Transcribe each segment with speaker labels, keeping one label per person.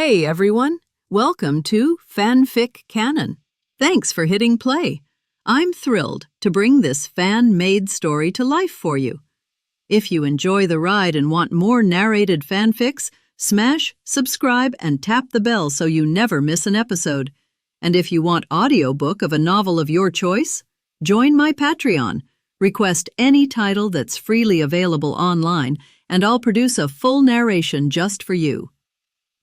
Speaker 1: Hey everyone, welcome to FanFic Canon. Thanks for hitting play. I'm thrilled to bring this fan-made story to life for you. If you enjoy the ride and want more narrated fanfics, smash, subscribe, and tap the bell so you never miss an episode. And if you want audiobook of a novel of your choice, join my Patreon. Request any title that's freely available online, and I'll produce a full narration just for you.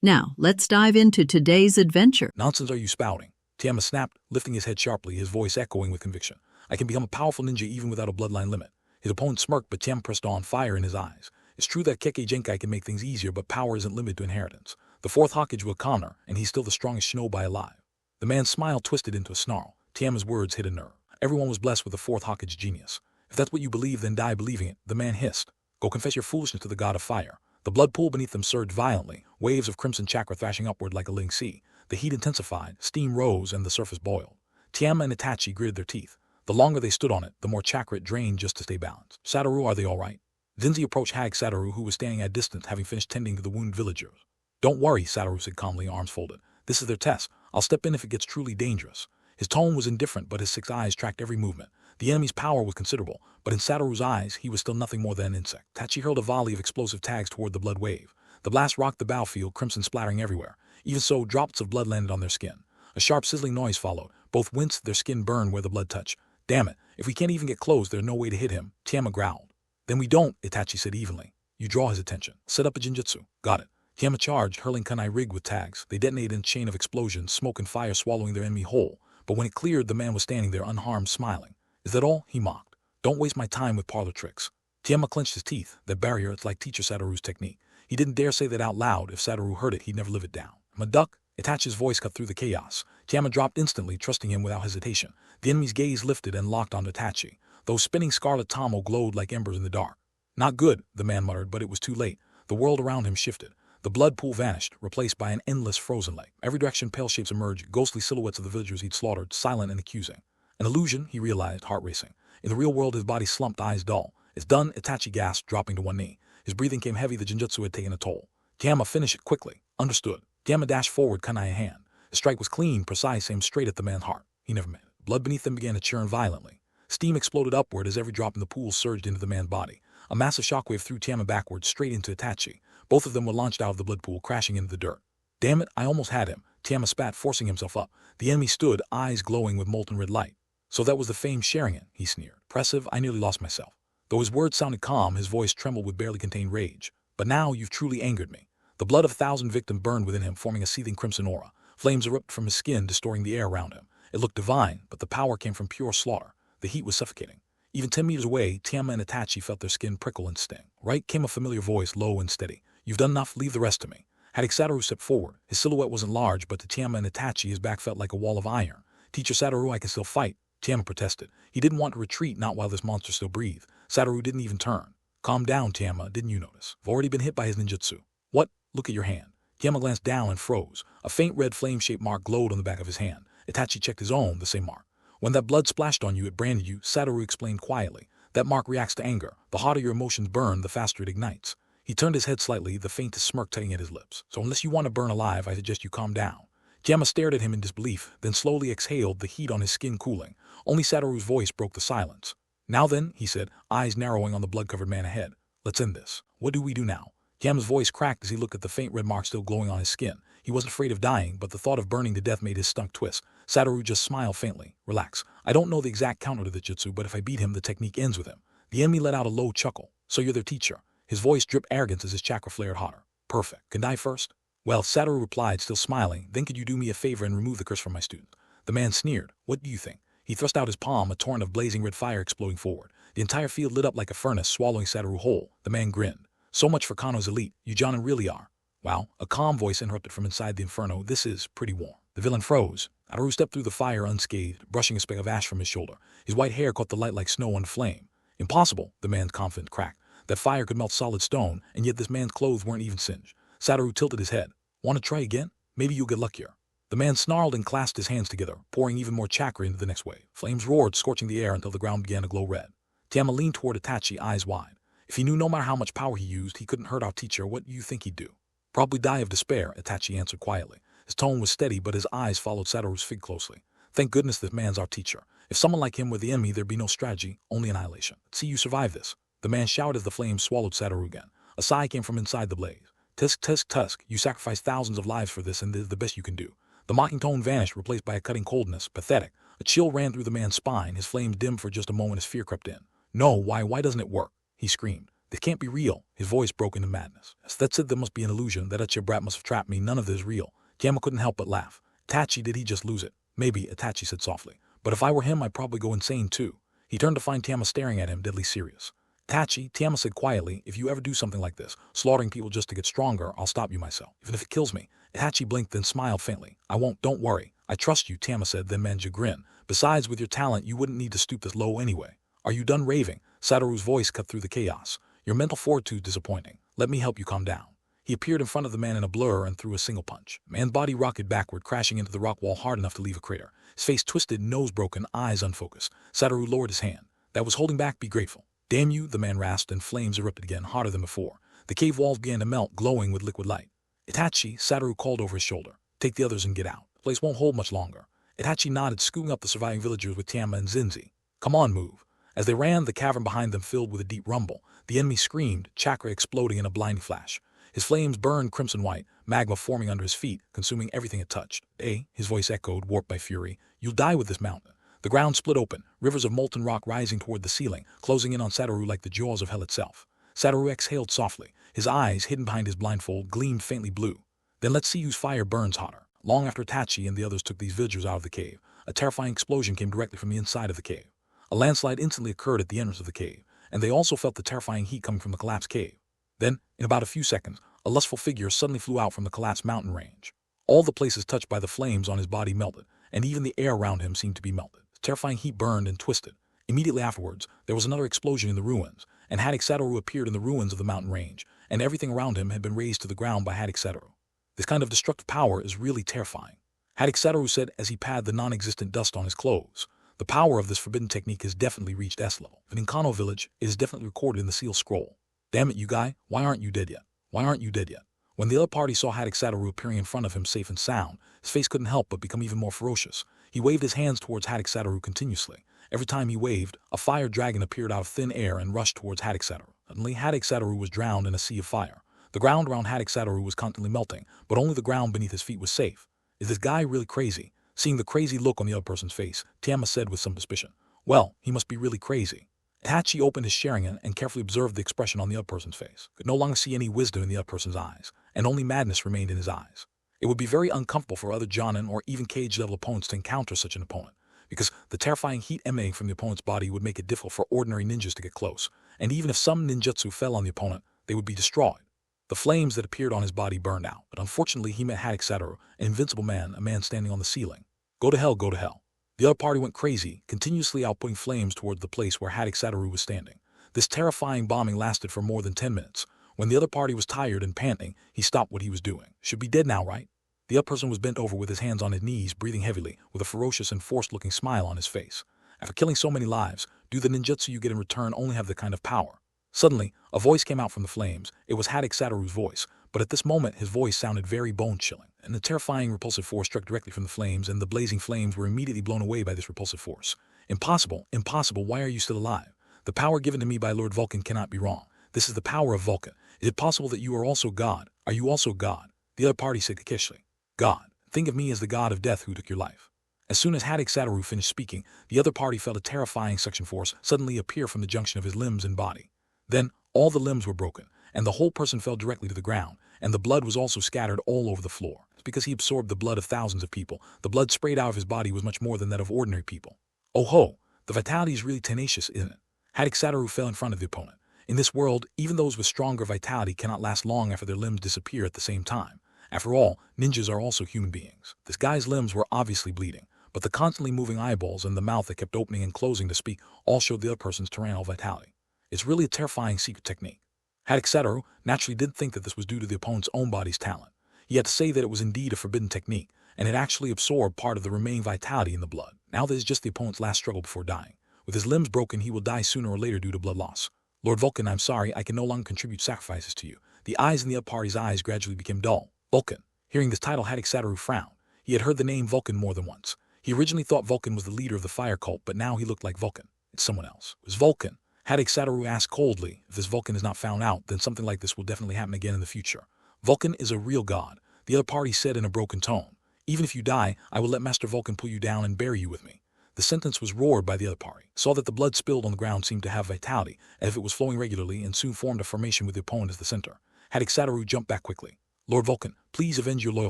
Speaker 1: Now, let's dive into today's adventure.
Speaker 2: Nonsense are you spouting? Tiama snapped, lifting his head sharply, his voice echoing with conviction. I can become a powerful ninja even without a bloodline limit. His opponent smirked, but Tiama pressed on, fire in his eyes. It's true that Kekkei Genkai can make things easier, but power isn't limited to inheritance. The fourth Hokage will Connor, and he's still the strongest shinobi alive. The man's smile twisted into a snarl. Tiama's words hit a nerve. Everyone was blessed with the fourth Hokage genius. If that's what you believe, then die believing it, the man hissed. Go confess your foolishness to the god of fire. The blood pool beneath them surged violently, waves of crimson chakra thrashing upward like a living sea. The heat intensified, steam rose, and the surface boiled. Tiama and Itachi gritted their teeth. The longer they stood on it, the more chakra it drained just to stay balanced. Satoru, are they all right? Zenzi approached Hatake Satoru, who was standing at a distance, having finished tending to the wounded villagers. Don't worry, Satoru said calmly, arms folded. This is their test. I'll step in if it gets truly dangerous. His tone was indifferent, but his 6 eyes tracked every movement. The enemy's power was considerable, but in Satoru's eyes, he was still nothing more than an insect. Itachi hurled a volley of explosive tags toward the blood wave. The blast rocked the battlefield, crimson splattering everywhere. Even so, drops of blood landed on their skin. A sharp sizzling noise followed. Both winced, their skin burned where the blood touched. Damn it, if we can't even get close, there's no way to hit him, Tiama growled. Then we don't, Itachi said evenly. You draw his attention. Set up a genjutsu. Got it. Tiama charged, hurling kunai rigged with tags. They detonated in a chain of explosions, smoke and fire swallowing their enemy whole. But when it cleared, the man was standing there unharmed, smiling. Is that all? He mocked. Don't waste my time with parlor tricks. Tiama clenched his teeth. That barrier, it's like teacher Satoru's technique. He didn't dare say that out loud. If Satoru heard it, he'd never live it down. I'm a duck. Itachi's voice cut through the chaos. Tiama dropped instantly, trusting him without hesitation. The enemy's gaze lifted and locked on Itachi. Those spinning scarlet tomo glowed like embers in the dark. Not good, the man muttered, but it was too late. The world around him shifted. The blood pool vanished, replaced by an endless frozen lake. Every direction pale shapes emerged, ghostly silhouettes of the villagers he'd slaughtered, silent and accusing. An illusion, he realized, heart racing. In the real world, his body slumped, eyes dull. It's done, Itachi gasped, dropping to one knee. His breathing came heavy, the genjutsu had taken a toll. Tiama, finish it quickly. Understood. Tiama dashed forward, kunai in hand. His strike was clean, precise, aimed straight at the man's heart. He never made it. Blood beneath them began to churn violently. Steam exploded upward as every drop in the pool surged into the man's body. A massive shockwave threw Tiama backwards, straight into Itachi. Both of them were launched out of the blood pool, crashing into the dirt. Damn it, I almost had him. Tiama spat, forcing himself up. The enemy stood, eyes glowing with molten red light. So that was the famed Sharingan, he sneered. Impressive, I nearly lost myself. Though his words sounded calm, his voice trembled with barely contained rage. But now you've truly angered me. The blood of 1,000 victims burned within him, forming a seething crimson aura. Flames erupted from his skin, distorting the air around him. It looked divine, but the power came from pure slaughter. The heat was suffocating. Even 10 meters away, Tiama and Itachi felt their skin prickle and sting. Right came a familiar voice, low and steady. You've done enough, leave the rest to me. Hatake Satoru stepped forward. His silhouette wasn't large, but to Tiama and Itachi, his back felt like a wall of iron. Teacher Satoru, I can still fight. Tiama protested. He didn't want to retreat, not while this monster still breathed. Satoru didn't even turn. Calm down, Tiama, didn't you notice? I've already been hit by his ninjutsu. What? Look at your hand. Tiama glanced down and froze. A faint red flame-shaped mark glowed on the back of his hand. Itachi checked his own, the same mark. When that blood splashed on you, it branded you, Satoru explained quietly. That mark reacts to anger. The hotter your emotions burn, the faster it ignites. He turned his head slightly, the faintest smirk tugging at his lips. So unless you want to burn alive, I suggest you calm down. Tiama stared at him in disbelief, then slowly exhaled, the heat on his skin cooling. Only Satoru's voice broke the silence. Now then, he said, eyes narrowing on the blood-covered man ahead. Let's end this. What do we do now? Tiama's voice cracked as he looked at the faint red mark still glowing on his skin. He wasn't afraid of dying, but the thought of burning to death made his stomach twist. Satoru just smiled faintly. Relax. I don't know the exact counter to the jutsu, but if I beat him, the technique ends with him. The enemy let out a low chuckle. So you're their teacher. His voice dripped arrogance as his chakra flared hotter. Perfect. Can I first? Well, Satoru replied, still smiling. Then could you do me a favor and remove the curse from my student? The man sneered. What do you think? He thrust out his palm, a torrent of blazing red fire exploding forward. The entire field lit up like a furnace, swallowing Satoru whole. The man grinned. So much for Kano's elite. You Jonin really are. Wow. A calm voice interrupted from inside the inferno. This is pretty warm. The villain froze. Satoru stepped through the fire unscathed, brushing a speck of ash from his shoulder. His white hair caught the light like snow on flame. Impossible, the man's confidence cracked. That fire could melt solid stone, and yet this man's clothes weren't even singed. Satoru tilted his head. Want to try again? Maybe you'll get luckier. The man snarled and clasped his hands together, pouring even more chakra into the next wave. Flames roared, scorching the air until the ground began to glow red. Tiama leaned toward Itachi, eyes wide. If he knew no matter how much power he used, he couldn't hurt our teacher, what do you think he'd do? Probably die of despair, Itachi answered quietly. His tone was steady, but his eyes followed Satoru's fig closely. Thank goodness this man's our teacher. If someone like him were the enemy, there'd be no strategy, only annihilation. See you survive this. The man shouted as the flames swallowed Satoru again. A sigh came from inside the blaze. Tusk, tusk, tusk, you sacrificed thousands of lives for this, and this is the best you can do. The mocking tone vanished, replaced by a cutting coldness. Pathetic. A chill ran through the man's spine, his flames dimmed for just a moment as fear crept in. No, why doesn't it work? He screamed. This can't be real. His voice broke into madness. That's it, there must be an illusion. That Uchiha brat must have trapped me. None of this is real. Tama couldn't help but laugh. Itachi, did he just lose it? Maybe, Itachi said softly. But if I were him, I'd probably go insane too. He turned to find Tama staring at him, deadly serious. Itachi, Tama said quietly, if you ever do something like this, slaughtering people just to get stronger, I'll stop you myself, even if it kills me. Itachi blinked, then smiled faintly. I won't, don't worry. I trust you, Tama said, then managed a grin. Besides, with your talent, you wouldn't need to stoop this low anyway. Are you done raving? Satoru's voice cut through the chaos. Your mental fortitude disappointing. Let me help you calm down. He appeared in front of the man in a blur and threw a single punch. Man's body rocketed backward, crashing into the rock wall hard enough to leave a crater. His face twisted, nose broken, eyes unfocused. Satoru lowered his hand. That was holding back, be grateful. Damn you, the man rasped, and flames erupted again, hotter than before. The cave walls began to melt, glowing with liquid light. Itachi, Satoru called over his shoulder. Take the others and get out. The place won't hold much longer. Itachi nodded, scooping up the surviving villagers with Tama and Zinzi. Come on, move. As they ran, the cavern behind them filled with a deep rumble. The enemy screamed, chakra exploding in a blinding flash. His flames burned crimson white, magma forming under his feet, consuming everything it touched. His voice echoed, warped by fury. You'll die with this mountain. The ground split open, rivers of molten rock rising toward the ceiling, closing in on Satoru like the jaws of hell itself. Satoru exhaled softly. His eyes, hidden behind his blindfold, gleamed faintly blue. Then let's see whose fire burns hotter. Long after Itachi and the others took these villagers out of the cave, a terrifying explosion came directly from the inside of the cave. A landslide instantly occurred at the entrance of the cave, and they also felt the terrifying heat coming from the collapsed cave. Then, in about a few seconds, a lustful figure suddenly flew out from the collapsed mountain range. All the places touched by the flames on his body melted, and even the air around him seemed to be melted. The terrifying heat burned and twisted. Immediately afterwards, there was another explosion in the ruins, and Hatake Satoru appeared in the ruins of the mountain range, and everything around him had been razed to the ground by Hatake Satoru. This kind of destructive power is really terrifying. Hatake Satoru said as he patted the non-existent dust on his clothes. The power of this forbidden technique has definitely reached S level. But in Kano village, it is definitely recorded in the seal scroll. Damn it, you guy, why aren't you dead yet? Why aren't you dead yet? When the other party saw Hatake Satoru appearing in front of him safe and sound, his face couldn't help but become even more ferocious. He waved his hands towards Hatake Satoru continuously. Every time he waved, a fire dragon appeared out of thin air and rushed towards Hatake Satoru. Suddenly, Hatake Satoru was drowned in a sea of fire. The ground around Hatake Satoru was constantly melting, but only the ground beneath his feet was safe. Is this guy really crazy? Seeing the crazy look on the other person's face, Tama said with some suspicion. Well, he must be really crazy. Itachi opened his Sharingan and carefully observed the expression on the other person's face. Could no longer see any wisdom in the other person's eyes, and only madness remained in his eyes. It would be very uncomfortable for other Jonin or even cage-level opponents to encounter such an opponent, because the terrifying heat emanating from the opponent's body would make it difficult for ordinary ninjas to get close, and even if some ninjutsu fell on the opponent, they would be destroyed. The flames that appeared on his body burned out, but unfortunately he met Hatake Satoru, an invincible man, a man standing on the ceiling. Go to hell, go to hell. The other party went crazy, continuously outputting flames towards the place where Hatake Satoru was standing. This terrifying bombing lasted for more than 10 minutes. When the other party was tired and panting, he stopped what he was doing. Should be dead now, right? The other person was bent over with his hands on his knees, breathing heavily, with a ferocious and forced-looking smile on his face. After killing so many lives, do the ninjutsu you get in return only have the kind of power? Suddenly, a voice came out from the flames. It was Hatake Satoru's voice, but at this moment his voice sounded very bone-chilling, and the terrifying repulsive force struck directly from the flames, and the blazing flames were immediately blown away by this repulsive force. Impossible, impossible, why are you still alive? The power given to me by Lord Vulcan cannot be wrong. This is the power of Vulcan. Is it possible that you are also God? Are you also God? The other party said Kakashli. God. Think of me as the god of death who took your life. As soon as Hatake Satoru finished speaking, the other party felt a terrifying suction force suddenly appear from the junction of his limbs and body. Then, all the limbs were broken, and the whole person fell directly to the ground, and the blood was also scattered all over the floor. It's because he absorbed the blood of thousands of people. The blood sprayed out of his body was much more than that of ordinary people. Oh ho! The vitality is really tenacious, isn't it? Hatake Satoru fell in front of the opponent. In this world, even those with stronger vitality cannot last long after their limbs disappear at the same time. After all, ninjas are also human beings. This guy's limbs were obviously bleeding, but the constantly moving eyeballs and the mouth that kept opening and closing to speak all showed the other person's tyrannical vitality. It's really a terrifying secret technique. Hatake Satoru naturally did think that this was due to the opponent's own body's talent. He had to say that it was indeed a forbidden technique, and it actually absorbed part of the remaining vitality in the blood. Now this is just the opponent's last struggle before dying. With his limbs broken, he will die sooner or later due to blood loss. Lord Vulcan, I'm sorry, I can no longer contribute sacrifices to you. The eyes in the other party's eyes gradually became dull. Vulcan. Hearing this title, Hatake Satoru frowned. He had heard the name Vulcan more than once. He originally thought Vulcan was the leader of the fire cult, but now he looked like Vulcan. It's someone else. It was Vulcan. Hatake Satoru asked coldly, if this Vulcan is not found out, then something like this will definitely happen again in the future. Vulcan is a real god, the other party said in a broken tone. Even if you die, I will let Master Vulcan pull you down and bury you with me. The sentence was roared by the other party. Saw that the blood spilled on the ground seemed to have vitality, as if it was flowing regularly, and soon formed a formation with the opponent as the center. Hatake Satoru jumped back quickly. Lord Vulcan, please avenge your loyal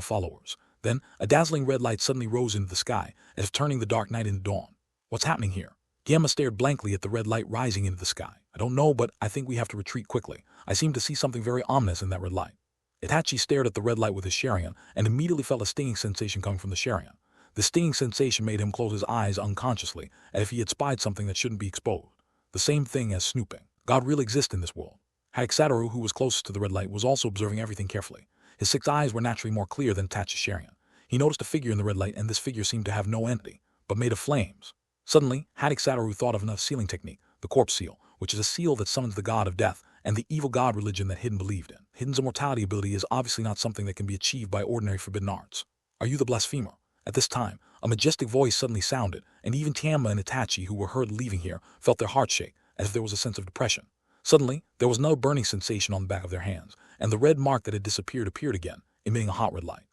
Speaker 2: followers. Then, a dazzling red light suddenly rose into the sky, as if turning the dark night into dawn. What's happening here? Gyama stared blankly at the red light rising into the sky. I don't know, but I think we have to retreat quickly. I seem to see something very ominous in that red light. Itachi stared at the red light with his Sharingan, and immediately felt a stinging sensation coming from the Sharingan. The stinging sensation made him close his eyes unconsciously, as if he had spied something that shouldn't be exposed. The same thing as snooping. God really exists in this world. Hatake Satoru, who was closest to the red light, was also observing everything carefully. His 6 eyes were naturally more clear than Itachi's Sharingan. He noticed a figure in the red light, and this figure seemed to have no entity, but made of flames. Suddenly, Hatake Satoru thought of another sealing technique, the corpse seal, which is a seal that summons the god of death, and the evil god religion that Hidden believed in. Hidden's immortality ability is obviously not something that can be achieved by ordinary forbidden arts. Are you the blasphemer? At this time, a majestic voice suddenly sounded, and even Tama and Itachi, who were heard leaving here, felt their hearts shake, as if there was a sense of depression. Suddenly, there was another burning sensation on the back of their hands, and the red mark that had disappeared appeared again, emitting a hot red light.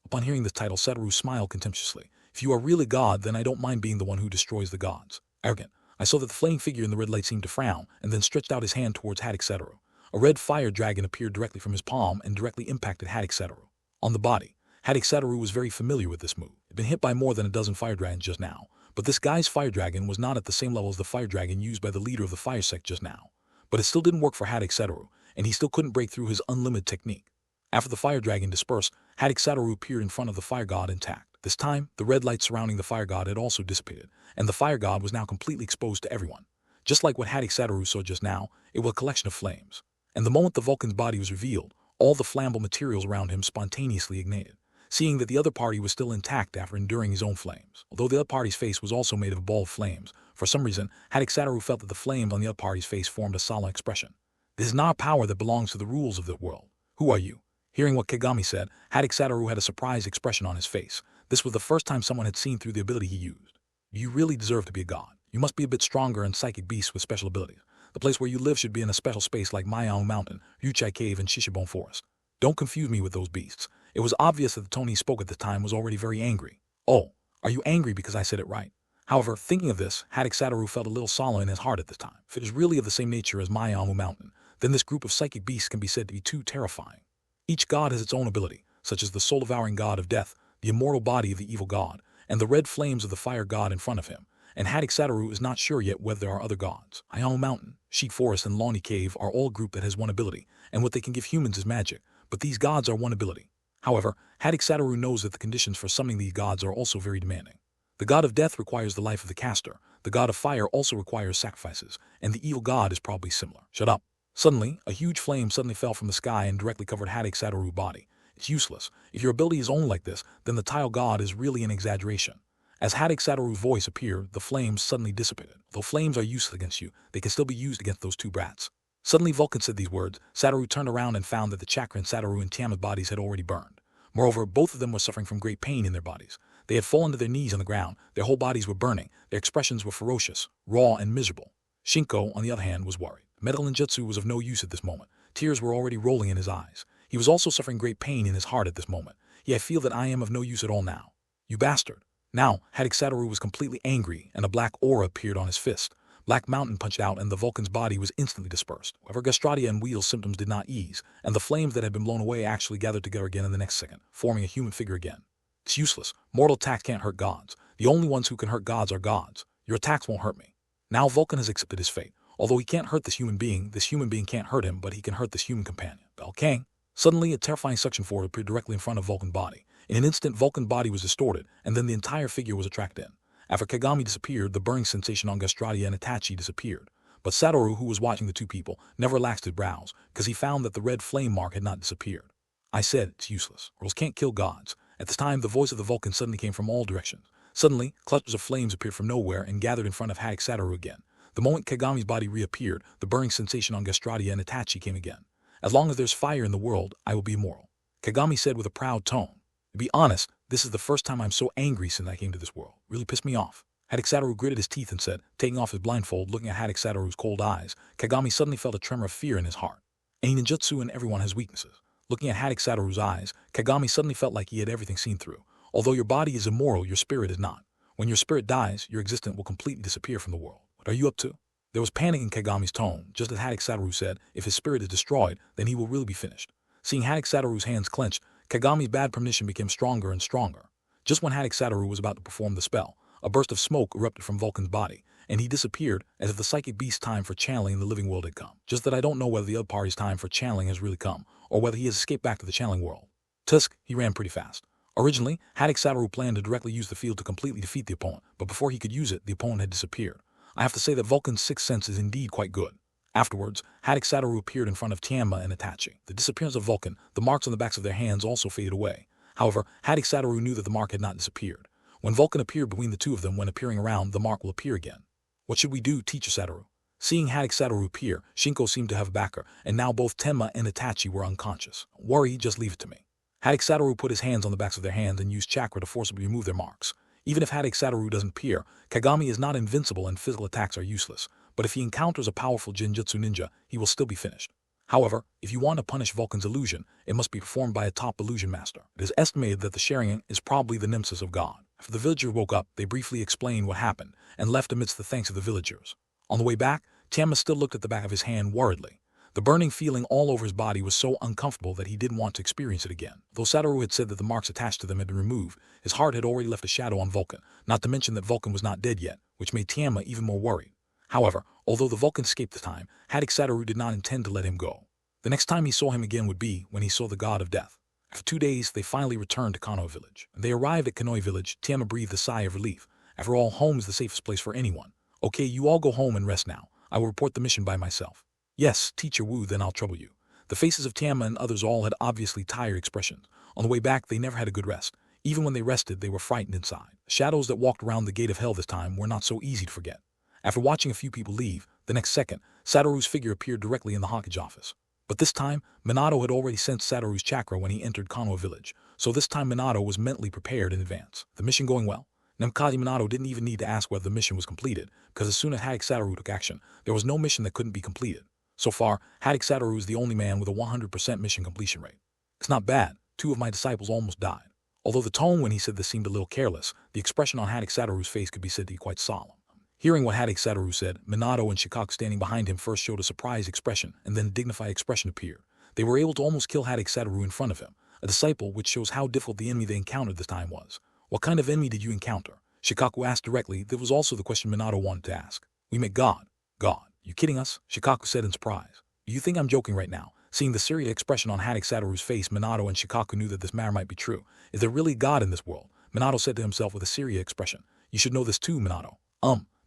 Speaker 2: Upon hearing this title, Satoru smiled contemptuously. If you are really God, then I don't mind being the one who destroys the gods. Arrogant. I saw that the flaming figure in the red light seemed to frown, and then stretched out his hand towards Hatake Satoru. A red fire dragon appeared directly from his palm and directly impacted Hatake Satoru. On the body, Hatake Satoru was very familiar with this move. He'd been hit by more than a dozen fire dragons just now, but this guy's fire dragon was not at the same level as the fire dragon used by the leader of the fire sect just now. But it still didn't work for Hatake Satoru, and he still couldn't break through his unlimited technique. After the fire dragon dispersed, Hatake Satoru appeared in front of the fire god intact. This time, the red light surrounding the fire god had also dissipated, and the fire god was now completely exposed to everyone. Just like what Hatake Satoru saw just now, it was a collection of flames. And the moment the Vulcan's body was revealed, all the flammable materials around him spontaneously ignited, seeing that the other party was still intact after enduring his own flames. Although the other party's face was also made of a ball of flames, for some reason, Hatake Satoru felt that the flames on the other party's face formed a solemn expression. This is not a power that belongs to the rules of the world. Who are you? Hearing what Kagami said, Hatake Satoru had a surprised expression on his face. This was the first time someone had seen through the ability he used. You really deserve to be a god. You must be a bit stronger and psychic beasts with special abilities. The place where you live should be in a special space like Mayao Mountain, Yuchai Cave, and Shishibone Forest. Don't confuse me with those beasts. It was obvious that the tone he spoke at the time was already very angry. Oh, are you angry because I said it right? However, thinking of this, Hatake Satoru felt a little sorrow in his heart at this time. If it is really of the same nature as Mayao Mountain, then this group of psychic beasts can be said to be too terrifying. Each god has its own ability, such as the soul-devouring god of death, the immortal body of the evil god, and the red flames of the fire god in front of him. And Hatake Satoru is not sure yet whether there are other gods. Mayao Mountain, Sheik Forest, and Lawny Cave are all a group that has one ability, and what they can give humans is magic, but these gods are one ability. However, Hatake Satoru knows that the conditions for summoning these gods are also very demanding. The god of death requires the life of the caster, the god of fire also requires sacrifices, and the evil god is probably similar. Shut up. Suddenly, a huge flame suddenly fell from the sky and directly covered Hatake Satoru's body. It's useless. If your ability is only like this, then the tile god is really an exaggeration. As Hatake Satoru's voice appeared, the flames suddenly dissipated. Though flames are useless against you, they can still be used against those two brats. Suddenly Vulcan said these words. Satoru turned around and found that the chakra in Satoru and Tama's bodies had already burned. Moreover, both of them were suffering from great pain in their bodies. They had fallen to their knees on the ground, their whole bodies were burning, their expressions were ferocious, raw, and miserable. Shinko, on the other hand, was worried. Medical ninjutsu was of no use at this moment. Tears were already rolling in his eyes. He was also suffering great pain in his heart at this moment. I feel that I am of no use at all now. You bastard. Now, Hatake Satoru was completely angry, and a black aura appeared on his fist. Black Mountain punched out, and the Vulcan's body was instantly dispersed. However, Gastradia and Wields' symptoms did not ease, and the flames that had been blown away actually gathered together again in the next second, forming a human figure again. It's useless. Mortal attacks can't hurt gods. The only ones who can hurt gods are gods. Your attacks won't hurt me. Now Vulcan has accepted his fate. Although he can't hurt this human being can't hurt him, but he can hurt this human companion. Okay. Suddenly, a terrifying suction force appeared directly in front of Vulcan's body. In an instant, Vulcan's body was distorted, and then the entire figure was attracted in. After Kagami disappeared, the burning sensation on Gastradia and Itachi disappeared. But Satoru, who was watching the two people, never relaxed his brows, because he found that the red flame mark had not disappeared. I said, it's useless. Girls can't kill gods. At this time, the voice of the Vulcan suddenly came from all directions. Suddenly, clusters of flames appeared from nowhere and gathered in front of Hatake Satoru again. The moment Kagami's body reappeared, the burning sensation on Gastradia and Itachi came again. As long as there's fire in the world, I will be immortal. Kagami said with a proud tone. To be honest, this is the first time I'm so angry since I came to this world. Really pissed me off. Hatake Satoru gritted his teeth and said, taking off his blindfold, looking at Hatake Satoru's cold eyes, Kagami suddenly felt a tremor of fear in his heart. Any ninjutsu and everyone has weaknesses. Looking at Hatake Satoru's eyes, Kagami suddenly felt like he had everything seen through. Although your body is immoral, your spirit is not. When your spirit dies, your existence will completely disappear from the world. What are you up to? There was panic in Kagami's tone, just as Hatake Satoru said, if his spirit is destroyed, then he will really be finished. Seeing Hatake Satoru's hands clenched, Kagami's bad premonition became stronger and stronger. Just when Hatake Satoru was about to perform the spell, a burst of smoke erupted from Vulcan's body, and he disappeared as if the psychic beast's time for channeling in the living world had come. Just that I don't know whether the other party's time for channeling has really come, or whether he has escaped back to the channeling world. Tusk, he ran pretty fast. Originally, Hatake Satoru planned to directly use the field to completely defeat the opponent, but before he could use it, the opponent had disappeared. I have to say that Vulcan's sixth sense is indeed quite good. Afterwards, Hatake Satoru appeared in front of Tianma and Itachi. The disappearance of Vulcan, the marks on the backs of their hands also faded away. However, Hatake Satoru knew that the mark had not disappeared. When Vulcan appeared between the two of them, when appearing around, the mark will appear again. What should we do, Teacher Satoru? Seeing Hatake Satoru appear, Shinko seemed to have a backer, and now both Tenma and Itachi were unconscious. Don't worry, just leave it to me. Hatake Satoru put his hands on the backs of their hands and used chakra to forcibly remove their marks. Even if Hatake Satoru doesn't appear, Kagami is not invincible and physical attacks are useless. But if he encounters a powerful Jinjutsu ninja, he will still be finished. However, if you want to punish Vulcan's illusion, it must be performed by a top illusion master. It is estimated that the Sharingan is probably the nemesis of God. After the villagers woke up, they briefly explained what happened, and left amidst the thanks of the villagers. On the way back, Tianma still looked at the back of his hand worriedly. The burning feeling all over his body was so uncomfortable that he didn't want to experience it again. Though Satoru had said that the marks attached to them had been removed, his heart had already left a shadow on Vulcan, not to mention that Vulcan was not dead yet, which made Tianma even more worried. However, although the Vulcan escaped this time, Hatake Satoru did not intend to let him go. The next time he saw him again would be when he saw the god of death. After 2 days, they finally returned to Konoha village. When they arrived at Konoha village, Tianma breathed a sigh of relief. After all, home is the safest place for anyone. Okay, you all go home and rest now. I will report the mission by myself. Yes, Teacher Wu, then I'll trouble you. The faces of Tianma and others all had obviously tired expressions. On the way back, they never had a good rest. Even when they rested, they were frightened inside. The shadows that walked around the gate of hell this time were not so easy to forget. After watching a few people leave, the next second, Satoru's figure appeared directly in the Hokage office. But this time, Minato had already sensed Satoru's chakra when he entered Konoha village, so this time Minato was mentally prepared in advance. The mission going well? Nemkaji Minato didn't even need to ask whether the mission was completed, because as soon as Hatake Satoru took action, there was no mission that couldn't be completed. So far, Hatake Satoru is the only man with a 100% mission completion rate. It's not bad. 2 of my disciples almost died. Although the tone when he said this seemed a little careless, the expression on Hatake Satoru's face could be said to be quite solemn. Hearing what Hatake Satoru said, Minato and Shikaku standing behind him first showed a surprised expression, and then a dignified expression appeared. They were able to almost kill Hatake Satoru in front of him, a disciple, which shows how difficult the enemy they encountered this time was. What kind of enemy did you encounter? Shikaku asked directly. That was also the question Minato wanted to ask. We met God. God. You kidding us? Shikaku said in surprise. Do you think I'm joking right now? Seeing the serious expression on Hatake Satoru's face, Minato and Shikaku knew that this matter might be true. Is there really God in this world? Minato said to himself with a serious expression. You should know this too, Minato.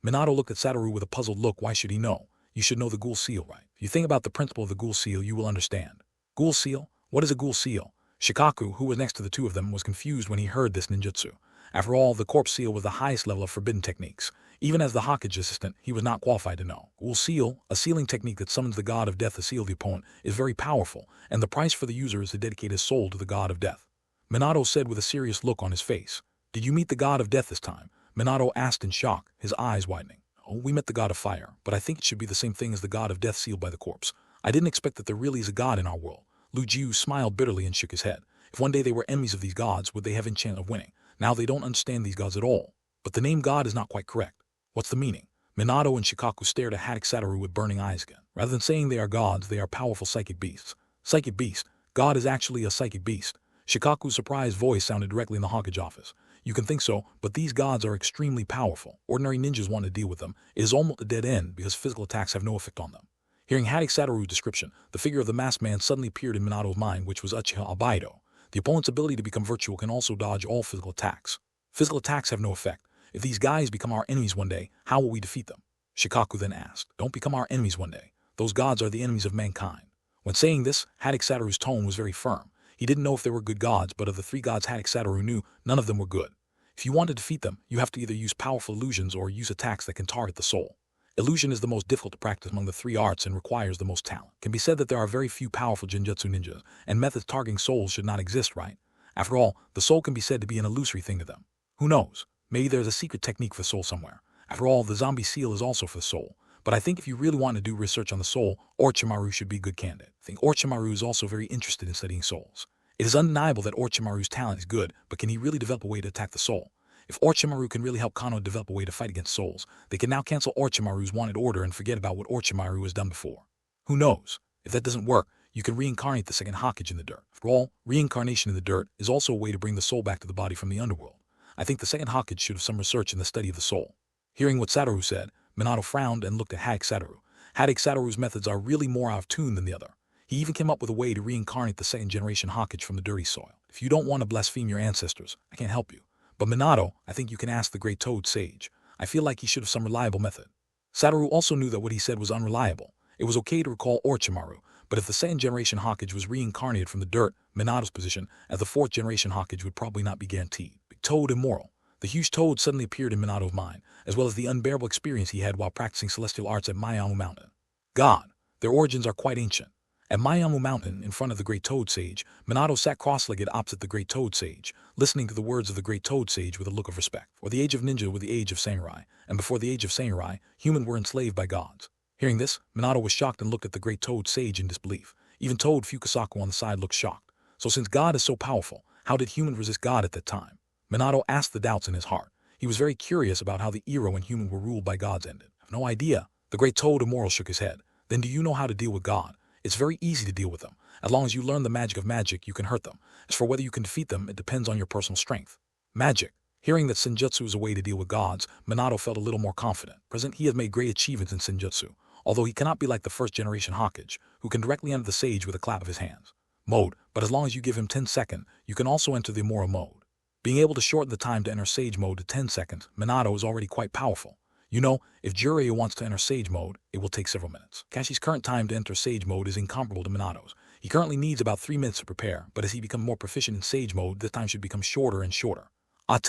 Speaker 2: Minato looked at Satoru with a puzzled look. Why should he know? You should know the ghoul seal, right? If you think about the principle of the ghoul seal, you will understand. Ghoul seal? What is a ghoul seal? Shikaku, who was next to the two of them, was confused when he heard this ninjutsu. After all, the corpse seal was the highest level of forbidden techniques. Even as the Hokage assistant, he was not qualified to know. Ghoul seal, a sealing technique that summons the god of death to seal the opponent, is very powerful, and the price for the user is to dedicate his soul to the god of death. Minato said with a serious look on his face. Did you meet the god of death this time? Minato asked in shock, his eyes widening. Oh, we met the god of fire, but I think it should be the same thing as the god of death sealed by the corpse. I didn't expect that there really is a god in our world. Lu Jiu smiled bitterly and shook his head. If one day they were enemies of these gods, would they have any chance of winning? Now they don't understand these gods at all. But the name God is not quite correct. What's the meaning? Minato and Shikaku stared at Hatake Satoru with burning eyes again. Rather than saying they are gods, they are powerful psychic beasts. Psychic beast? God is actually a psychic beast. Shikaku's surprised voice sounded directly in the Hokage office. You can think so, but these gods are extremely powerful. Ordinary ninjas want to deal with them. It is almost a dead end because physical attacks have no effect on them. Hearing Hatake Satoru's description, the figure of the masked man suddenly appeared in Minato's mind, which was Uchiha Abaido. The opponent's ability to become virtual can also dodge all physical attacks. Physical attacks have no effect. If these guys become our enemies one day, how will we defeat them? Shikaku then asked. Don't become our enemies one day. Those gods are the enemies of mankind. When saying this, Hatake Satoru's tone was very firm. He didn't know if they were good gods, but of the 3 gods Hatake Satoru knew, none of them were good. If you want to defeat them, you have to either use powerful illusions or use attacks that can target the soul. Illusion is the most difficult to practice among the three arts and requires the most talent. It can be said that there are very few powerful genjutsu ninjas, and methods targeting souls should not exist, right? After all, the soul can be said to be an illusory thing to them. Who knows? Maybe there's a secret technique for the soul somewhere. After all, the zombie seal is also for the soul. But I think if you really want to do research on the soul, Orochimaru should be a good candidate. I think Orochimaru is also very interested in studying souls. It is undeniable that Orochimaru's talent is good, but can he really develop a way to attack the soul? If Orochimaru can really help Kano develop a way to fight against souls, they can now cancel Orochimaru's wanted order and forget about what Orochimaru has done before. Who knows? If that doesn't work, you can reincarnate the second Hokage in the dirt. After all, reincarnation in the dirt is also a way to bring the soul back to the body from the underworld. I think the second Hokage should have some research in the study of the soul. Hearing what Satoru said, Minato frowned and looked at Hatake Satoru. Hatake Satoru's methods are really more out of tune than the other. He even came up with a way to reincarnate the second-generation Hokage from the dirty soil. If you don't want to blaspheme your ancestors, I can't help you. But Minato, I think you can ask the great Toad Sage. I feel like he should have some reliable method. Satoru also knew that what he said was unreliable. It was okay to recall Orochimaru, but if the second-generation Hokage was reincarnated from the dirt, Minato's position as the fourth-generation Hokage would probably not be guaranteed. Big Toad immoral. The huge toad suddenly appeared in Minato's mind, as well as the unbearable experience he had while practicing celestial arts at Miyamu Mountain. God, their origins are quite ancient. At Miyamu Mountain, in front of the Great Toad Sage, Minato sat cross-legged opposite the Great Toad Sage, listening to the words of the Great Toad Sage with a look of respect. For the age of ninja was the age of samurai, and before the age of samurai, humans were enslaved by gods. Hearing this, Minato was shocked and looked at the Great Toad Sage in disbelief. Even Toad Fukasaku on the side looked shocked. So since God is so powerful, how did humans resist God at that time? Minato asked the doubts in his heart. He was very curious about how the era when humans were ruled by gods ended. I have no idea. The Great Toad Immoral shook his head. Then do you know how to deal with God? It's very easy to deal with them. As long as you learn the magic of magic, you can hurt them. As for whether you can defeat them, it depends on your personal strength. Magic. Hearing that Senjutsu is a way to deal with gods, Minato felt a little more confident. Present, he has made great achievements in Senjutsu, although he cannot be like the first-generation Hokage, who can directly enter the sage with a clap of his hands. Mode, but as long as you give him 10 seconds, you can also enter the Immoral mode. Being able to shorten the time to enter Sage mode to 10 seconds, Minato is already quite powerful. You know, if Jiraiya wants to enter Sage mode, it will take several minutes. Kakashi's current time to enter Sage mode is incomparable to Minato's. He currently needs about 3 minutes to prepare, but as he becomes more proficient in Sage mode, the time should become shorter and shorter. At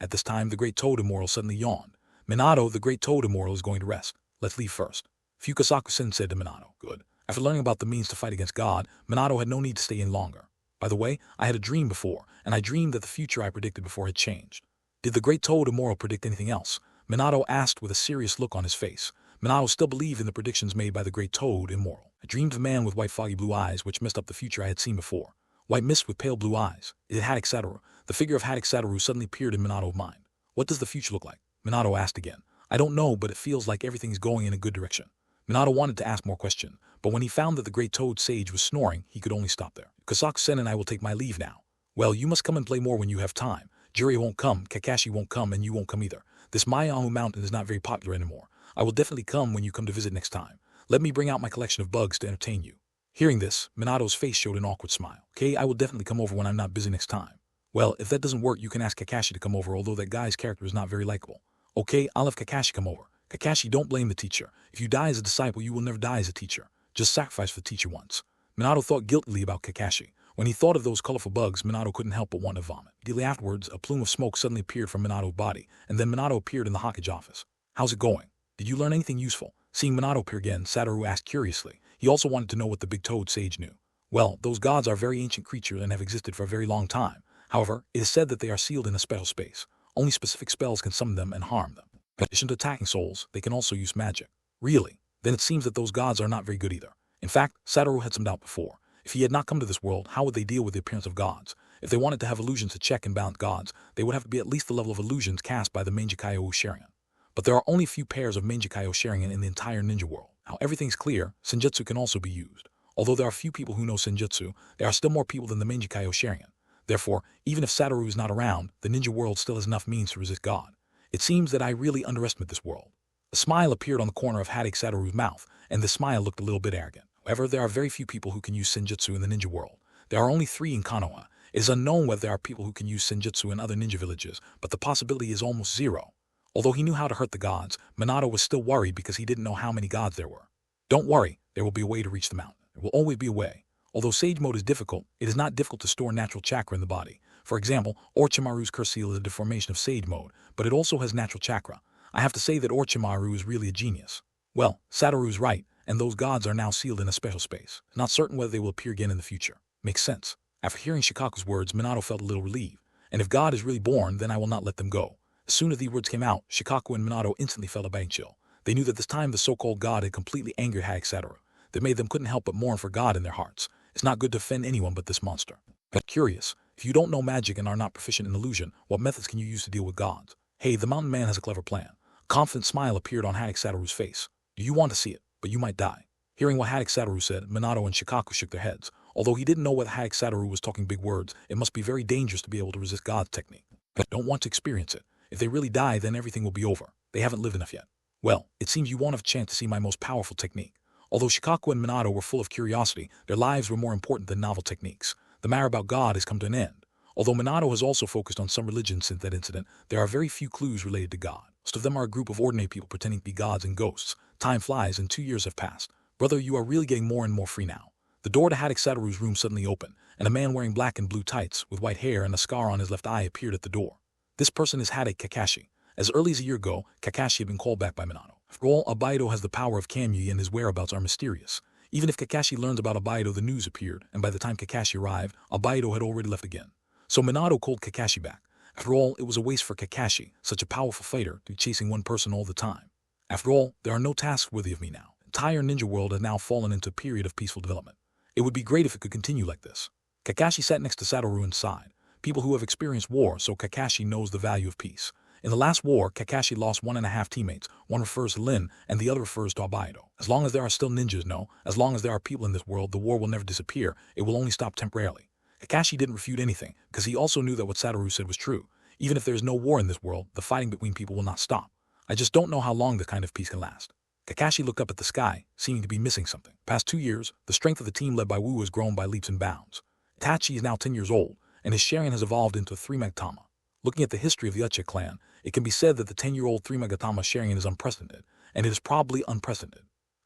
Speaker 2: this time, the Great Toad Immoral suddenly yawned. Minato, the Great Toad Immoral, is going to rest. Let's leave first. Fukasaku-sen said to Minato. Good. After learning about the means to fight against God, Minato had no need to stay in longer. By the way, I had a dream before, and I dreamed that the future I predicted before had changed. Did the Great Toad Immoral predict anything else? Minato asked with a serious look on his face. Minato still believed in the predictions made by the Great Toad Immoral. I dreamed of a man with white foggy blue eyes which messed up the future I had seen before. White mist with pale blue eyes. Is it Hatake Satoru? The figure of Hatake Satoru suddenly appeared in Minato's mind. What does the future look like? Minato asked again. I don't know, but it feels like everything's going in a good direction. Minato wanted to ask more questions, but when he found that the Great Toad Sage was snoring, he could only stop there. Kasaku-sen and I will take my leave now. Well, you must come and play more when you have time. Jiraiya won't come, Kakashi won't come, and you won't come either. This Miyamu Mountain is not very popular anymore. I will definitely come when you come to visit next time. Let me bring out my collection of bugs to entertain you. Hearing this, Minato's face showed an awkward smile. Okay, I will definitely come over when I'm not busy next time. Well, if that doesn't work, you can ask Kakashi to come over, although that guy's character is not very likable. Okay, I'll have Kakashi come over. Kakashi, don't blame the teacher. If you die as a disciple, you will never die as a teacher. Just sacrifice for the teacher once. Minato thought guiltily about Kakashi. When he thought of those colorful bugs, Minato couldn't help but want to vomit. Immediately afterwards, a plume of smoke suddenly appeared from Minato's body, and then Minato appeared in the Hokage office. How's it going? Did you learn anything useful? Seeing Minato appear again, Satoru asked curiously. He also wanted to know what the Big Toad Sage knew. Well, those gods are very ancient creatures and have existed for a very long time. However, it is said that they are sealed in a special space. Only specific spells can summon them and harm them. In addition to attacking souls, they can also use magic. Really? Then it seems that those gods are not very good either. In fact, Satoru had some doubt before. If he had not come to this world, how would they deal with the appearance of gods? If they wanted to have illusions to check and balance gods, they would have to be at least the level of illusions cast by the Mangekyou Sharingan. But there are only a few pairs of Mangekyou Sharingan in the entire ninja world. Now everything's clear, Senjutsu can also be used. Although there are few people who know Senjutsu, there are still more people than the Mangekyou Sharingan. Therefore, even if Satoru is not around, the ninja world still has enough means to resist God. It seems that I really underestimate this world. A smile appeared on the corner of Hatake Satoru's mouth, and the smile looked a little bit arrogant. However, there are very few people who can use Senjutsu in the ninja world. There are only 3 in Konoha. It is unknown whether there are people who can use Senjutsu in other ninja villages, but the possibility is almost 0. Although he knew how to hurt the gods, Minato was still worried because he didn't know how many gods there were. Don't worry, there will be a way to reach the mountain. There will always be a way. Although Sage mode is difficult, it is not difficult to store natural chakra in the body. For example, Orochimaru's curse seal is a deformation of Sage mode, but it also has natural chakra. I have to say that Orochimaru is really a genius. Well, Satoru's right, and those gods are now sealed in a special space. Not certain whether they will appear again in the future. Makes sense. After hearing Shikaku's words, Minato felt a little relieved. And if God is really born, then I will not let them go. As soon as these words came out, Shikaku and Minato instantly felt a bang chill. They knew that this time the so-called God had completely angered Hatake Satoru. That made them couldn't help but mourn for God in their hearts. It's not good to offend anyone but this monster. But curious, if you don't know magic and are not proficient in illusion, what methods can you use to deal with gods? Hey, the mountain man has a clever plan. A confident smile appeared on Hatake Satoru's face. Do you want to see it? But you might die. Hearing what Hatake Satoru said, Minato and Shikaku shook their heads. Although he didn't know whether Hatake Satoru was talking big words, it must be very dangerous to be able to resist God's technique. But don't want to experience it. If they really die, then everything will be over. They haven't lived enough yet. Well, it seems you won't have a chance to see my most powerful technique. Although Shikaku and Minato were full of curiosity, their lives were more important than novel techniques. The matter about God has come to an end. Although Minato has also focused on some religions since that incident, there are very few clues related to God. Most of them are a group of ordinary people pretending to be gods and ghosts. Time flies and 2 years have passed. Brother, you are really getting more and more free now. The door to Hatake Satoru's room suddenly opened, and a man wearing black and blue tights, with white hair and a scar on his left eye appeared at the door. This person is Hatake Kakashi. As early as a year ago, Kakashi had been called back by Minato. After all, Abido has the power of Kamui and his whereabouts are mysterious. Even if Kakashi learns about Abido, the news appeared, and by the time Kakashi arrived, Abido had already left again. So Minato called Kakashi back. After all, it was a waste for Kakashi, such a powerful fighter, to be chasing one person all the time. After all, there are no tasks worthy of me now. The entire ninja world has now fallen into a period of peaceful development. It would be great if it could continue like this. Kakashi sat next to Satoru and sighed. People who have experienced war, so Kakashi knows the value of peace. In the last war, Kakashi lost 1.5 teammates. One refers to Lin, and the other refers to Abido. As long as there are still ninjas, no. As long as there are people in this world, the war will never disappear. It will only stop temporarily. Kakashi didn't refute anything, because he also knew that what Satoru said was true. Even if there is no war in this world, the fighting between people will not stop. I just don't know how long this kind of peace can last. Kakashi looked up at the sky, seeming to be missing something. Past 2 years, the strength of the team led by Wu has grown by leaps and bounds. Itachi is now 10 years old, and his Sharingan has evolved into a 3-Megatama. Looking at the history of the Uchiha clan, it can be said that the 10-year-old 3-Megatama Sharingan is unprecedented, and it is probably unprecedented.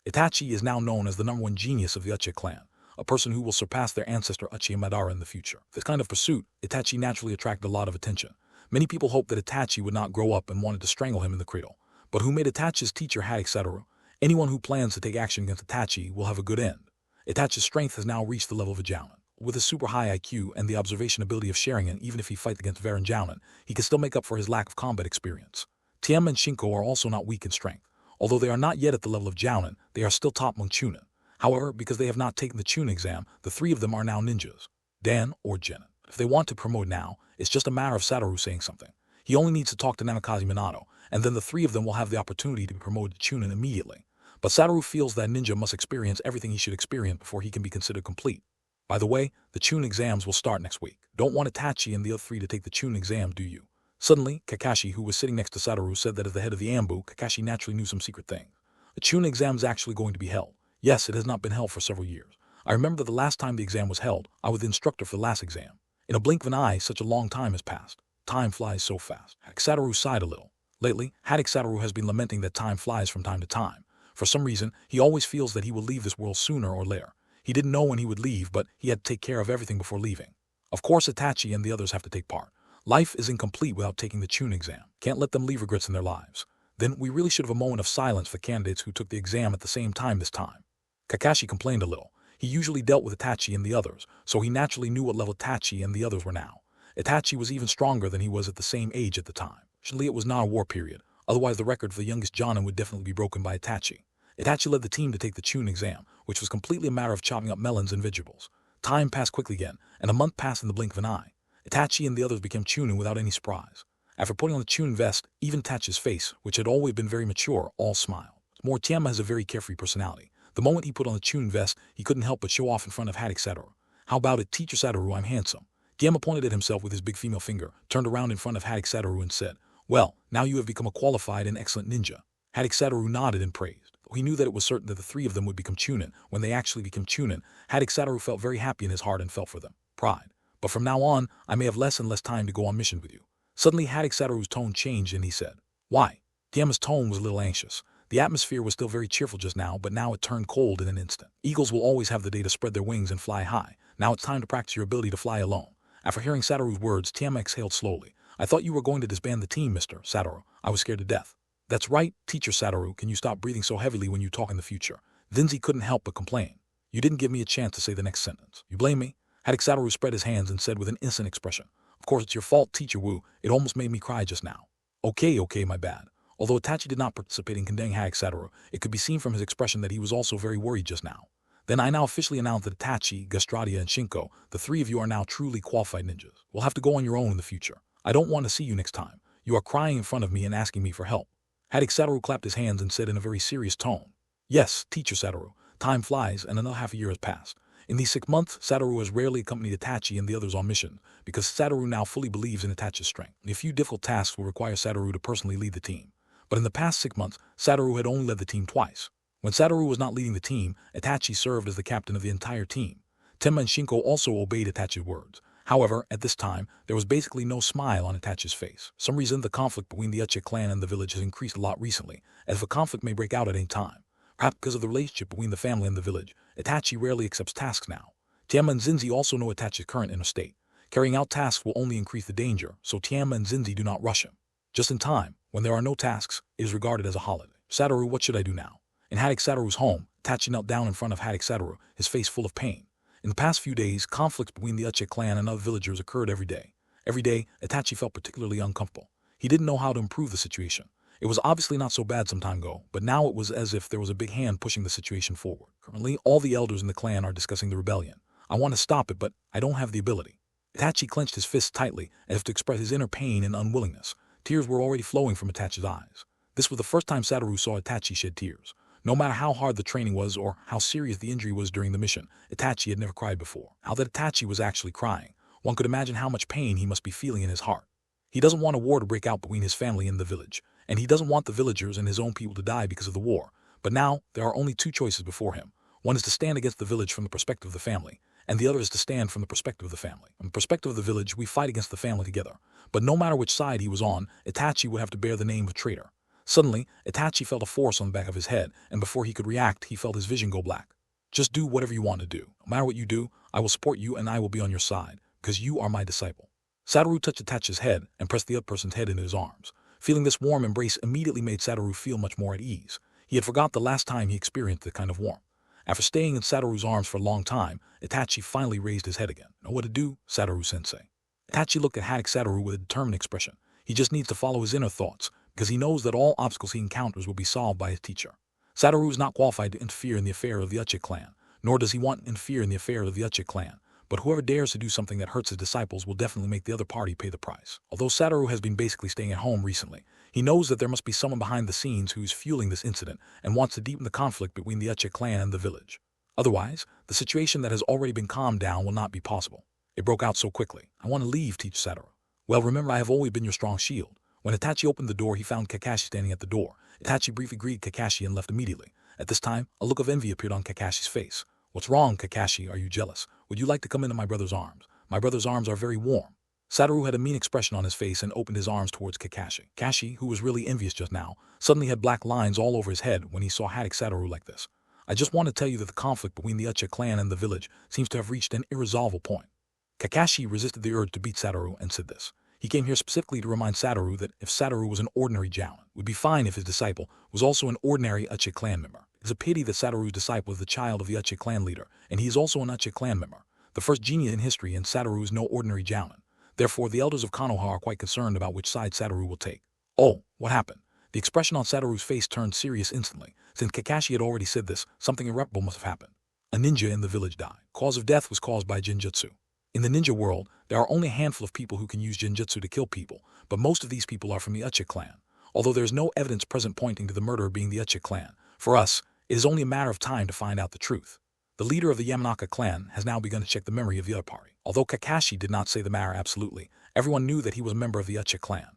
Speaker 2: Itachi is now known as the #1 genius of the Uchiha clan, a person who will surpass their ancestor Uchiha Madara in the future. This kind of pursuit, Itachi naturally attracted a lot of attention. Many people hoped that Itachi would not grow up and wanted to strangle him in the cradle. But who made Itachi's teacher Hatake Satoru? Anyone who plans to take action against Itachi will have a good end. Itachi's strength has now reached the level of a Jounin. With his super high IQ and the observation ability of Sharingan, even if he fights against Varen Jounin, he can still make up for his lack of combat experience. Tiem and Shinko are also not weak in strength. Although they are not yet at the level of Jounin, they are still top among Chunin. However, because they have not taken the Chunin exam, the 3 of them are now ninjas. Dan or Genin. If they want to promote now, it's just a matter of Satoru saying something. He only needs to talk to Namikaze Minato, and then the 3 of them will have the opportunity to be promoted to Chunin immediately. But Satoru feels that ninja must experience everything he should experience before he can be considered complete. By the way, the Chunin exams will start next week. Don't want Itachi and the other 3 to take the Chunin exam, do you? Suddenly, Kakashi, who was sitting next to Satoru, said that as the head of the Ambu, Kakashi naturally knew some secret thing. The Chunin exam is actually going to be held. Yes, it has not been held for several years. I remember that the last time the exam was held, I was the instructor for the last exam. In a blink of an eye, such a long time has passed. Time flies so fast. Hatake Satoru sighed a little. Lately, Hatake Satoru has been lamenting that time flies from time to time. For some reason, he always feels that he will leave this world sooner or later. He didn't know when he would leave, but he had to take care of everything before leaving. Of course, Itachi and the others have to take part. Life is incomplete without taking the Chunin exam. Can't let them leave regrets in their lives. Then we really should have a moment of silence for candidates who took the exam at the same time this time. Kakashi complained a little. He usually dealt with Itachi and the others, so he naturally knew what level Itachi and the others were now. Itachi was even stronger than he was at the same age at the time. Fortunately, it was not a war period. Otherwise, the record for the youngest Jounin would definitely be broken by Itachi. Itachi led the team to take the Chunin exam, which was completely a matter of chopping up melons and vegetables. Time passed quickly again, and a month passed in the blink of an eye. Itachi and the others became Chunin without any surprise. After putting on the Chunin vest, even Itachi's face, which had always been very mature, all smiled. Moriyama has a very carefree personality. The moment he put on the Chunin vest, he couldn't help but show off in front of Hatake Satoru. How about it, Teacher Satoru, I'm handsome. Tiyama pointed at himself with his big female finger, turned around in front of Hatake Satoru and said, well, now you have become a qualified and excellent ninja. Hatake Satoru nodded and praised. He knew that it was certain that the 3 of them would become Chunin. When they actually became Chunin, Hatake Satoru felt very happy in his heart and felt for them. Pride. But from now on, I may have less and less time to go on mission with you. Suddenly, Hatake Satoru's tone changed and he said, why? Tiyama's tone was a little anxious. The atmosphere was still very cheerful just now, but now it turned cold in an instant. Eagles will always have the day to spread their wings and fly high. Now it's time to practice your ability to fly alone. After hearing Satoru's words, Tiyama exhaled slowly. I thought you were going to disband the team, Mr. Satoru. I was scared to death. That's right, Teacher Satoru, can you stop breathing so heavily when you talk in the future? Zinzi couldn't help but complain. You didn't give me a chance to say the next sentence. You blame me? Hatake Satoru spread his hands and said with an innocent expression. Of course it's your fault, Teacher Wu. It almost made me cry just now. Okay, my bad. Although Itachi did not participate in condemning Hatake Satoru, it could be seen from his expression that he was also very worried just now. Then I now officially announce that Itachi, Gastradia, and Shinko, the three of you are now truly qualified ninjas. We'll have to go on your own in the future. I don't want to see you next time. You are crying in front of me and asking me for help. Hatake Satoru clapped his hands and said in a very serious tone. Yes, Teacher Satoru. Time flies and another half a year has passed. In these 6 months, Satoru has rarely accompanied Itachi and the others on mission, because Satoru now fully believes in Itachi's strength. A few difficult tasks will require Satoru to personally lead the team. But in the past 6 months, Satoru had only led the team twice. When Satoru was not leading the team, Itachi served as the captain of the entire team. Tenma and Shinko also obeyed Itachi's words. However, at this time, there was basically no smile on Itachi's face. For some reason, the conflict between the Uchiha clan and the village has increased a lot recently, as if a conflict may break out at any time. Perhaps because of the relationship between the family and the village, Itachi rarely accepts tasks now. Tianma and Zinzi also know Itachi's current inner state. Carrying out tasks will only increase the danger, so Tianma and Zinzi do not rush him. Just in time, when there are no tasks, it is regarded as a holiday. Satoru, what should I do now? In Hatake Satoru's home, Itachi knelt down in front of Hatake Satoru, his face full of pain. In the past few days, conflicts between the Uchiha clan and other villagers occurred every day. Every day, Itachi felt particularly uncomfortable. He didn't know how to improve the situation. It was obviously not so bad some time ago, but now it was as if there was a big hand pushing the situation forward. Currently, all the elders in the clan are discussing the rebellion. I want to stop it, but I don't have the ability. Itachi clenched his fists tightly, as if to express his inner pain and unwillingness. Tears were already flowing from Itachi's eyes. This was the first time Satoru saw Itachi shed tears. No matter how hard the training was or how serious the injury was during the mission, Itachi had never cried before. Now that Itachi was actually crying, one could imagine how much pain he must be feeling in his heart. He doesn't want a war to break out between his family and the village, and he doesn't want the villagers and his own people to die because of the war. But now, there are only two choices before him. One is to stand against the village from the perspective of the family, and the other is to stand from the perspective of the family. From the perspective of the village, we fight against the family together. But no matter which side he was on, Itachi would have to bear the name of traitor. Suddenly, Itachi felt a force on the back of his head, and before he could react, he felt his vision go black. Just do whatever you want to do. No matter what you do, I will support you and I will be on your side, because you are my disciple. Satoru touched Itachi's head and pressed the other person's head into his arms. Feeling this warm embrace immediately made Satoru feel much more at ease. He had forgot the last time he experienced that kind of warmth. After staying in Satoru's arms for a long time, Itachi finally raised his head again. Know what to do, Satoru-sensei. Itachi looked at Hatake Satoru with a determined expression. He just needs to follow his inner thoughts, because he knows that all obstacles he encounters will be solved by his teacher. Satoru is not qualified to interfere in the affair of the Uchiha clan, nor does he want to interfere in the affair of the Uchiha clan. But whoever dares to do something that hurts his disciples will definitely make the other party pay the price. Although Satoru has been basically staying at home recently, he knows that there must be someone behind the scenes who is fueling this incident and wants to deepen the conflict between the Uchiha clan and the village. Otherwise, the situation that has already been calmed down will not be possible. It broke out so quickly. I want to leave, Teacher Satoru. Well, remember, I have always been your strong shield. When Itachi opened the door, he found Kakashi standing at the door. Itachi briefly greeted Kakashi and left immediately. At this time, a look of envy appeared on Kakashi's face. What's wrong, Kakashi? Are you jealous? Would you like to come into my brother's arms? My brother's arms are very warm. Satoru had a mean expression on his face and opened his arms towards Kakashi. Kakashi, who was really envious just now, suddenly had black lines all over his head when he saw Hatake Satoru like this. I just want to tell you that the conflict between the Uchiha clan and the village seems to have reached an irresolvable point. Kakashi resisted the urge to beat Satoru and said this. He came here specifically to remind Satoru that if Satoru was an ordinary Jounin, it would be fine if his disciple was also an ordinary Uchiha clan member. It is a pity that Satoru's disciple is the child of the Uchiha clan leader, and he is also an Uchiha clan member, the first genius in history, and Satoru is no ordinary Jounin. Therefore, the elders of Konoha are quite concerned about which side Satoru will take. Oh, what happened? The expression on Satoru's face turned serious instantly. Since Kakashi had already said this, something irreparable must have happened. A ninja in the village died. Cause of death was caused by Jinjutsu. In the ninja world, there are only a handful of people who can use Jinjutsu to kill people, but most of these people are from the Uchiha clan. Although there is no evidence present pointing to the murderer being the Uchiha clan, for us, it is only a matter of time to find out the truth. The leader of the Yamanaka clan has now begun to check the memory of the other party. Although Kakashi did not say the matter absolutely, everyone knew that he was a member of the Uchiha clan.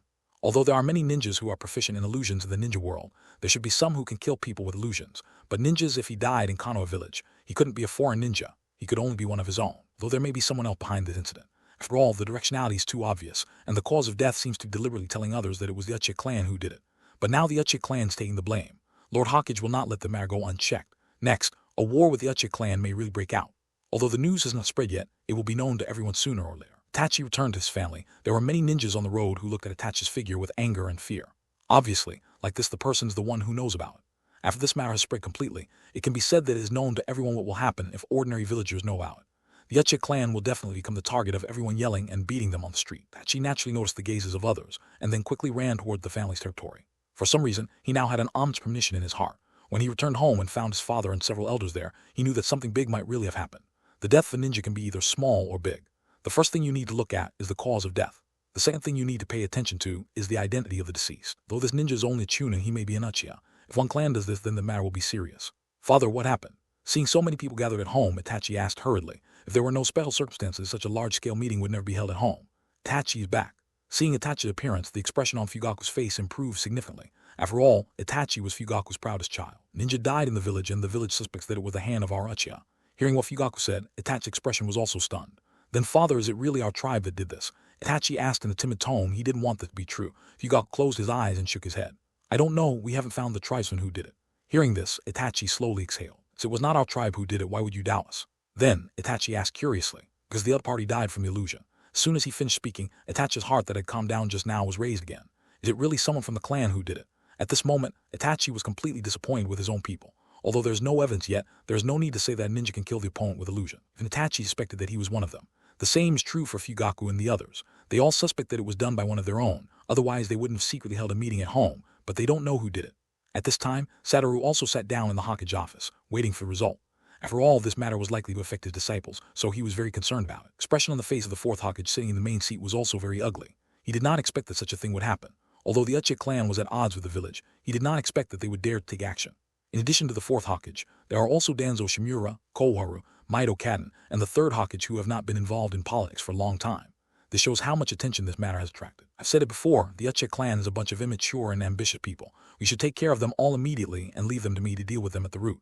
Speaker 2: Although there are many ninjas who are proficient in illusions in the ninja world, there should be some who can kill people with illusions. But ninjas, if he died in Konoha village, he couldn't be a foreign ninja. He could only be one of his own, though there may be someone else behind this incident. After all, the directionality is too obvious, and the cause of death seems to be deliberately telling others that it was the Uchiha clan who did it. But now the Uchiha clan is taking the blame. Lord Hawkage will not let the matter go unchecked. Next, a war with the Uchiha clan may really break out. Although the news has not spread yet, it will be known to everyone sooner or later. Itachi returned to his family. There were many ninjas on the road who looked at Itachi's figure with anger and fear. Obviously, like this the person's the one who knows about it. After this matter has spread completely, it can be said that it is known to everyone what will happen if ordinary villagers know about it. The Uchiha clan will definitely become the target of everyone yelling and beating them on the street. Hachi naturally noticed the gazes of others, and then quickly ran toward the family's territory. For some reason, he now had an ominous premonition in his heart. When he returned home and found his father and several elders there, he knew that something big might really have happened. The death of a ninja can be either small or big. The first thing you need to look at is the cause of death. The second thing you need to pay attention to is the identity of the deceased. Though this ninja is only a chunin, he may be an Uchiha. If one clan does this, then the matter will be serious. Father, what happened? Seeing so many people gathered at home, Itachi asked hurriedly. If there were no special circumstances, such a large-scale meeting would never be held at home. Itachi is back. Seeing Itachi's appearance, the expression on Fugaku's face improved significantly. After all, Itachi was Fugaku's proudest child. Ninja died in the village, and the village suspects that it was the hand of our Uchiha. Hearing what Fugaku said, Itachi's expression was also stunned. Then, father, is it really our tribe that did this? Itachi asked in a timid tone. He didn't want this to be true. Fugaku closed his eyes and shook his head. I don't know, we haven't found the tribesman who did it. Hearing this, Itachi slowly exhaled. So it was not our tribe who did it, why would you doubt us? Then, Itachi asked curiously, because the other party died from the illusion. As soon as he finished speaking, Itachi's heart that had calmed down just now was raised again. Is it really someone from the clan who did it? At this moment, Itachi was completely disappointed with his own people. Although there's no evidence yet, there is no need to say that a ninja can kill the opponent with illusion. And Itachi suspected that he was one of them. The same is true for Fugaku and the others. They all suspect that it was done by one of their own, otherwise they wouldn't have secretly held a meeting at home, but they don't know who did it. At this time, Satoru also sat down in the Hokage office, waiting for the result. After all, this matter was likely to affect his disciples, so he was very concerned about it. Expression on the face of the fourth Hokage sitting in the main seat was also very ugly. He did not expect that such a thing would happen. Although the Uchiha clan was at odds with the village, he did not expect that they would dare to take action. In addition to the fourth Hokage, there are also Danzo Shimura, Koharu, Maido Kaden, and the third Hokage who have not been involved in politics for a long time. This shows how much attention this matter has attracted. I've said it before, the Uchiha clan is a bunch of immature and ambitious people. We should take care of them all immediately and leave them to me to deal with them at the root.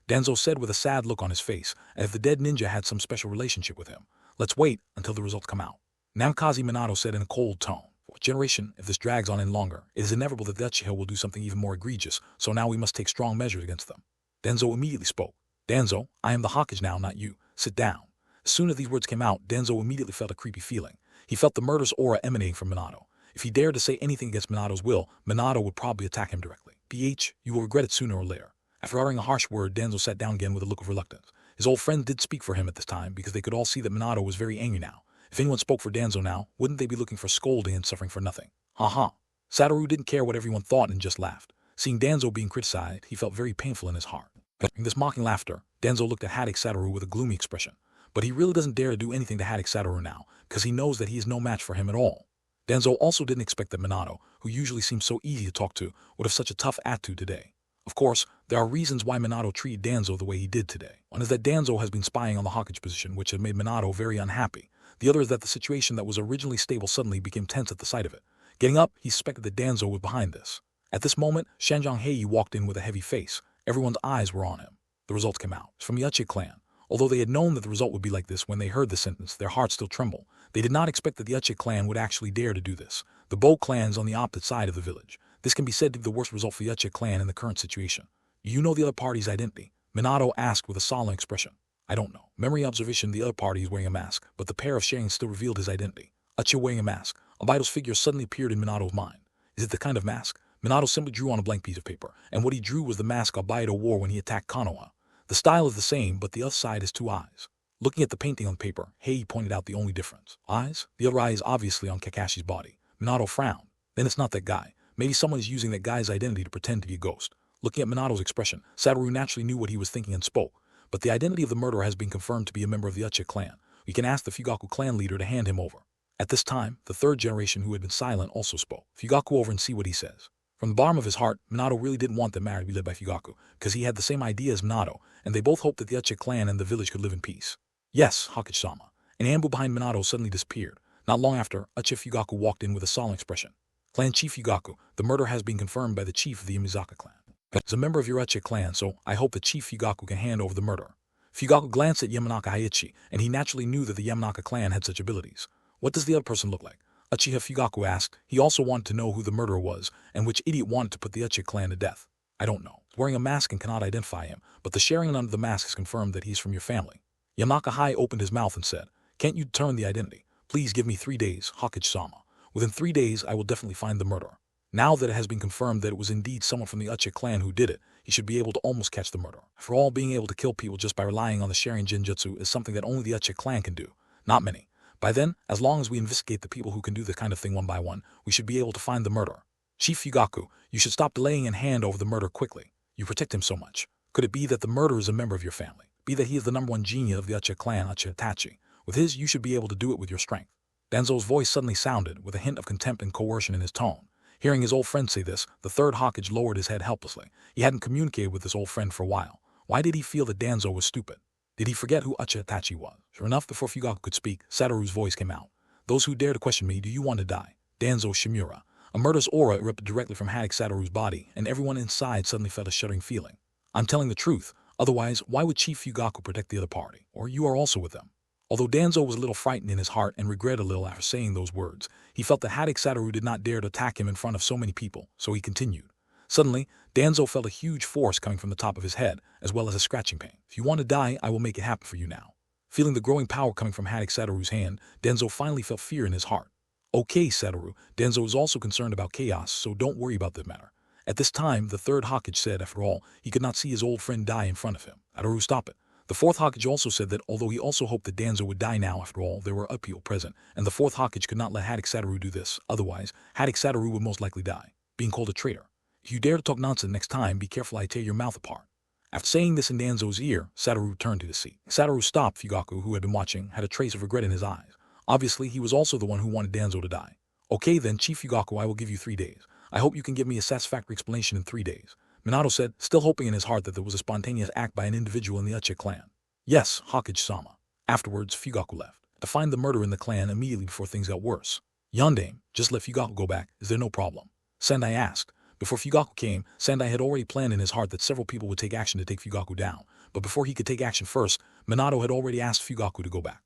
Speaker 2: Danzo said with a sad look on his face, as if the dead ninja had some special relationship with him. Let's wait until the results come out. Namikaze Minato said in a cold tone. For a generation, if this drags on any longer, it is inevitable that the Uchiha will do something even more egregious, so now we must take strong measures against them. Danzo immediately spoke. Danzo, I am the Hokage now, not you. Sit down. As soon as these words came out, Danzo immediately felt a creepy feeling. He felt the murderous aura emanating from Minato. If he dared to say anything against Minato's will, Minato would probably attack him directly. You will regret it sooner or later. After uttering a harsh word, Danzo sat down again with a look of reluctance. His old friend did speak for him at this time because they could all see that Minato was very angry now. If anyone spoke for Danzo now, wouldn't they be looking for scolding and suffering for nothing? Ha. Satoru didn't care what everyone thought and just laughed. Seeing Danzo being criticized, he felt very painful in his heart. In this mocking laughter, Danzo looked at Hatake Satoru with a gloomy expression. But he really doesn't dare to do anything to Hatake Satoru now, because he knows that he is no match for him at all. Danzo also didn't expect that Minato, who usually seems so easy to talk to, would have such a tough attitude today. Of course, there are reasons why Minato treated Danzo the way he did today. One is that Danzo has been spying on the Hokage position, which had made Minato very unhappy. The other is that the situation that was originally stable suddenly became tense at the sight of it. Getting up, he suspected that Danzo was behind this. At this moment, Shanjong Heiyi walked in with a heavy face. Everyone's eyes were on him. The results came out. It's from the Uchiha clan. Although they had known that the result would be like this when they heard the sentence, their hearts still trembled. They did not expect that the Uchiha clan would actually dare to do this. The Bo clan is on the opposite side of the village. This can be said to be the worst result for the Uchiha clan in the current situation. You know the other party's identity? Minato asked with a solemn expression. I don't know. Memory observation, the other party is wearing a mask, but the pair of Sharingan still revealed his identity. Uchiha wearing a mask. Obito's figure suddenly appeared in Minato's mind. Is it the kind of mask? Minato simply drew on a blank piece of paper, and what he drew was the mask Obito wore when he attacked Konoha. The style is the same, but the other side has two eyes. Looking at the painting on the paper, Heiyi pointed out the only difference. Eyes? The other eye is obviously on Kakashi's body. Minato frowned. Then it's not that guy. Maybe someone is using that guy's identity to pretend to be a ghost. Looking at Minato's expression, Satoru naturally knew what he was thinking and spoke. But the identity of the murderer has been confirmed to be a member of the Uchiha clan. We can ask the Fugaku clan leader to hand him over. At this time, the third generation who had been silent also spoke. Fugaku over and see what he says. From the bottom of his heart, Minato really didn't want the matter to be led by Fugaku, because he had the same idea as Minato, and they both hoped that the Uchiha clan and the village could live in peace. Yes, Hokage-sama. An ambu behind Minato suddenly disappeared. Not long after, Uchiha Fugaku walked in with a solemn expression. Clan Chief Fugaku, the murder has been confirmed by the chief of the Yamazaka clan. As a member of your Uchiha clan, so I hope that Chief Fugaku can hand over the murderer. Fugaku glanced at Yamanaka Heiichi, and he naturally knew that the Yamanaka clan had such abilities. What does the other person look like? Uchiha Fugaku asked. He also wanted to know who the murderer was, and which idiot wanted to put the Uchiha clan to death. I don't know. He's wearing a mask and cannot identify him, but the Sharingan under the mask has confirmed that he's from your family. Yamanaka Hai opened his mouth and said, Can't you determine the identity? Please give me 3 days, Hokage-sama. Within 3 days, I will definitely find the murderer. Now that it has been confirmed that it was indeed someone from the Uchiha clan who did it, he should be able to almost catch the murderer. After all, being able to kill people just by relying on the Sharingan Jinjutsu is something that only the Uchiha clan can do. Not many. By then, as long as we investigate the people who can do this kind of thing one by one, we should be able to find the murderer. Chief Fugaku, you should stop delaying and hand over the murder quickly. You protect him so much. Could it be that the murderer is a member of your family? Be that he is the #1 genius of the Uchiha clan, Uchiha Itachi. With his, you should be able to do it with your strength. Danzo's voice suddenly sounded, with a hint of contempt and coercion in his tone. Hearing his old friend say this, the third Hokage lowered his head helplessly. He hadn't communicated with his old friend for a while. Why did he feel that Danzo was stupid? Did he forget who Uchiha Itachi was? Sure enough, before Fugaku could speak, Satoru's voice came out. Those who dare to question me, do you want to die? Danzo Shimura. A murderous aura erupted directly from Hatake Satoru's body, and everyone inside suddenly felt a shuddering feeling. I'm telling the truth. Otherwise, why would Chief Fugaku protect the other party? Or you are also with them. Although Danzo was a little frightened in his heart and regretted a little after saying those words, he felt that Hatake Satoru did not dare to attack him in front of so many people, so he continued. Suddenly, Danzo felt a huge force coming from the top of his head, as well as a scratching pain. If you want to die, I will make it happen for you now. Feeling the growing power coming from Hatake Satoru's hand, Danzo finally felt fear in his heart. Okay, Satoru, Danzo is also concerned about chaos, so don't worry about the matter. At this time, the third Hokage said, after all, he could not see his old friend die in front of him. Satoru, stop it. The fourth Hokage also said that although he also hoped that Danzo would die now, after all, there were other people present, and the fourth Hokage could not let Hatake Satoru do this, otherwise, Hatake Satoru would most likely die, being called a traitor. If you dare to talk nonsense next time, be careful I tear your mouth apart. After saying this in Danzo's ear, Satoru turned to his seat. Satoru stopped. Fugaku, who had been watching, had a trace of regret in his eyes. Obviously, he was also the one who wanted Danzo to die. Okay then, Chief Fugaku, I will give you 3 days. I hope you can give me a satisfactory explanation in 3 days. Minato said, still hoping in his heart that there was a spontaneous act by an individual in the Uchiha clan. Yes, Hokage-sama. Afterwards, Fugaku left, to find the murder in the clan immediately before things got worse. Yandame, just let Fugaku go back, is there no problem? Sendai asked. Before Fugaku came, Sendai had already planned in his heart that several people would take action to take Fugaku down, but before he could take action first, Minato had already asked Fugaku to go back.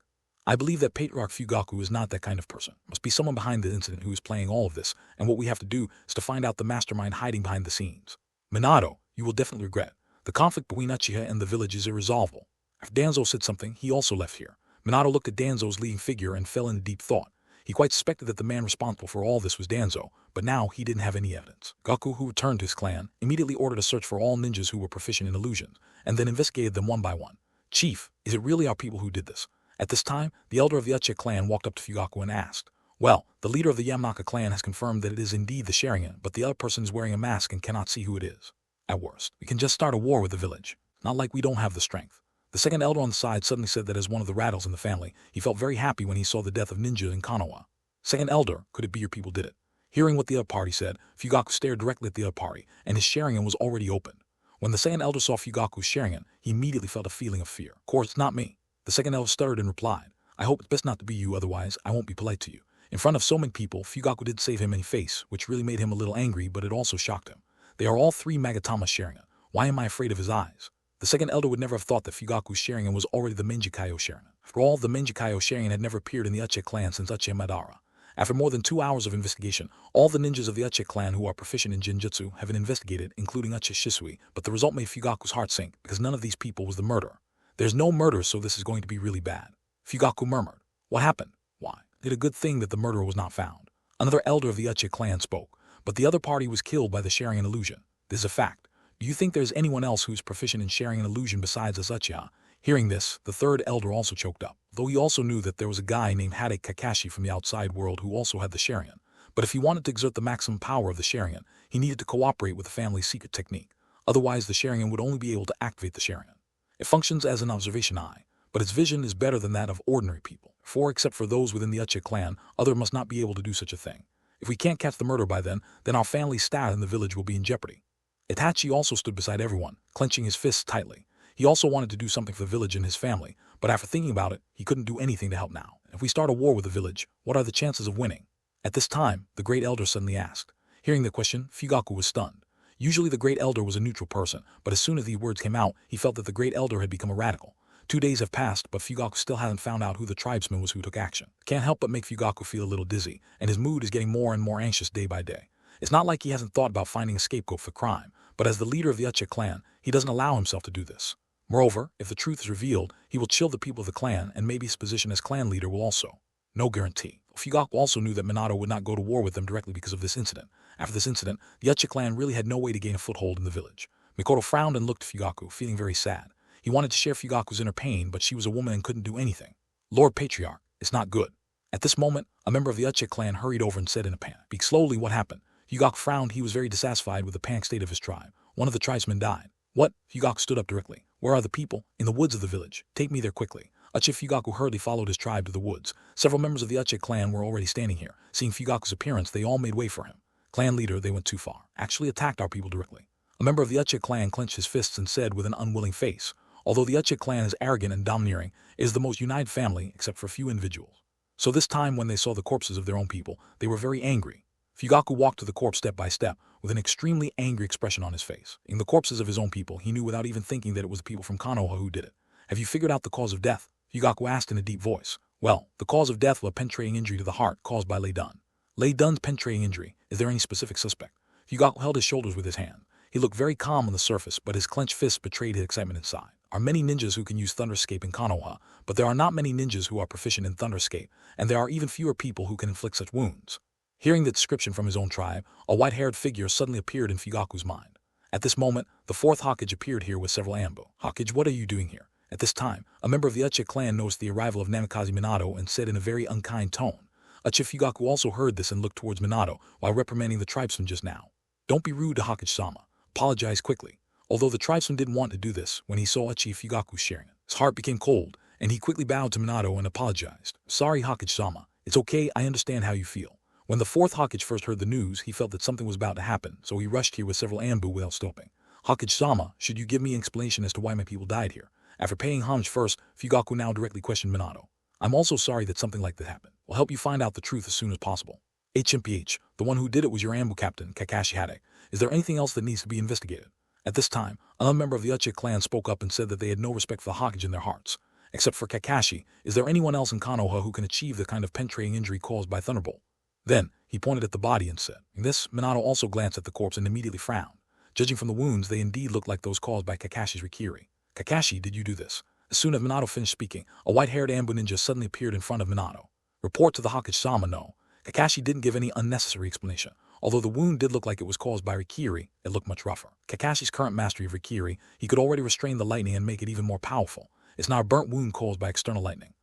Speaker 2: I believe that Patriarch Fugaku is not that kind of person. Must be someone behind the incident who is playing all of this, and what we have to do is to find out the mastermind hiding behind the scenes. Minato, you will definitely regret. The conflict between Uchiha and the village is irresolvable. After Danzo said something, he also left here. Minato looked at Danzo's leading figure and fell into deep thought. He quite suspected that the man responsible for all this was Danzo, but now he didn't have any evidence. Gaku, who returned to his clan, immediately ordered a search for all ninjas who were proficient in illusions, and then investigated them one by one. Chief, is it really our people who did this? At this time, the elder of the Uchiha clan walked up to Fugaku and asked, well, the leader of the Yamanaka clan has confirmed that it is indeed the Sharingan, but the other person is wearing a mask and cannot see who it is. At worst, we can just start a war with the village. Not like we don't have the strength. The second elder on the side suddenly said that as one of the rattles in the family, he felt very happy when he saw the death of Ninja in Konoha. Second elder, could it be your people did it? Hearing what the other party said, Fugaku stared directly at the other party, and his Sharingan was already opened. When the second elder saw Fugaku's Sharingan, he immediately felt a feeling of fear. Of course, not me. The second elder stuttered and replied, I hope it's best not to be you, otherwise I won't be polite to you. In front of so many people, Fugaku did save him any face, which really made him a little angry, but it also shocked him. They are all 3 Magatama Sharingan. Why am I afraid of his eyes? The second elder would never have thought that Fugaku's Sharingan was already the Menjikayo Sharingan. After all, the Menjikayo Sharingan had never appeared in the Uchiha clan since Uchiha Madara. After more than 2 hours of investigation, all the ninjas of the Uchiha clan who are proficient in Jinjutsu have been investigated, including Uchiha Shisui, but the result made Fugaku's heart sink, because none of these people was the murderer. There's no murder, so this is going to be really bad. Fugaku murmured. What happened? Why? It's a good thing that the murderer was not found. Another elder of the Uchiha clan spoke, but the other party was killed by the Sharingan illusion. This is a fact. Do you think there's anyone else who's proficient in Sharingan illusion besides us Uchiha? Hearing this, the third elder also choked up, though he also knew that there was a guy named Hatake Kakashi from the outside world who also had the Sharingan. But if he wanted to exert the maximum power of the Sharingan, he needed to cooperate with the family's secret technique. Otherwise, the Sharingan would only be able to activate the Sharingan. It functions as an observation eye, but its vision is better than that of ordinary people. For except for those within the Uchiha clan, others must not be able to do such a thing. If we can't catch the murderer by then our family's status in the village will be in jeopardy. Itachi also stood beside everyone, clenching his fists tightly. He also wanted to do something for the village and his family, but after thinking about it, he couldn't do anything to help now. If we start a war with the village, what are the chances of winning? At this time, the great elder suddenly asked. Hearing the question, Fugaku was stunned. Usually the great elder was a neutral person, but as soon as these words came out, he felt that the great elder had become a radical. 2 days have passed, but Fugaku still hasn't found out who the tribesman was who took action. Can't help but make Fugaku feel a little dizzy, and his mood is getting more and more anxious day by day. It's not like he hasn't thought about finding a scapegoat for crime, but as the leader of the Uchiha clan, he doesn't allow himself to do this. Moreover, if the truth is revealed, he will chill the people of the clan, and maybe his position as clan leader will also. No guarantee. Fugaku also knew that Minato would not go to war with them directly because of this incident. After this incident, the Uchiha clan really had no way to gain a foothold in the village. Mikoto frowned and looked at Fugaku, feeling very sad. He wanted to share Fugaku's inner pain, but she was a woman and couldn't do anything. Lord Patriarch, it's not good. At this moment, a member of the Uchiha clan hurried over and said in a panic, "Speak slowly, what happened?" Fugaku frowned. He was very dissatisfied with the panic state of his tribe. One of the tribesmen died. What? Fugaku stood up directly. Where are the people? In the woods of the village. Take me there quickly. Uchiha Fugaku hurriedly followed his tribe to the woods. Several members of the Uchiha clan were already standing here. Seeing Fugaku's appearance, they all made way for him. Clan leader, they went too far. Actually attacked our people directly. A member of the Uchiha clan clenched his fists and said with an unwilling face, "Although the Uchiha clan is arrogant and domineering, it is the most united family except for a few individuals." So this time when they saw the corpses of their own people, they were very angry. Fugaku walked to the corpse step by step, with an extremely angry expression on his face. In the corpses of his own people, he knew without even thinking that it was the people from Konoha who did it. "Have you figured out the cause of death?" Fugaku asked in a deep voice. "Well, the cause of death was a penetrating injury to the heart caused by Lei Dun." Lei Dun's penetrating injury. Is there any specific suspect? Fugaku held his shoulders with his hand. He looked very calm on the surface, but his clenched fists betrayed his excitement inside. Are many ninjas who can use Thunder Escape in Konoha, but there are not many ninjas who are proficient in Thunder Escape, and there are even fewer people who can inflict such wounds. Hearing the description from his own tribe, a white-haired figure suddenly appeared in Fugaku's mind. At this moment, the fourth Hokage appeared here with several ambu. "Hokage, what are you doing here?" At this time, a member of the Uchiha clan noticed the arrival of Namikaze Minato and said in a very unkind tone. Uchiha Fugaku also heard this and looked towards Minato while reprimanding the tribesman just now. "Don't be rude to Hokage-sama. Apologize quickly." Although the tribesman didn't want to do this, when he saw Uchiha Fugaku's Sharingan, his heart became cold, and he quickly bowed to Minato and apologized. "Sorry, Hokage-sama. It's okay, I understand how you feel." When the fourth Hokage first heard the news, he felt that something was about to happen, so he rushed here with several ambu without stopping. "Hokage-sama, should you give me an explanation as to why my people died here?" After paying homage first, Fugaku now directly questioned Minato. "I'm also sorry that something like this happened. We'll help you find out the truth as soon as possible." "HMPH, the one who did it was your ambu captain, Kakashi Hatake. Is there anything else that needs to be investigated?" At this time, another member of the Uchiha clan spoke up and said that they had no respect for the Hokage in their hearts. "Except for Kakashi, is there anyone else in Konoha who can achieve the kind of penetrating injury caused by Thunderbolt?" Then, he pointed at the body and said, "This." Minato also glanced at the corpse and immediately frowned. Judging from the wounds, they indeed looked like those caused by Kakashi's Rikiri. "Kakashi, did you do this?" As soon as Minato finished speaking, a white-haired ambu ninja suddenly appeared in front of Minato. "Report to the Hokage-sama, no." Kakashi didn't give any unnecessary explanation. Although the wound did look like it was caused by Rikiri, it looked much rougher. Kakashi's current mastery of Rikiri, he could already restrain the lightning and make it even more powerful. It's not a burnt wound caused by external lightning.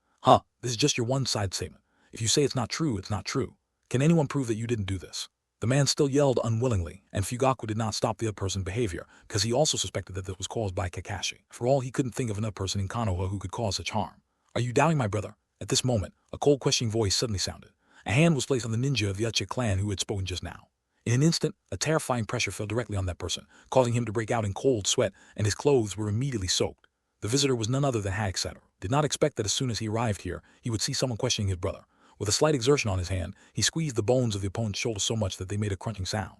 Speaker 2: This is just your one-side statement. If you say it's not true, it's not true. Can anyone prove that you didn't do this? The man still yelled unwillingly, and Fugaku did not stop the other person's behavior, because he also suspected that this was caused by Kakashi. For all, he couldn't think of another person in Konoha who could cause such harm. "Are you doubting my brother?" At this moment, a cold questioning voice suddenly sounded. A hand was placed on the ninja of the Uchiha clan who had spoken just now. In an instant, a terrifying pressure fell directly on that person, causing him to break out in cold sweat, and his clothes were immediately soaked. The visitor was none other than Hatake Satoru. Did not expect that as soon as he arrived here, he would see someone questioning his brother. With a slight exertion on his hand, he squeezed the bones of the opponent's shoulder so much that they made a crunching sound.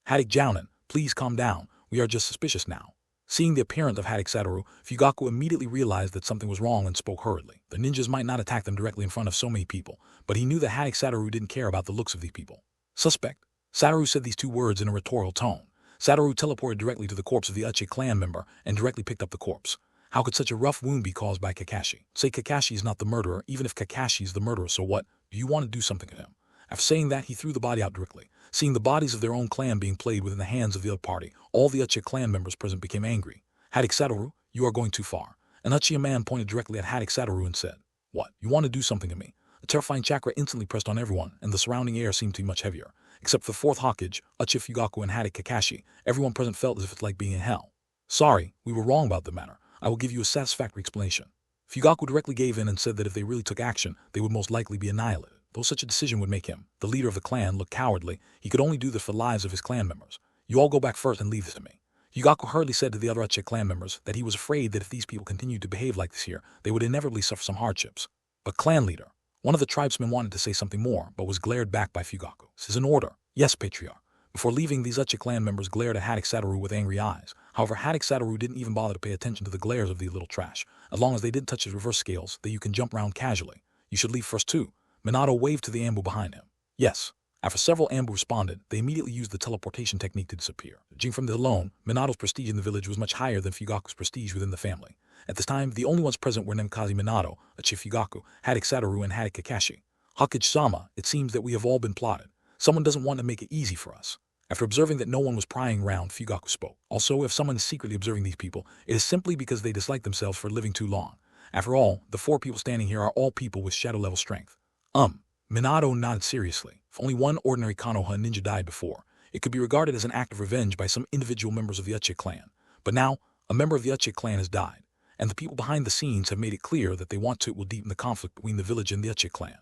Speaker 2: "Hatake Jounin, please calm down. We are just suspicious now." Seeing the appearance of Hatake Satoru, Fugaku immediately realized that something was wrong and spoke hurriedly. The ninjas might not attack them directly in front of so many people, but he knew that Hatake Satoru didn't care about the looks of these people. "Suspect?" Satoru said these two words in a rhetorical tone. Satoru teleported directly to the corpse of the Uchiha clan member and directly picked up the corpse. How could such a rough wound be caused by Kakashi? Say Kakashi is not the murderer. Even if Kakashi is the murderer, so what? Do you want to do something to him? After saying that, he threw the body out directly. Seeing the bodies of their own clan being played within the hands of the other party, all the Uchiha clan members present became angry. "Hatake Satoru, you are going too far." An Uchiha man pointed directly at Hatake Satoru and said, "What? You want to do something to me?" A terrifying chakra instantly pressed on everyone, and the surrounding air seemed to be much heavier. Except for the fourth Hokage, Uchiha Fugaku and Hatake Kakashi, everyone present felt as if it's like being in hell. "Sorry, we were wrong about the matter. I will give you a satisfactory explanation." Fugaku directly gave in and said that if they really took action, they would most likely be annihilated. Though such a decision would make him, the leader of the clan, look cowardly, he could only do this for the lives of his clan members. "You all go back first and leave this to me." Fugaku hurriedly said to the other Uchiha clan members that he was afraid that if these people continued to behave like this here, they would inevitably suffer some hardships. But clan leader, one of the tribesmen wanted to say something more, but was glared back by Fugaku. "This is an order." "Yes, Patriarch." Before leaving, these Uchiha clan members glared at Hatake Satoru with angry eyes. However, Hatake Satoru didn't even bother to pay attention to the glares of the little trash. As long as they didn't touch his reverse scales, that you can jump around casually. "You should leave first too." Minato waved to the ambu behind him. "Yes." After several ambu responded, they immediately used the teleportation technique to disappear. Judging from this alone, Minato's prestige in the village was much higher than Fugaku's prestige within the family. At this time, the only ones present were Namikaze Minato, Uchiha Fugaku, Hatake Satoru, and Hatake Kakashi. Hokage-sama, it seems that we have all been plotted. Someone doesn't want to make it easy for us. After observing that no one was prying around, Fugaku spoke. Also, if someone is secretly observing these people, it is simply because they dislike themselves for living too long. After all, the 4 people standing here are all people with shadow-level strength. Minato nodded seriously. If only one ordinary Konoha ninja died before, it could be regarded as an act of revenge by some individual members of the Uchiha clan. But now, a member of the Uchiha clan has died, and the people behind the scenes have made it clear that they want to will deepen the conflict between the village and the Uchiha clan.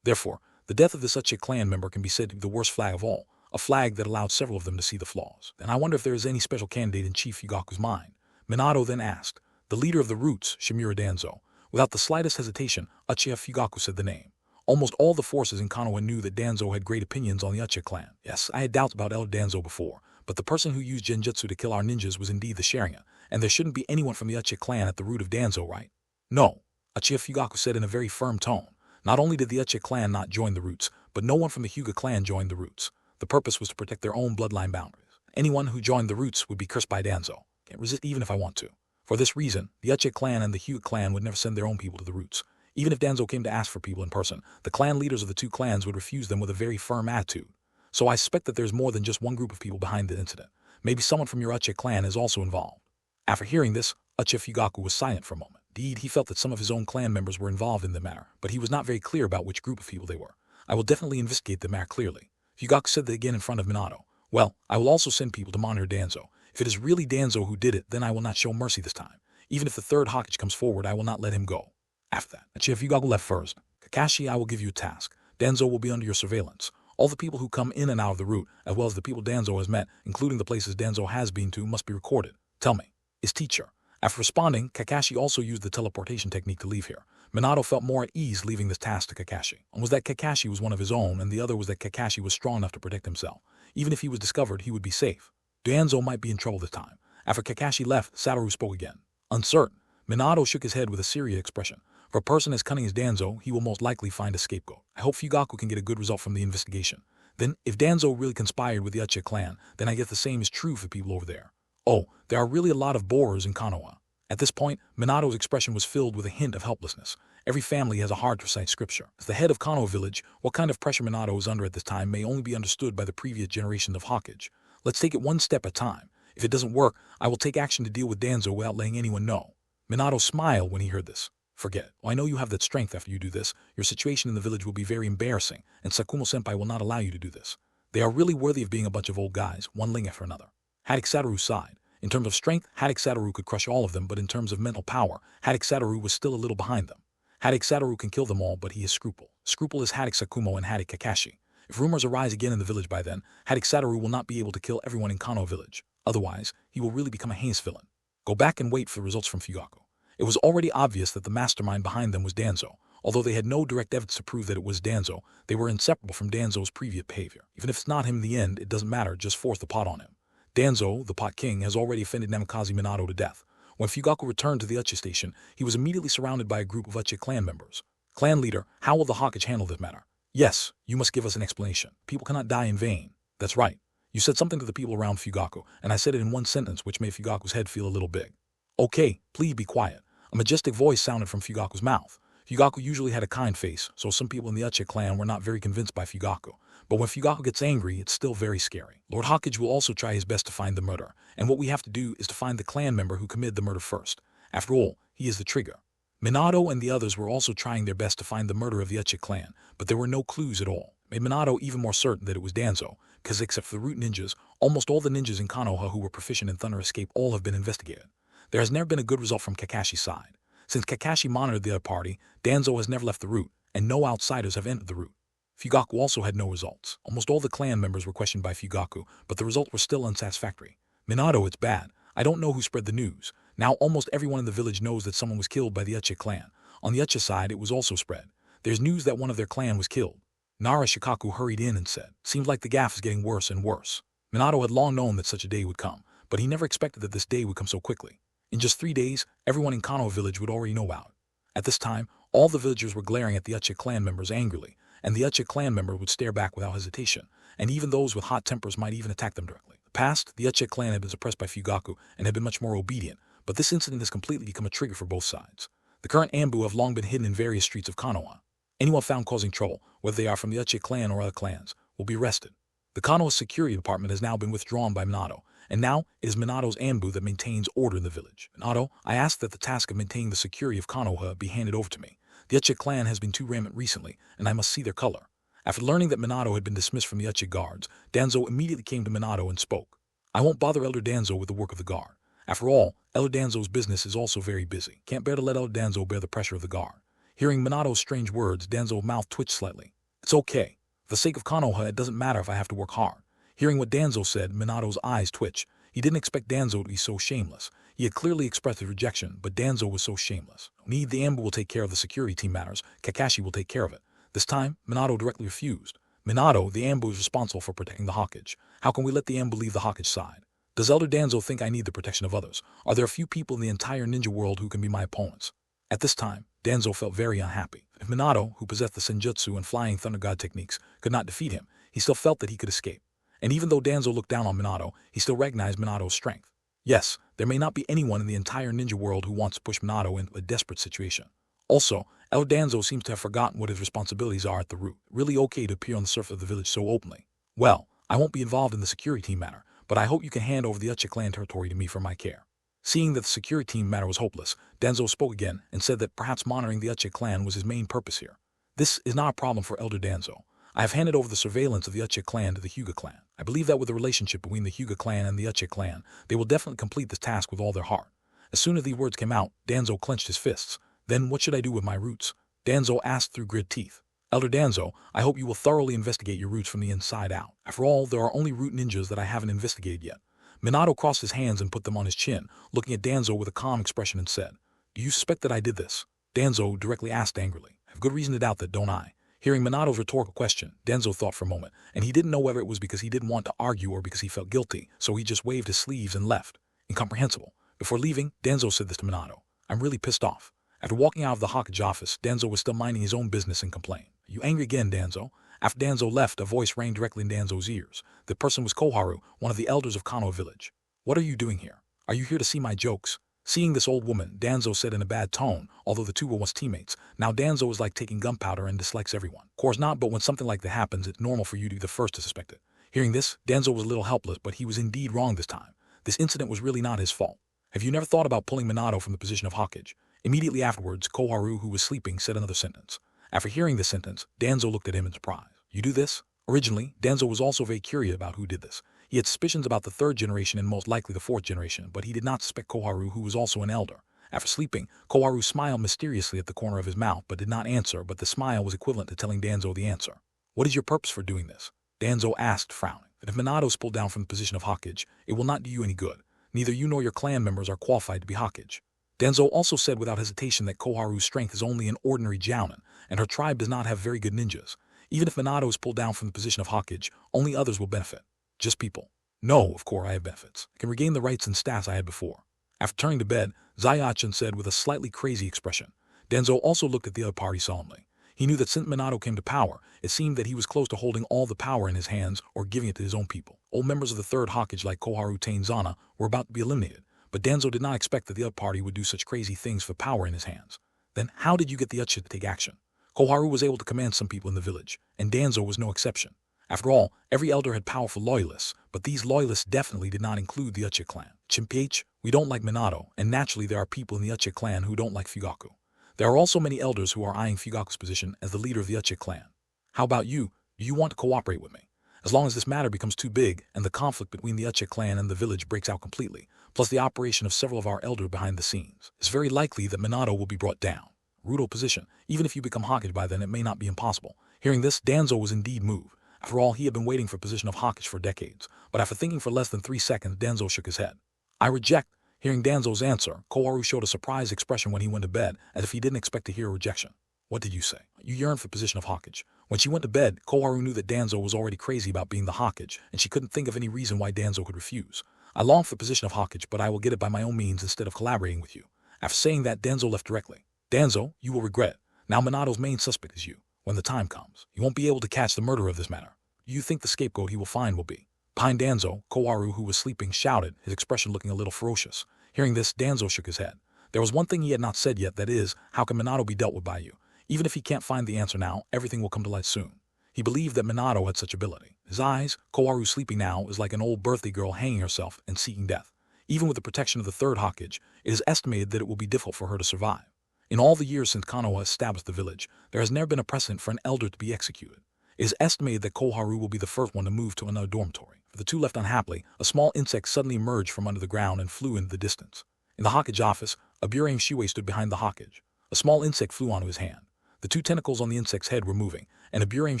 Speaker 2: Therefore, the death of this Uchiha clan member can be said to be the worst flag of all, a flag that allowed several of them to see the flaws. And I wonder if there is any special candidate in Chief Fugaku's mind. Minato then asked. The leader of the Roots, Shimura Danzo. Without the slightest hesitation, Uchiha Fugaku said the name. Almost all the forces in Konoha knew that Danzo had great opinions on the Uchiha clan. Yes, I had doubts about Elder Danzo before, but the person who used genjutsu to kill our ninjas was indeed the Sharingan, and there shouldn't be anyone from the Uchiha clan at the root of Danzo, right? No, Uchiha Fugaku said in a very firm tone. Not only did the Uchiha clan not join the Roots, but no one from the Hyuga clan joined the Roots. The purpose was to protect their own bloodline boundaries. Anyone who joined the Roots would be cursed by Danzo. Can't resist even if I want to. For this reason, the Uchiha clan and the Hyuga clan would never send their own people to the Roots. Even if Danzo came to ask for people in person, the clan leaders of the 2 clans would refuse them with a very firm attitude. So I suspect that there's more than just one group of people behind the incident. Maybe someone from your Uchiha clan is also involved. After hearing this, Uchiha Fugaku was silent for a moment. Indeed, he felt that some of his own clan members were involved in the matter, but he was not very clear about which group of people they were. I will definitely investigate the matter clearly. Fugaku said that again in front of Minato. Well, I will also send people to monitor Danzo. If it is really Danzo who did it, then I will not show mercy this time. Even if the 3rd Hokage comes forward, I will not let him go. After that, Uchiha Fugaku left first. Kakashi, I will give you a task. Danzo will be under your surveillance. All the people who come in and out of the route, as well as the people Danzo has met, including the places Danzo has been to, must be recorded. Tell me, his teacher. After responding, Kakashi also used the teleportation technique to leave here. Minato felt more at ease leaving this task to Kakashi. One was that Kakashi was one of his own, and the other was that Kakashi was strong enough to protect himself. Even if he was discovered, he would be safe. Danzo might be in trouble this time. After Kakashi left, Satoru spoke again. Uncertain, Minato shook his head with a serious expression. For a person as cunning as Danzo, he will most likely find a scapegoat. I hope Fugaku can get a good result from the investigation. Then, if Danzo really conspired with the Uchiha clan, then I guess the same is true for people over there. Oh, there are really a lot of borers in Konoha. At this point, Minato's expression was filled with a hint of helplessness. Every family has a hard to recite scripture. As the head of Konoha village, what kind of pressure Minato is under at this time may only be understood by the previous generation of Hokage. Let's take it one step at a time. If it doesn't work, I will take action to deal with Danzo without letting anyone know. Minato smiled when he heard this. Forget it. I know you have that strength after you do this. Your situation in the village will be very embarrassing, and Sakumo-senpai will not allow you to do this. They are really worthy of being a bunch of old guys, one ling after another. Hatake Satoru sighed. In terms of strength, Hatake Satoru could crush all of them, but in terms of mental power, Hatake Satoru was still a little behind them. Hatake Satoru can kill them all, but he has Scruple. Scruple is Hatake Sakumo and Hatake Kakashi. If rumors arise again in the village by then, Hatake Satoru will not be able to kill everyone in Konoha village. Otherwise, he will really become a heinous villain. Go back and wait for the results from Fugaku. It was already obvious that the mastermind behind them was Danzo. Although they had no direct evidence to prove that it was Danzo, they were inseparable from Danzo's previous behavior. Even if it's not him in the end, it doesn't matter, just force the pot on him. Danzo, the pot king, has already offended Namikaze Minato to death. When Fugaku returned to the Uchiha station, he was immediately surrounded by a group of Uchiha clan members. Clan leader, how will the Hokage handle this matter? Yes, you must give us an explanation. People cannot die in vain. That's right. You said something to the people around Fugaku, and I said it in one sentence which made Fugaku's head feel a little big. Okay, please be quiet. A majestic voice sounded from Fugaku's mouth. Fugaku usually had a kind face, so some people in the Uchiha clan were not very convinced by Fugaku. But when Fugaku gets angry, it's still very scary. Lord Hokage will also try his best to find the murderer, and what we have to do is to find the clan member who committed the murder first. After all, he is the trigger. Minato and the others were also trying their best to find the murderer of the Uchiha clan, but there were no clues at all. Made Minato even more certain that it was Danzo, because except for the root ninjas, almost all the ninjas in Konoha who were proficient in Thunder Escape all have been investigated. There has never been a good result from Kakashi's side. Since Kakashi monitored the other party, Danzo has never left the route, and no outsiders have entered the route. Fugaku also had no results. Almost all the clan members were questioned by Fugaku, but the results were still unsatisfactory. Minato, it's bad. I don't know who spread the news. Now almost everyone in the village knows that someone was killed by the Uchiha clan. On the Uchiha side, it was also spread. There's news that one of their clan was killed. Nara Shikaku hurried in and said, "Seems like the gaffe is getting worse and worse." Minato had long known that such a day would come, but he never expected that this day would come so quickly. In just 3 days, everyone in Konoha village would already know about it. At this time, all the villagers were glaring at the Uchiha clan members angrily, and the Uchiha clan member would stare back without hesitation, and even those with hot tempers might even attack them directly. In the past, the Uchiha clan had been suppressed by Fugaku and had been much more obedient, but this incident has completely become a trigger for both sides. The current Anbu have long been hidden in various streets of Konoha. Anyone found causing trouble, whether they are from the Uchiha clan or other clans, will be arrested. The Konoha security department has now been withdrawn by Minato, and now it is Minato's Anbu that maintains order in the village. Minato, I ask that the task of maintaining the security of Konoha be handed over to me. The Uchiha clan has been too rampant recently, and I must see their color. After learning that Minato had been dismissed from the Uchiha guards, Danzo immediately came to Minato and spoke. I won't bother Elder Danzo with the work of the guard. After all, Elder Danzo's business is also very busy. Can't bear to let Elder Danzo bear the pressure of the guard. Hearing Minato's strange words, Danzo's mouth twitched slightly. It's okay. For the sake of Konoha, it doesn't matter if I have to work hard. Hearing what Danzo said, Minato's eyes twitched. He didn't expect Danzo to be so shameless. He had clearly expressed his rejection, but Danzo was so shameless. Need the Anbu will take care of the security team matters. Kakashi will take care of it. This time, Minato directly refused. Minato, the Anbu is responsible for protecting the Hokage. How can we let the Anbu leave the Hokage side? Does Elder Danzo think I need the protection of others? Are there a few people in the entire ninja world who can be my opponents? At this time, Danzo felt very unhappy. If Minato, who possessed the Senjutsu and Flying Thunder God techniques, could not defeat him, he still felt that he could escape. And even though Danzo looked down on Minato, he still recognized Minato's strength. Yes, there may not be anyone in the entire ninja world who wants to push Minato into a desperate situation. Also, Elder Danzo seems to have forgotten what his responsibilities are at the root. Really okay to appear on the surface of the village so openly. Well, I won't be involved in the security team matter, but I hope you can hand over the Uchiha clan territory to me for my care. Seeing that the security team matter was hopeless, Danzo spoke again and said that perhaps monitoring the Uchiha clan was his main purpose here. This is not a problem for Elder Danzo. I have handed over the surveillance of the Uchiha clan to the Hyuga clan. I believe that with the relationship between the Hyuga clan and the Uchiha clan, they will definitely complete this task with all their heart. As soon as these words came out, Danzo clenched his fists. Then what should I do with my roots? Danzo asked through gritted teeth. Elder Danzo, I hope you will thoroughly investigate your roots from the inside out. After all, there are only root ninjas that I haven't investigated yet. Minato crossed his hands and put them on his chin, looking at Danzo with a calm expression and said, Do you suspect that I did this? Danzo directly asked angrily. I have good reason to doubt that, don't I? Hearing Minato's rhetorical question, Danzo thought for a moment, and he didn't know whether it was because he didn't want to argue or because he felt guilty, so he just waved his sleeves and left. Incomprehensible. Before leaving, Danzo said this to Minato. I'm really pissed off. After walking out of the Hokage office, Danzo was still minding his own business and complained. Are you angry again, Danzo? After Danzo left, a voice rang directly in Danzo's ears. The person was Koharu, one of the elders of Konoha village. What are you doing here? Are you here to see my jokes? Seeing this old woman, Danzo said in a bad tone, although the two were once teammates. Now Danzo is like taking gunpowder and dislikes everyone. Of course not, but when something like that happens, it's normal for you to be the first to suspect it. Hearing this, Danzo was a little helpless, but he was indeed wrong this time. This incident was really not his fault. Have you never thought about pulling Minato from the position of Hokage? Immediately afterwards, Koharu, who was sleeping, said another sentence. After hearing this sentence, Danzo looked at him in surprise. You do this? Originally, Danzo was also very curious about who did this. He had suspicions about the third generation and most likely the fourth generation, but he did not suspect Koharu, who was also an elder. After sleeping, Koharu smiled mysteriously at the corner of his mouth but did not answer, but the smile was equivalent to telling Danzo the answer. What is your purpose for doing this? Danzo asked, frowning. If Minato is pulled down from the position of Hokage, it will not do you any good. Neither you nor your clan members are qualified to be Hokage. Danzo also said without hesitation that Koharu's strength is only an ordinary jounin, and her tribe does not have very good ninjas. Even if Minato is pulled down from the position of Hokage, only others will benefit. Just people. No, of course I have benefits. I can regain the rights and status I had before. After turning to bed, Zayachin said with a slightly crazy expression. Danzo also looked at the other party solemnly. He knew that since Minato came to power, it seemed that he was close to holding all the power in his hands or giving it to his own people. Old members of the third Hokage like Koharu Tainzana were about to be eliminated, but Danzo did not expect that the other party would do such crazy things for power in his hands. Then how did you get the Uchiha to take action? Koharu was able to command some people in the village, and Danzo was no exception. After all, every elder had powerful loyalists, but these loyalists definitely did not include the Uchiha clan. Chimph, we don't like Minato, and naturally there are people in the Uchiha clan who don't like Fugaku. There are also many elders who are eyeing Fugaku's position as the leader of the Uchiha clan. How about you? Do you want to cooperate with me? As long as this matter becomes too big and the conflict between the Uchiha clan and the village breaks out completely, plus the operation of several of our elders behind the scenes, it's very likely that Minato will be brought down. Brutal position. Even if you become Hokage by then, it may not be impossible. Hearing this, Danzo was indeed moved. After all, he had been waiting for a position of Hokage for decades, but after thinking for less than 3 seconds, Danzo shook his head. I reject. Hearing Danzo's answer, Koharu showed a surprised expression when he went to bed, as if he didn't expect to hear a rejection. What did you say? You yearn for the position of Hokage. When she went to bed, Koharu knew that Danzo was already crazy about being the Hokage, and she couldn't think of any reason why Danzo could refuse. I long for the position of Hokage, but I will get it by my own means instead of collaborating with you. After saying that, Danzo left directly. Danzo, you will regret it. Now Minato's main suspect is you. When the time comes, you won't be able to catch the murderer of this matter. Do you think the scapegoat he will find will be? Behind Danzo, Koharu, who was sleeping, shouted, his expression looking a little ferocious. Hearing this, Danzo shook his head. There was one thing he had not said yet, that is, how can Minato be dealt with by you? Even if he can't find the answer now, everything will come to light soon. He believed that Minato had such ability. His eyes, Koharu sleeping now, is like an old birthday girl hanging herself and seeking death. Even with the protection of the third Hokage, it is estimated that it will be difficult for her to survive. In all the years since Konoha established the village, there has never been a precedent for an elder to be executed. It is estimated that Koharu will be the first one to move to another dormitory. For the two left unhappily, a small insect suddenly emerged from under the ground and flew into the distance. In the Hokage office, a Burame Shiwei stood behind the Hokage. A small insect flew onto his hand. The two tentacles on the insect's head were moving, and a Burame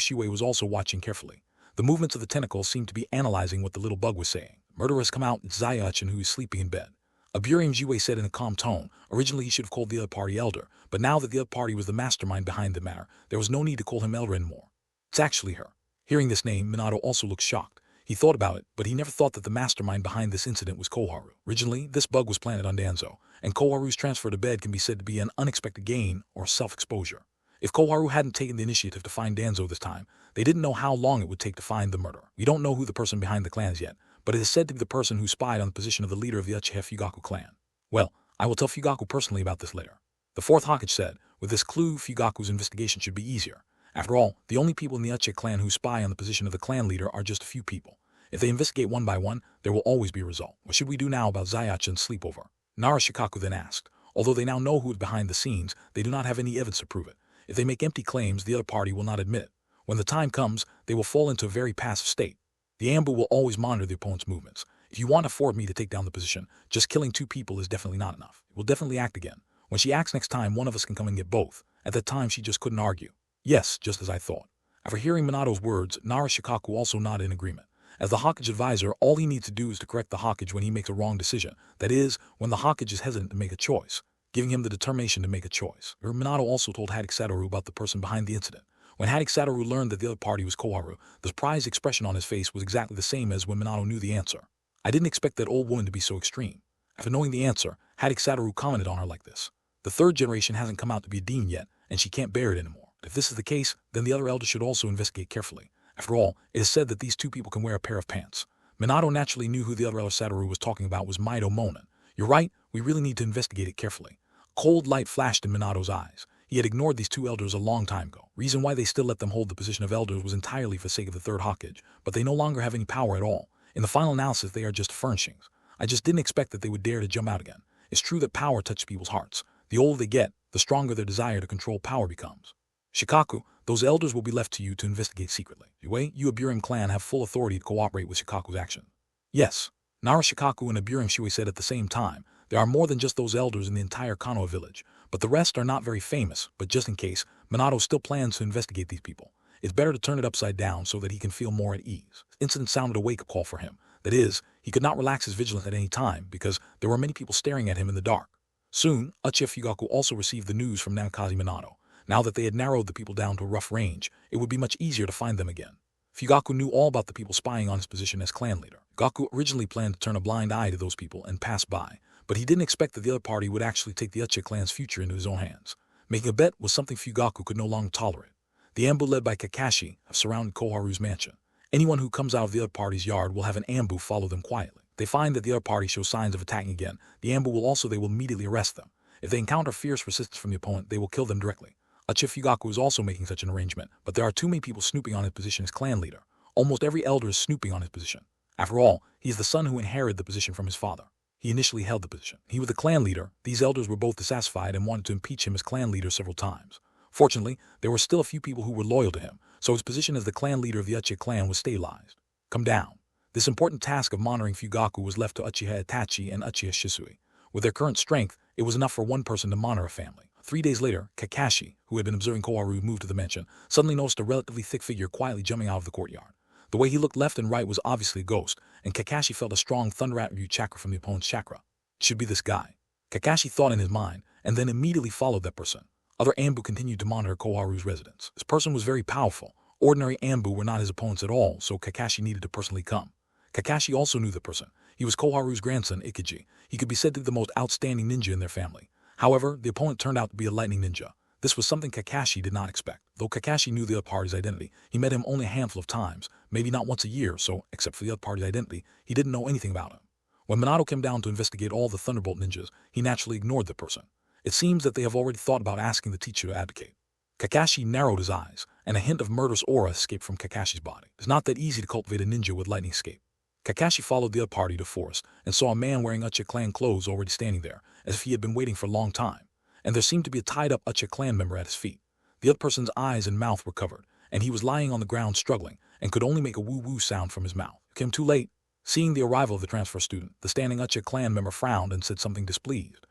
Speaker 2: Shiwei was also watching carefully. The movements of the tentacles seemed to be analyzing what the little bug was saying. Murderer has come out, it's Zayachin who is sleeping in bed. A Burame Shiwei said in a calm tone. Originally he should have called the other party elder, but now that the other party was the mastermind behind the matter, there was no need to call him elder anymore. It's actually her. Hearing this name, Minato also looked shocked. He thought about it, but he never thought that the mastermind behind this incident was Koharu. Originally, this bug was planted on Danzo, and Koharu's transfer to bed can be said to be an unexpected gain or self-exposure. If Koharu hadn't taken the initiative to find Danzo this time, they didn't know how long it would take to find the murderer. We don't know who the person behind the clan is yet, but it is said to be the person who spied on the position of the leader of the Uchiha Fugaku clan. Well, I will tell Fugaku personally about this later. The fourth Hokage said, with this clue, Fugaku's investigation should be easier. After all, the only people in the Uchiha clan who spy on the position of the clan leader are just a few people. If they investigate one by one, there will always be a result. What should we do now about Zayachin's sleepover? Narashikaku then asked. Although they now know who is behind the scenes, they do not have any evidence to prove it. If they make empty claims, the other party will not admit it. When the time comes, they will fall into a very passive state. The Ambu will always monitor the opponent's movements. If you want to afford me to take down the position, just killing two people is definitely not enough. It will definitely act again. When she acts next time, one of us can come and get both. At that time, she just couldn't argue. Yes, just as I thought. After hearing Minato's words, Narashikaku also nodded in agreement. As the Hokage advisor, all he needs to do is to correct the Hokage when he makes a wrong decision. That is, when the Hokage is hesitant to make a choice, giving him the determination to make a choice. Minato also told Hatake Satoru about the person behind the incident. When Hatake Satoru learned that the other party was Koharu, the surprised expression on his face was exactly the same as when Minato knew the answer. I didn't expect that old woman to be so extreme. After knowing the answer, Hatake Satoru commented on her like this. The third generation hasn't come out to be a demon yet, and she can't bear it anymore. If this is the case, then the other elders should also investigate carefully. After all, it is said that these two people can wear a pair of pants. Minato naturally knew who the other elder Satoru was talking about was Maido Monin. You're right, we really need to investigate it carefully. Cold light flashed in Minato's eyes. He had ignored these two elders a long time ago. Reason why they still let them hold the position of elders was entirely for the sake of the third Hokage, but they no longer have any power at all. In the final analysis, they are just furnishings. I just didn't expect that they would dare to jump out again. It's true that power touches people's hearts. The older they get, the stronger their desire to control power becomes. Shikaku, those elders will be left to you to investigate secretly. Yue, you Aburame clan have full authority to cooperate with Shikaku's action. Yes, Narashikaku and Aburame Shiwei said at the same time. There are more than just those elders in the entire Konoha village, but the rest are not very famous, but just in case, Minato still plans to investigate these people. It's better to turn it upside down so that he can feel more at ease. The incident sounded a wake-up call for him. That is, he could not relax his vigilance at any time because there were many people staring at him in the dark. Soon, Uchiha Fugaku also received the news from Namikaze Minato. Now that they had narrowed the people down to a rough range, it would be much easier to find them again. Fugaku knew all about the people spying on his position as clan leader. Fugaku originally planned to turn a blind eye to those people and pass by, but he didn't expect that the other party would actually take the Uchiha clan's future into his own hands. Making a bet was something Fugaku could no longer tolerate. The Ambu led by Kakashi have surrounded Koharu's mansion. Anyone who comes out of the other party's yard will have an Ambu follow them quietly. If they find that the other party shows signs of attacking again, the Ambu will immediately arrest them. If they encounter fierce resistance from the opponent, they will kill them directly. Uchiha Fugaku is also making such an arrangement, but there are too many people snooping on his position as clan leader. Almost every elder is snooping on his position. After all, he is the son who inherited the position from his father. He initially held the position. He was the clan leader. These elders were both dissatisfied and wanted to impeach him as clan leader several times. Fortunately, there were still a few people who were loyal to him, so his position as the clan leader of the Uchiha clan was stabilized. Come down. This important task of monitoring Fugaku was left to Uchiha Itachi and Uchiha Shisui. With their current strength, it was enough for one person to monitor a family. 3 days later, Kakashi, who had been observing Koharu move to the mansion, suddenly noticed a relatively thick figure quietly jumping out of the courtyard. The way he looked left and right was obviously a ghost, and Kakashi felt a strong thunder attribute chakra from the opponent's chakra. It should be this guy. Kakashi thought in his mind, and then immediately followed that person. Other Ambu continued to monitor Koharu's residence. This person was very powerful. Ordinary Ambu were not his opponents at all, so Kakashi needed to personally come. Kakashi also knew the person. He was Koharu's grandson, Ikiji. He could be said to be the most outstanding ninja in their family. However, the opponent turned out to be a lightning ninja. This was something Kakashi did not expect. Though Kakashi knew the other party's identity, he met him only a handful of times, maybe not once a year, so, except for the other party's identity, he didn't know anything about him. When Minato came down to investigate all the Thunderbolt ninjas, he naturally ignored the person. It seems that they have already thought about asking the teacher to abdicate. Kakashi narrowed his eyes, and a hint of murderous aura escaped from Kakashi's body. It's not that easy to cultivate a ninja with lightning escape. Kakashi followed the other party to the forest and saw a man wearing Uchiha clan clothes already standing there, as if he had been waiting for a long time, and there seemed to be a tied-up Uchiha clan member at his feet. The other person's eyes and mouth were covered, and he was lying on the ground struggling, and could only make a woo-woo sound from his mouth. It came too late. Seeing the arrival of the transfer student, the standing Uchiha clan member frowned and said something displeased.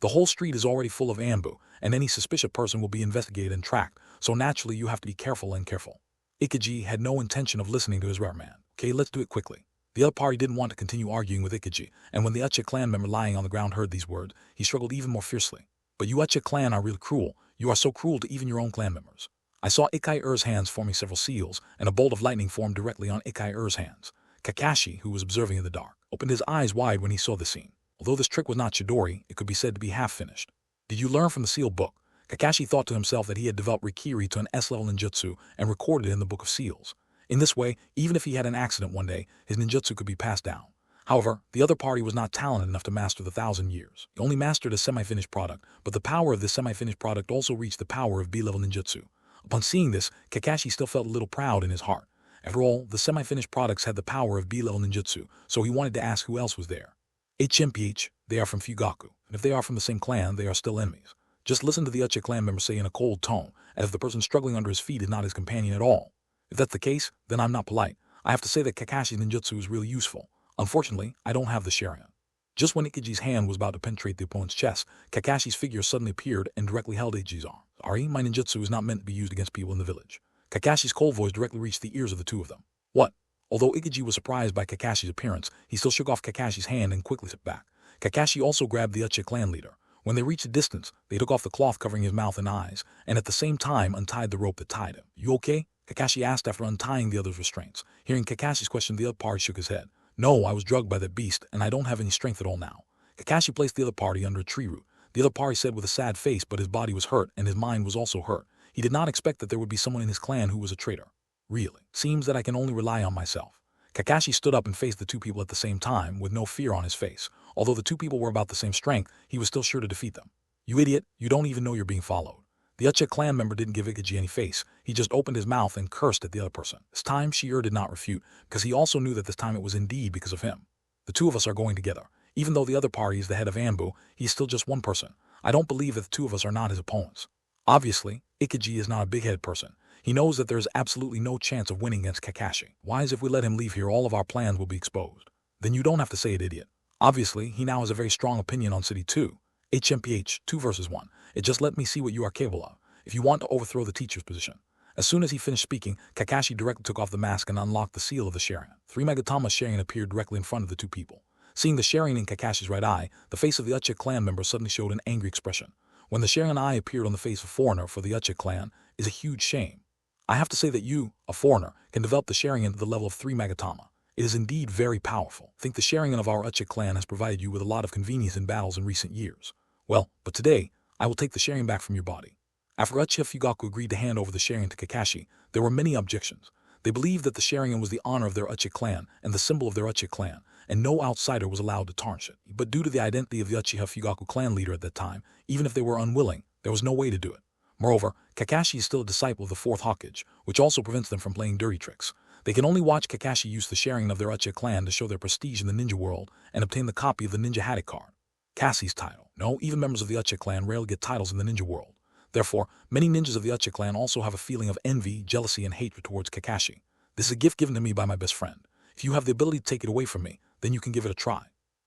Speaker 2: The whole street is already full of ambu, and any suspicious person will be investigated and tracked, so naturally you have to be careful and careful. Ikeji had no intention of listening to his rare man. Okay, let's do it quickly. The other party didn't want to continue arguing with Ikeji, and when the Uchiha clan member lying on the ground heard these words, he struggled even more fiercely. But you Uchiha clan are really cruel. You are so cruel to even your own clan members. I saw Ikai-Ur's hands forming several seals, and a bolt of lightning formed directly on Ikai-Ur's hands. Kakashi, who was observing in the dark, opened his eyes wide when he saw the scene. Although this trick was not Chidori, it could be said to be half-finished. Did you learn from the sealed book? Kakashi thought to himself that he had developed Rikiri to an S-level ninjutsu and recorded it in the Book of Seals. In this way, even if he had an accident one day, his ninjutsu could be passed down. However, the other party was not talented enough to master the 1,000 years. He only mastered a semi-finished product, but the power of this semi-finished product also reached the power of B-level ninjutsu. Upon seeing this, Kakashi still felt a little proud in his heart. After all, the semi-finished products had the power of B-level ninjutsu, so he wanted to ask who else was there. HMPH, they are from Fugaku, and if they are from the same clan, they are still enemies. Just listen to the Uchiha clan member say in a cold tone, as if the person struggling under his feet is not his companion at all. If that's the case, then I'm not polite. I have to say that Kakashi's ninjutsu is really useful. Unfortunately, I don't have the Sharingan. Just when Ikeji's hand was about to penetrate the opponent's chest, Kakashi's figure suddenly appeared and directly held Ikeji's arm. Sorry, my ninjutsu is not meant to be used against people in the village. Kakashi's cold voice directly reached the ears of the two of them. What? Although Ikeji was surprised by Kakashi's appearance, he still shook off Kakashi's hand and quickly stepped back. Kakashi also grabbed the Uchiha clan leader. When they reached a distance, they took off the cloth covering his mouth and eyes, and at the same time untied the rope that tied him. You okay? Kakashi asked after untying the other's restraints. Hearing Kakashi's question, the other party shook his head. No, I was drugged by that beast, and I don't have any strength at all now. Kakashi placed the other party under a tree root. The other party said with a sad face, but his body was hurt, and his mind was also hurt. He did not expect that there would be someone in his clan who was a traitor. Really, seems that I can only rely on myself. Kakashi stood up and faced the two people at the same time, with no fear on his face. Although the two people were about the same strength, he was still sure to defeat them. You idiot, you don't even know you're being followed. The Uchiha clan member didn't give Ikeji any face. He just opened his mouth and cursed at the other person. This time, Shiur did not refute, because he also knew that this time it was indeed because of him. The two of us are going together. Even though the other party is the head of Ambu, he's still just one person. I don't believe that the two of us are not his opponents. Obviously, Ikeji is not a big-headed person. He knows that there is absolutely no chance of winning against Kakashi. Wise, if we let him leave here, all of our plans will be exposed. Then you don't have to say it, idiot. Obviously, he now has a very strong opinion on City 2. HMPH, 2 versus 1. It just let me see what you are capable of, if you want to overthrow the teacher's position. As soon as he finished speaking, Kakashi directly took off the mask and unlocked the seal of the Sharingan. 3 Megatama Sharingan appeared directly in front of the two people. Seeing the Sharingan in Kakashi's right eye, the face of the Uchiha clan member suddenly showed an angry expression. When the Sharingan eye appeared on the face of a foreigner for the Uchiha clan, is a huge shame. I have to say that you, a foreigner, can develop the Sharingan to the level of 3 Megatama. It is indeed very powerful. I think the Sharingan of our Uchiha clan has provided you with a lot of convenience in battles in recent years. Well, but today, I will take the Sharingan back from your body. After Uchiha Fugaku agreed to hand over the Sharingan to Kakashi, there were many objections. They believed that the Sharingan was the honor of their Uchiha clan and the symbol of their Uchiha clan, and no outsider was allowed to tarnish it. But due to the identity of the Uchiha Fugaku clan leader at that time, even if they were unwilling, there was no way to do it. Moreover, Kakashi is still a disciple of the fourth Hokage, which also prevents them from playing dirty tricks. They can only watch Kakashi use the Sharingan of their Uchiha clan to show their prestige in the ninja world and obtain the copy of the Ninja Hatake card. Cassie's title. No, even members of the Uchiha clan rarely get titles in the ninja world. Therefore, many ninjas of the Uchiha clan also have a feeling of envy, jealousy, and hatred towards Kakashi. This is a gift given to me by my best friend. If you have the ability to take it away from me, then you can give it a try.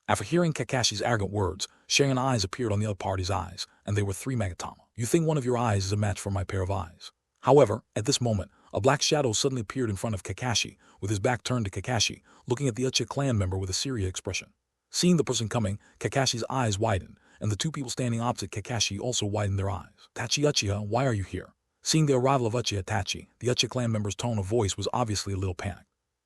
Speaker 2: After hearing Kakashi's arrogant words, Sharingan eyes appeared on the other party's eyes, and they were 3 Megatama. You think one of your eyes is a match for my pair of eyes. However, at this moment, a black shadow suddenly appeared in front of Kakashi, with his back turned to Kakashi, looking at the Uchiha clan member with a serious expression. Seeing the person coming, Kakashi's eyes widened, and the two people standing opposite Kakashi also widened their eyes. Tachi Uchiha, why are you here? Seeing the arrival of Uchiha Tachi, the Uchiha clan member's tone of voice was obviously a little panicked.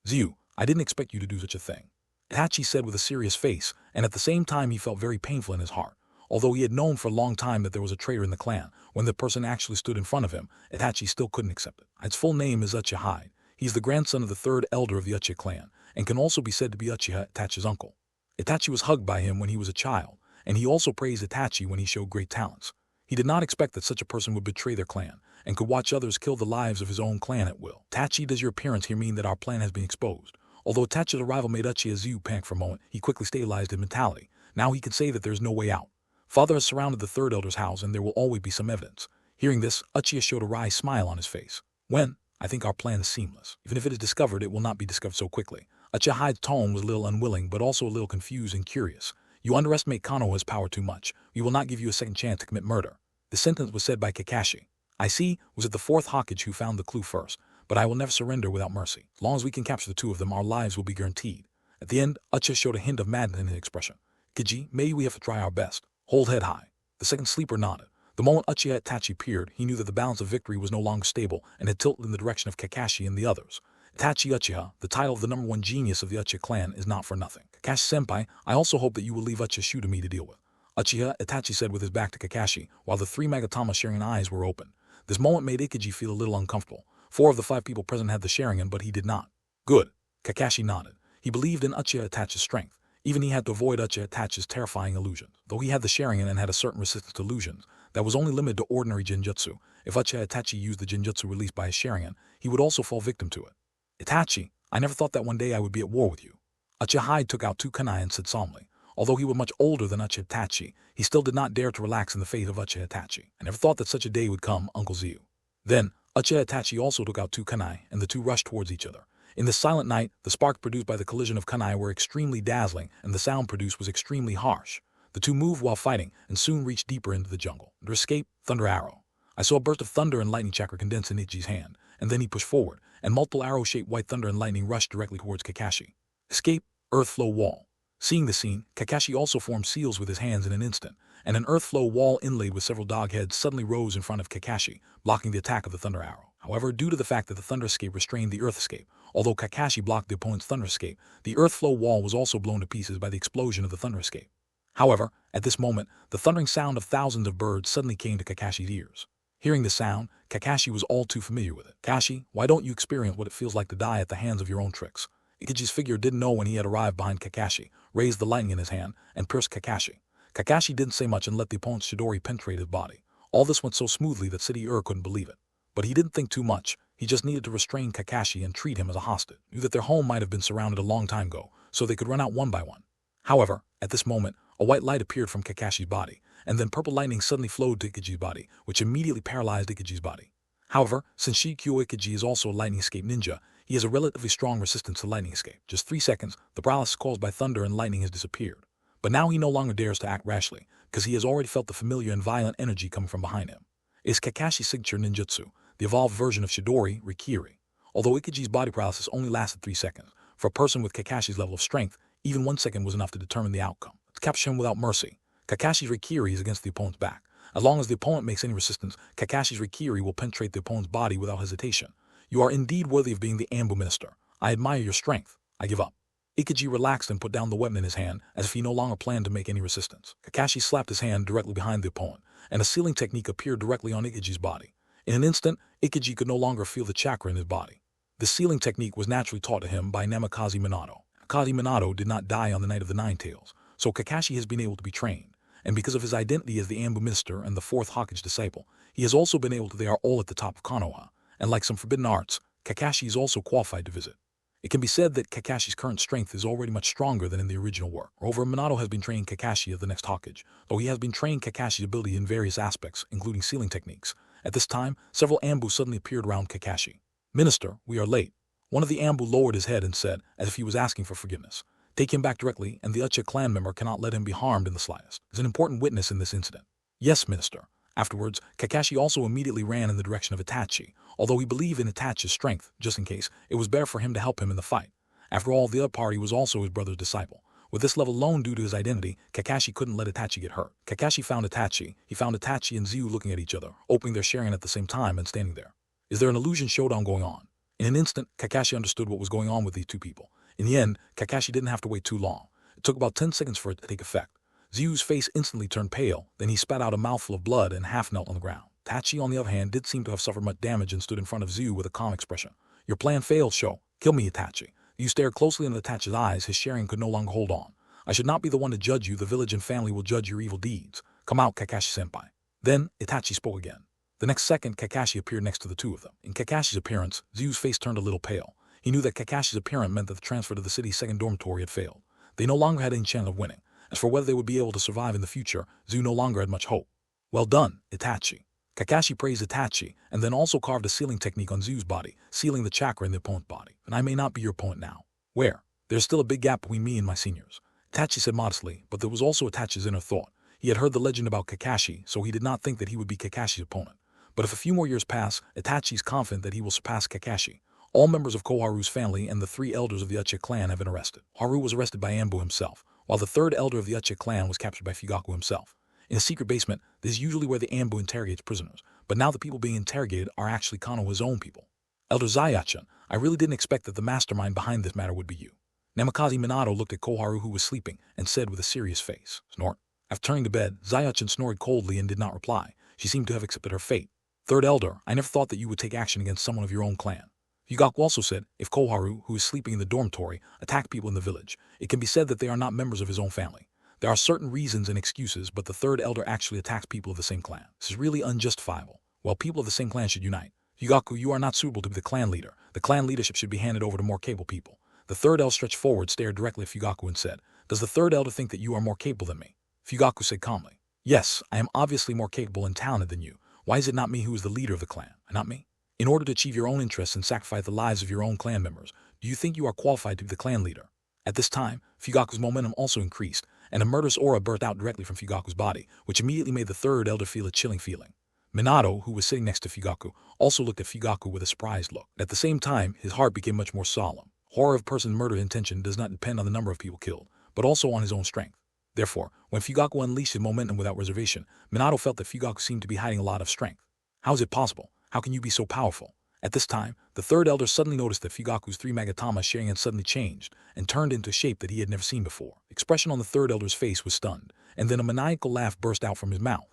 Speaker 2: Ziyu, I didn't expect you to do such a thing. Tachi said with a serious face, and at the same time he felt very painful in his heart. Although he had known for a long time that there was a traitor in the clan, when the person actually stood in front of him, Itachi still couldn't accept it. Its full name is Uchiha Hide. He's the grandson of the third elder of the Uchiha clan, and can also be said to be Uchiha Itachi's uncle. Itachi was hugged by him when he was a child, and he also praised Itachi when he showed great talents. He did not expect that such a person would betray their clan, and could watch others kill the lives of his own clan at will. Itachi, does your appearance here mean that our plan has been exposed? Although Itachi's arrival made Uchiha panic for a moment, he quickly stabilized his mentality. Now he could say that there is no way out. Father has surrounded the third elder's house, and there will always be some evidence. Hearing this, Uchiha showed a wry smile on his face. I think our plan is seamless. Even if it is discovered, it will not be discovered so quickly. Uchiha's tone was a little unwilling, but also a little confused and curious. You underestimate Konoha's power too much. We will not give you a second chance to commit murder. The sentence was said by Kakashi. I see, was it the fourth Hokage who found the clue first, but I will never surrender without mercy. As long as we can capture the two of them, our lives will be guaranteed. At the end, Uchiha showed a hint of madness in his expression. Kiji, maybe we have to try our best. Hold head high. The second sleeper nodded. The moment Uchiha Itachi appeared, he knew that the balance of victory was no longer stable and had tilted in the direction of Kakashi and the others. Itachi Uchiha, the title of the #1 genius of the Uchiha clan, is not for nothing. Kakashi-senpai, I also hope that you will leave Uchiha Shu to me to deal with. Uchiha, Itachi said with his back to Kakashi, while the three Magatama Sharingan eyes were open. This moment made Ikiji feel a little uncomfortable. 4 of the 5 people present had the Sharingan, but he did not. Good. Kakashi nodded. He believed in Uchiha Itachi's strength. Even he had to avoid Uchiha Itachi's terrifying illusions. Though he had the Sharingan and had a certain resistance to illusions, that was only limited to ordinary Genjutsu. If Uchiha Itachi used the Genjutsu released by his Sharingan, he would also fall victim to it. Itachi, I never thought that one day I would be at war with you. Uchiha took out 2 kunai and said solemnly. Although he was much older than Uchiha Itachi, he still did not dare to relax in the fate of Uchiha Itachi. I never thought that such a day would come, Uncle Ziu. Then, Uchiha Itachi also took out 2 kunai, and the two rushed towards each other. In the silent night, the sparks produced by the collision of kunai were extremely dazzling, and the sound produced was extremely harsh. The two moved while fighting, and soon reached deeper into the jungle. Their escape, Thunder Arrow. I saw a burst of thunder and lightning chakra condense in Ichi's hand, and then he pushed forward, and multiple arrow-shaped white thunder and lightning rushed directly towards Kakashi. Escape, Earth Flow Wall. Seeing the scene, Kakashi also formed seals with his hands in an instant, and an earth flow wall inlaid with several dog heads suddenly rose in front of Kakashi, blocking the attack of the Thunder Arrow. However, due to the fact that the Thunder Escape restrained the Earth Escape, although Kakashi blocked the opponent's Thunder Escape, the Earth Flow wall was also blown to pieces by the explosion of the Thunder Escape. However, at this moment, the thundering sound of thousands of birds suddenly came to Kakashi's ears. Hearing the sound, Kakashi was all too familiar with it. Kakashi, why don't you experience what it feels like to die at the hands of your own tricks? Ikiji's figure didn't know when he had arrived behind Kakashi, raised the lightning in his hand, and pierced Kakashi. Kakashi didn't say much and let the opponent's Chidori penetrate his body. All this went so smoothly that City couldn't believe it. But he didn't think too much. He just needed to restrain Kakashi and treat him as a hostage. He knew that their home might have been surrounded a long time ago, so they could run out one by one. However, at this moment, a white light appeared from Kakashi's body, and then purple lightning suddenly flowed to Ikiji's body, which immediately paralyzed Ikiji's body. However, since Shikyo Ikiji is also a lightning escape ninja, he has a relatively strong resistance to lightning escape. Just 3 seconds, the paralysis caused by thunder and lightning has disappeared. But now he no longer dares to act rashly, because he has already felt the familiar and violent energy coming from behind him. It is Kakashi's signature ninjutsu, the evolved version of Chidori, Rikiri. Although Ikiji's body paralysis only lasted 3 seconds, for a person with Kakashi's level of strength, even 1 second was enough to determine the outcome. To capture him without mercy, Kakashi's Rikiri is against the opponent's back. As long as the opponent makes any resistance, Kakashi's Rikiri will penetrate the opponent's body without hesitation. You are indeed worthy of being the Ambu Minister. I admire your strength. I give up. Ikiji relaxed and put down the weapon in his hand, as if he no longer planned to make any resistance. Kakashi slapped his hand directly behind the opponent, and a sealing technique appeared directly on Ikiji's body. In an instant, Ikiji could no longer feel the chakra in his body. The sealing technique was naturally taught to him by Namikaze Minato. Namikaze Minato did not die on the night of the Nine Tails, so Kakashi has been able to be trained. And because of his identity as the Ambu Minister and the 4th Hokage disciple, he has also been able to. They are all at the top of Konoha, and like some forbidden arts, Kakashi is also qualified to visit. It can be said that Kakashi's current strength is already much stronger than in the original work. Moreover, Minato has been training Kakashi as the next Hokage, though he has been training Kakashi's ability in various aspects, including sealing techniques. At this time, several Ambu suddenly appeared around Kakashi. Minister, we are late. One of the Ambu lowered his head and said, as if he was asking for forgiveness. Take him back directly, and the Uchiha clan member cannot let him be harmed in the slightest. He is an important witness in this incident. Yes, Minister. Afterwards, Kakashi also immediately ran in the direction of Itachi, although he believed in Itachi's strength, just in case, it was better for him to help him in the fight. After all, the other party was also his brother's disciple. With this level alone due to his identity, Kakashi couldn't let Itachi get hurt. Kakashi found Itachi. He found Itachi and Ziu looking at each other, opening their Sharingan at the same time and standing there. Is there an illusion showdown going on? In an instant, Kakashi understood what was going on with these two people. In the end, Kakashi didn't have to wait too long. It took about 10 seconds for it to take effect. Ziu's face instantly turned pale, then he spat out a mouthful of blood and half knelt on the ground. Itachi, on the other hand, did seem to have suffered much damage and stood in front of Ziu with a calm expression. Your plan failed, Sho. Kill me, Itachi. You stared closely into Itachi's eyes, his Sharingan could no longer hold on. I should not be the one to judge you, the village and family will judge your evil deeds. Come out, Kakashi-senpai. Then, Itachi spoke again. The next second, Kakashi appeared next to the two of them. In Kakashi's appearance, Zuyu's face turned a little pale. He knew that Kakashi's appearance meant that the transfer to the city's second dormitory had failed. They no longer had any chance of winning. As for whether they would be able to survive in the future, Zuyu no longer had much hope. Well done, Itachi. Kakashi praised Itachi, and then also carved a sealing technique on Zuyu's body, sealing the chakra in the opponent's body. And I may not be your opponent now. Where? There's still a big gap between me and my seniors. Itachi said modestly, but there was also Itachi's inner thought. He had heard the legend about Kakashi, so he did not think that he would be Kakashi's opponent. But if a few more years pass, Itachi is confident that he will surpass Kakashi. All members of Koharu's family and the 3 elders of the Uchiha clan have been arrested. Haru was arrested by Anbu himself, while the 3rd elder of the Uchiha clan was captured by Fugaku himself. In a secret basement, this is usually where the Anbu interrogates prisoners, but now the people being interrogated are actually Konoha's own people. Elder Zayachan, I really didn't expect that the mastermind behind this matter would be you. Namikaze Minato looked at Koharu, who was sleeping, and said with a serious face, Snort. After turning to bed, Zayachan snored coldly and did not reply. She seemed to have accepted her fate. 3rd elder, I never thought that you would take action against someone of your own clan. Fugaku also said, if Koharu, who is sleeping in the dormitory, attacked people in the village, it can be said that they are not members of his own family. There are certain reasons and excuses, but the 3rd elder actually attacks people of the same clan. This is really unjustifiable. Well, people of the same clan should unite. Fugaku, you are not suitable to be the clan leader. The clan leadership should be handed over to more capable people. The 3rd elder stretched forward, stared directly at Fugaku and said, does the 3rd elder think that you are more capable than me? Fugaku said calmly, yes, I am obviously more capable and talented than you. Why is it not me who is the leader of the clan, and not me? In order to achieve your own interests and sacrifice the lives of your own clan members, do you think you are qualified to be the clan leader? At this time, Fugaku's momentum also increased, and a murderous aura burst out directly from Fugaku's body, which immediately made the 3rd elder feel a chilling feeling. Minato, who was sitting next to Fugaku, also looked at Fugaku with a surprised look. At the same time, his heart became much more solemn. Horror of person's murder intention does not depend on the number of people killed, but also on his own strength. Therefore, when Fugaku unleashed his momentum without reservation, Minato felt that Fugaku seemed to be hiding a lot of strength. How is it possible? How can you be so powerful? At this time, the 3rd elder suddenly noticed that Fugaku's 3 Magatama Sharingan suddenly changed and turned into a shape that he had never seen before. The expression on the 3rd elder's face was stunned, and then a maniacal laugh burst out from his mouth.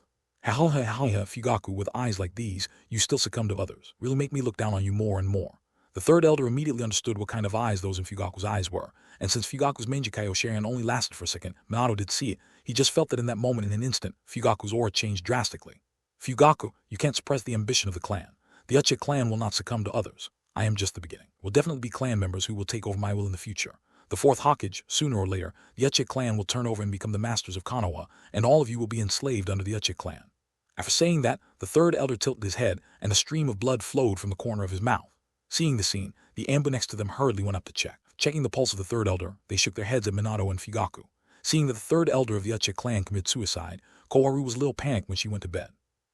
Speaker 2: Ha Fugaku, with eyes like these, you still succumb to others. Really make me look down on you more and more. The 3rd elder immediately understood what kind of eyes those in Fugaku's eyes were, and since Fugaku's Manjikayo Sharingan only lasted for a second, Minato did see it. He just felt that in that moment, in an instant, Fugaku's aura changed drastically. Fugaku, you can't suppress the ambition of the clan. The Uchiha clan will not succumb to others. I am just the beginning. We'll definitely be clan members who will take over my will in the future. The 4th Hokage, sooner or later, the Uchiha clan will turn over and become the masters of Konoha, and all of you will be enslaved under the Uchiha clan. After saying that, the 3rd elder tilted his head, and a stream of blood flowed from the corner of his mouth. Seeing the scene, the Anbu next to them hurriedly went up to check. Checking the pulse of the 3rd elder, they shook their heads at Minato and Fugaku. Seeing that the 3rd elder of the Uchiha clan committed suicide, Koharu was a little panicked when she went to bed.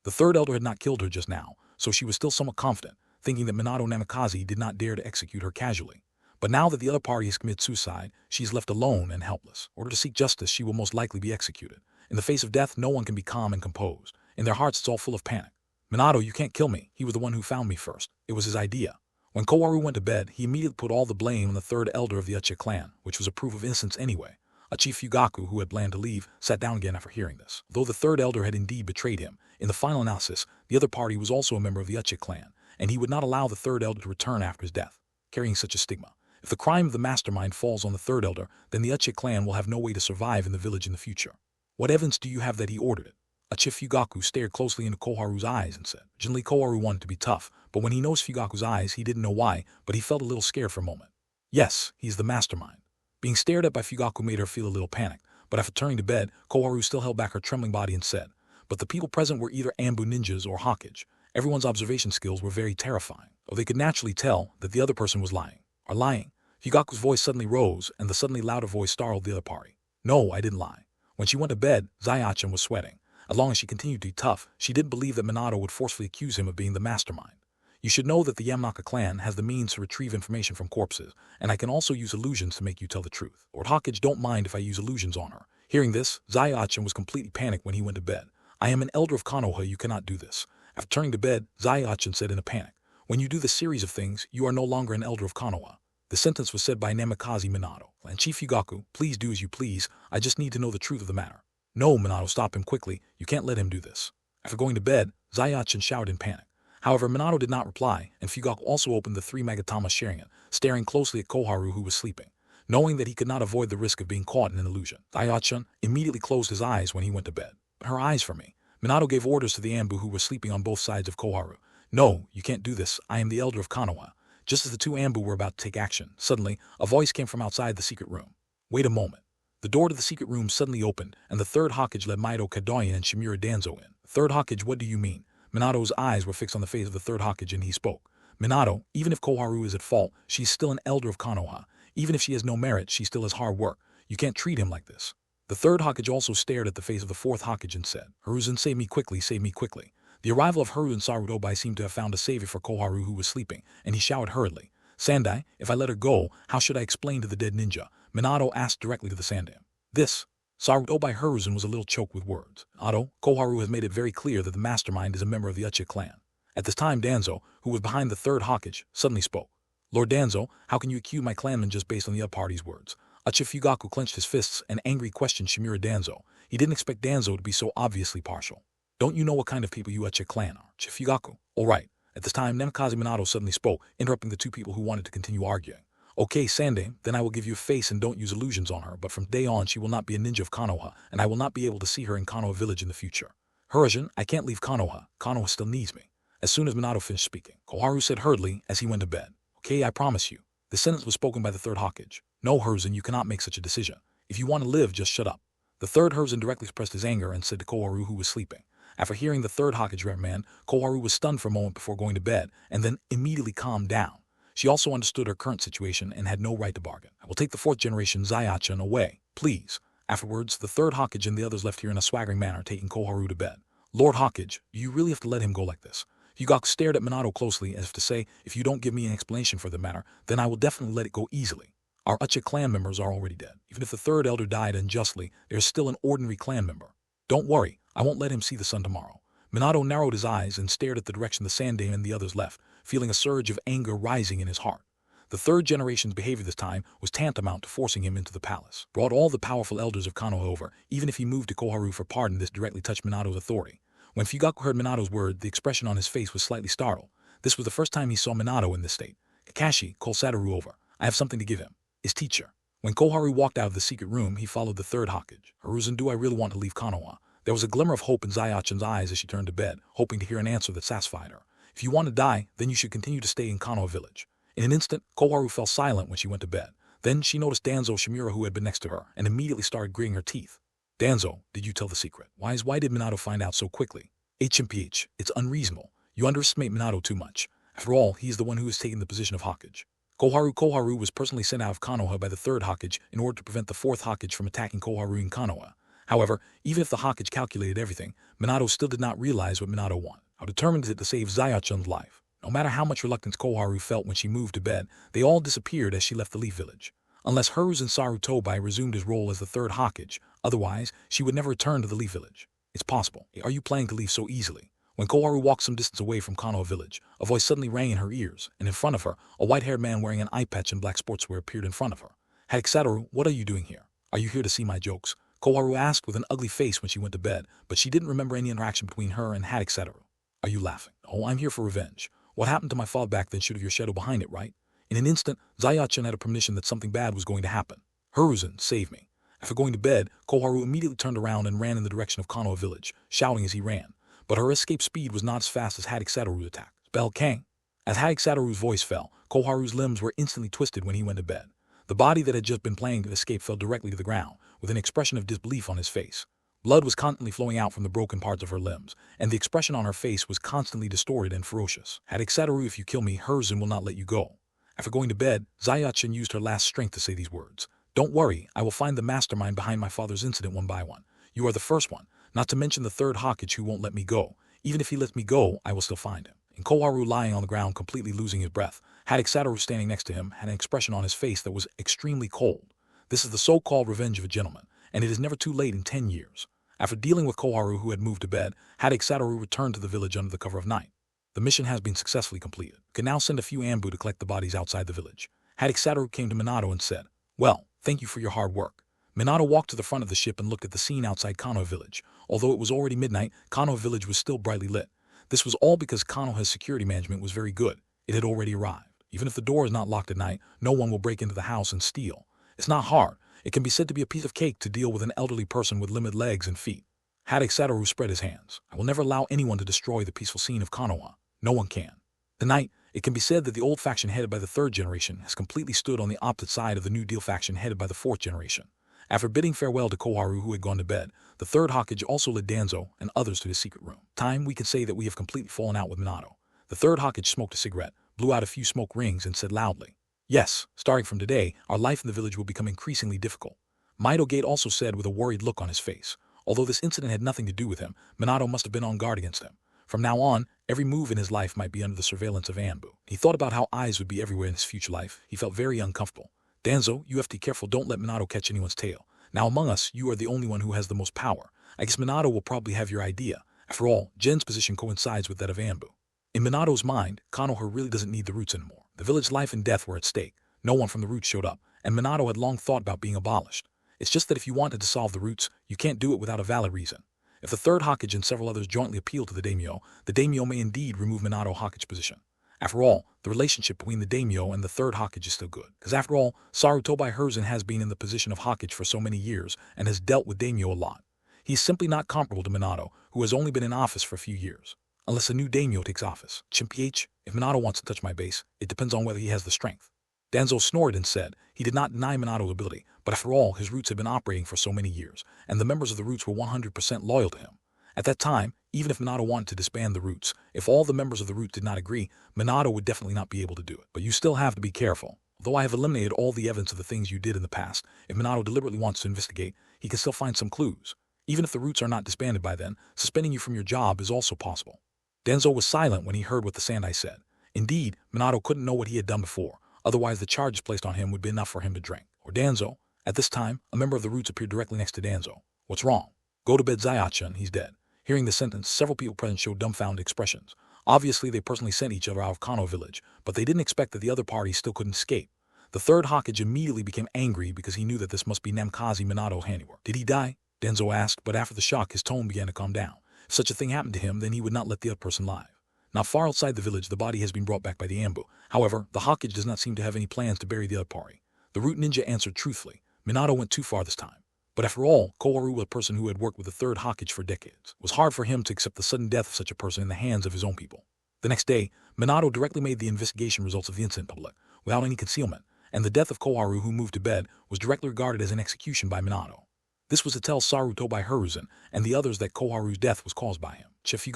Speaker 2: The 3rd elder had not killed her just now, so she was still somewhat confident, thinking that Minato Namikaze did not dare to execute her casually. But now that the other party has committed suicide, she is left alone and helpless. In order to seek justice, she will most likely be executed. In the face of death, no one can be calm and composed. In their hearts, it's all full of panic. Minato, you can't kill me. He was the one who found me first. It was his idea. When Koharu went to bed, he immediately put all the blame on the 3rd elder of the Uchiha clan, which was a proof of innocence anyway. Chief Fugaku, who had planned to leave, sat down again after hearing this. Though the 3rd elder had indeed betrayed him, in the final analysis, the other party was also a member of the Uchiha clan, and he would not allow the 3rd elder to return after his death, carrying such a stigma. If the crime of the mastermind falls on the 3rd elder, then the Uchiha clan will have no way to survive in the village in the future. What evidence do you have that he ordered it? Chief Fugaku stared closely into Koharu's eyes and said, Originally Koharu wanted to be tough, but when he noticed Fugaku's eyes, he didn't know why, but he felt a little scared for a moment. Yes, he's the mastermind. Being stared at by Fugaku made her feel a little panicked, but after turning to bed, Koharu still held back her trembling body and said, but the people present were either Anbu ninjas or Hokage. Everyone's observation skills were very terrifying, though they could naturally tell that the other person was lying. Are lying? Fugaku's voice suddenly rose, and the suddenly louder voice startled the other party. No, I didn't lie. When she went to bed, Zayachan was sweating. As long as she continued to be tough, she didn't believe that Minato would forcefully accuse him of being the mastermind. You should know that the Yamanaka clan has the means to retrieve information from corpses, and I can also use illusions to make you tell the truth. Lord Hokage don't mind if I use illusions on her. Hearing this, Zayachan was completely panicked when he went to bed. I am an elder of Konoha, you cannot do this. After turning to bed, Zayachan said in a panic, when you do this series of things, you are no longer an elder of Konoha. The sentence was said by Namikaze Minato. And Chief Fugaku, please do as you please, I just need to know the truth of the matter. No, Minato, stop him quickly, you can't let him do this. After going to bed, Zayachan shouted in panic. However, Minato did not reply, and Fugaku also opened the 3 Magatama Sharingan, staring closely at Koharu, who was sleeping. Knowing that he could not avoid the risk of being caught in an illusion, Zayachan immediately closed his eyes when he went to bed. Her eyes for me. Minato gave orders to the Anbu who were sleeping on both sides of Koharu. No, you can't do this. I am the elder of Konoha. Just as the two Anbu were about to take action, suddenly, a voice came from outside the secret room. Wait a moment. The door to the secret room suddenly opened, and the third Hokage led Mito Kadoyan and Shimura Danzo in. Third Hokage, what do you mean? Minato's eyes were fixed on the face of the third Hokage and he spoke. Minato, even if Koharu is at fault, she's still an elder of Konoha. Even if she has no merit, she still has hard work. You can't treat him like this. The third Hokage also stared at the face of the fourth Hokage and said, Hiruzen, save me quickly, save me quickly. The arrival of Hiruzen Sarutobi seemed to have found a savior for Koharu who was sleeping, and he shouted hurriedly, Sandai, if I let her go, how should I explain to the dead ninja? Minato asked directly to the Sandan. This. Sarutobi Hiruzen was a little choked with words. Minato, Koharu has made it very clear that the mastermind is a member of the Uchiha clan. At this time Danzo, who was behind the third Hokage, suddenly spoke. Lord Danzo, how can you accuse my clanman just based on the other party's words? Uchiha Fugaku clenched his fists and angrily questioned Shimura Danzo. He didn't expect Danzo to be so obviously partial. Don't you know what kind of people you Uchiha clan are? Uchiha Fugaku. All right. At this time, Namikaze Minato suddenly spoke, interrupting the two people who wanted to continue arguing. Okay, Sandane, then I will give you a face and don't use illusions on her, but from today on she will not be a ninja of Konoha, and I will not be able to see her in Konoha village in the future. Hiruzen, I can't leave Konoha. Konoha still needs me. As soon as Minato finished speaking, Koharu said hurriedly as he went to bed. Okay, I promise you. The sentence was spoken by the third Hokage. No, Hiruzen, you cannot make such a decision. If you want to live, just shut up. The third Hiruzen directly expressed his anger and said to Koharu who was sleeping. After hearing the third Hokage reprimand, Koharu was stunned for a moment before going to bed, and then immediately calmed down. She also understood her current situation and had no right to bargain. I will take the fourth generation Zayachan away, please. Afterwards, the third Hokage and the others left here in a swaggering manner, taking Koharu to bed. Lord Hokage, do you really have to let him go like this? Fugaku stared at Minato closely as if to say, if you don't give me an explanation for the matter, then I will definitely let it go easily. Our Uchiha clan members are already dead. Even if the third elder died unjustly, there is still an ordinary clan member. Don't worry, I won't let him see the sun tomorrow. Minato narrowed his eyes and stared at the direction the Sandane and the others left, feeling a surge of anger rising in his heart. The third generation's behavior this time was tantamount to forcing him into the palace. Brought all the powerful elders of Konoha over, even if he moved to Koharu for pardon, this directly touched Minato's authority. When Fugaku heard Minato's word, the expression on his face was slightly startled. This was the first time he saw Minato in this state. Kakashi, call Satoru over. I have something to give him. His teacher. When Koharu walked out of the secret room, he followed the third Hokage. Hiruzen, do I really want to leave Konoha? There was a glimmer of hope in Zayachan's eyes as she turned to bed, hoping to hear an answer that satisfied her. If you want to die, then you should continue to stay in Konoha village. In an instant, Koharu fell silent when she went to bed. Then she noticed Danzo Shimura who had been next to her, and immediately started gritting her teeth. Danzo, did you tell the secret? Why did Minato find out so quickly? HMPH, it's unreasonable. You underestimate Minato too much. After all, he is the one who has taken the position of Hokage. Koharu was personally sent out of Konoha by the third Hokage in order to prevent the fourth Hokage from attacking Koharu in Konoha. However, even if the Hokage calculated everything, Minato still did not realize what Minato wanted. How determined is it to save Zayachan's life? No matter how much reluctance Koharu felt when she moved to bed, they all disappeared as she left the Leaf Village. Unless Hiruzen Sarutobi resumed his role as the third Hokage, otherwise, she would never return to the Leaf Village. It's possible. Are you planning to leave so easily? When Koharu walked some distance away from Konoha village, a voice suddenly rang in her ears, and in front of her, a white-haired man wearing an eye patch and black sportswear appeared in front of her. Hatake Satoru, what are you doing here? Are you here to see my jokes? Koharu asked with an ugly face when she went to bed, but she didn't remember any interaction between her and Hatake Satoru. Are you laughing? Oh, I'm here for revenge. What happened to my father back then should have your shadow behind it, right? In an instant, Zayachan had a premonition that something bad was going to happen. Hiruzen, save me. After going to bed, Koharu immediately turned around and ran in the direction of Konoha village, shouting as he ran. But her escape speed was not as fast as Hatake Satoru's attack. Spell Kang. As Hatake Satoru's voice fell, Koharu's limbs were instantly twisted when he went to bed. The body that had just been planning to escape fell directly to the ground, with an expression of disbelief on his face. Blood was constantly flowing out from the broken parts of her limbs, and the expression on her face was constantly distorted and ferocious. Hatake Satoru, if you kill me, Hiruzen will not let you go. After going to bed, Zayachan used her last strength to say these words. Don't worry, I will find the mastermind behind my father's incident one by one. You are the first one, not to mention the third Hokage who won't let me go. Even if he lets me go, I will still find him. And Koharu lying on the ground completely losing his breath, Hatake Satoru standing next to him had an expression on his face that was extremely cold. This is the so-called revenge of a gentleman, and it is never too late in 10 years. After dealing with Koharu who had moved to bed, Hatake Satoru returned to the village under the cover of night. The mission has been successfully completed. You can now send a few Anbu to collect the bodies outside the village. Hatake Satoru came to Minato and said, well, thank you for your hard work. Minato walked to the front of the ship and looked at the scene outside Konoha village. Although it was already midnight, Konoha village was still brightly lit. This was all because Konoha's security management was very good. It had already arrived. Even if the door is not locked at night, no one will break into the house and steal. It's not hard. It can be said to be a piece of cake to deal with an elderly person with limited legs and feet. Hatake Satoru spread his hands. I will never allow anyone to destroy the peaceful scene of Konoha. No one can. Tonight, it can be said that the old faction headed by the third generation has completely stood on the opposite side of the New Deal faction headed by the fourth generation. After bidding farewell to Koharu, who had gone to bed, the third Hokage also led Danzo and others to his secret room. We can say that we have completely fallen out with Minato. The third Hokage smoked a cigarette, blew out a few smoke rings, and said loudly, "Yes, starting from today, our life in the village will become increasingly difficult." Mito Gate also said with a worried look on his face. Although this incident had nothing to do with him, Minato must have been on guard against him. From now on, every move in his life might be under the surveillance of Anbu. He thought about how eyes would be everywhere in his future life. He felt very uncomfortable. Danzo, you have to be careful, don't let Minato catch anyone's tail. Now among us, you are the only one who has the most power. I guess Minato will probably have your idea. After all, Jin's position coincides with that of Anbu. In Minato's mind, Konoha really doesn't need the roots anymore. The village's life and death were at stake. No one from the roots showed up, and Minato had long thought about being abolished. It's just that if you wanted to solve the roots, you can't do it without a valid reason. If the third Hokage and several others jointly appeal to the daimyo may indeed remove Minato Hokage's position. After all, the relationship between the daimyo and the third Hokage is still good. Because after all, Sarutobi Hiruzen has been in the position of Hokage for so many years and has dealt with daimyo a lot. He's simply not comparable to Minato, who has only been in office for a few years. Unless a new daimyo takes office. Chimph, if Minato wants to touch my base, it depends on whether he has the strength. Danzo snored and said he did not deny Minato's ability, but after all, his roots had been operating for so many years, and the members of the roots were 100% loyal to him. At that time, even if Minato wanted to disband the roots, if all the members of the roots did not agree, Minato would definitely not be able to do it. But you still have to be careful. Although I have eliminated all the evidence of the things you did in the past, if Minato deliberately wants to investigate, he can still find some clues. Even if the roots are not disbanded by then, suspending you from your job is also possible. Danzo was silent when he heard what the Sandai said. Indeed, Minato couldn't know what he had done before. Otherwise, the charges placed on him would be enough for him to drink. Or Danzo. At this time, a member of the roots appeared directly next to Danzo. What's wrong? Go to bed, Zayachan, he's dead. Hearing the sentence, several people present showed dumbfounded expressions. Obviously, they personally sent each other out of Konoha village, but they didn't expect that the other party still couldn't escape. The third Hokage immediately became angry because he knew that this must be Namikaze Minato's handiwork. Did he die? Danzo asked, but after the shock, his tone began to calm down. If such a thing happened to him, then he would not let the other person live. Not far outside the village, the body has been brought back by the Anbu. However, the Hokage does not seem to have any plans to bury the other party. The root ninja answered truthfully. Minato went too far this time. But after all, Koharu was a person who had worked with the third Hokage for decades. It was hard for him to accept the sudden death of such a person in the hands of his own people. The next day, Minato directly made the investigation results of the incident public, without any concealment, and the death of Koharu, who moved to bed, was directly regarded as an execution by Minato. This was to tell Sarutobi Hiruzen and the others that Koharu's death was caused by him. Chief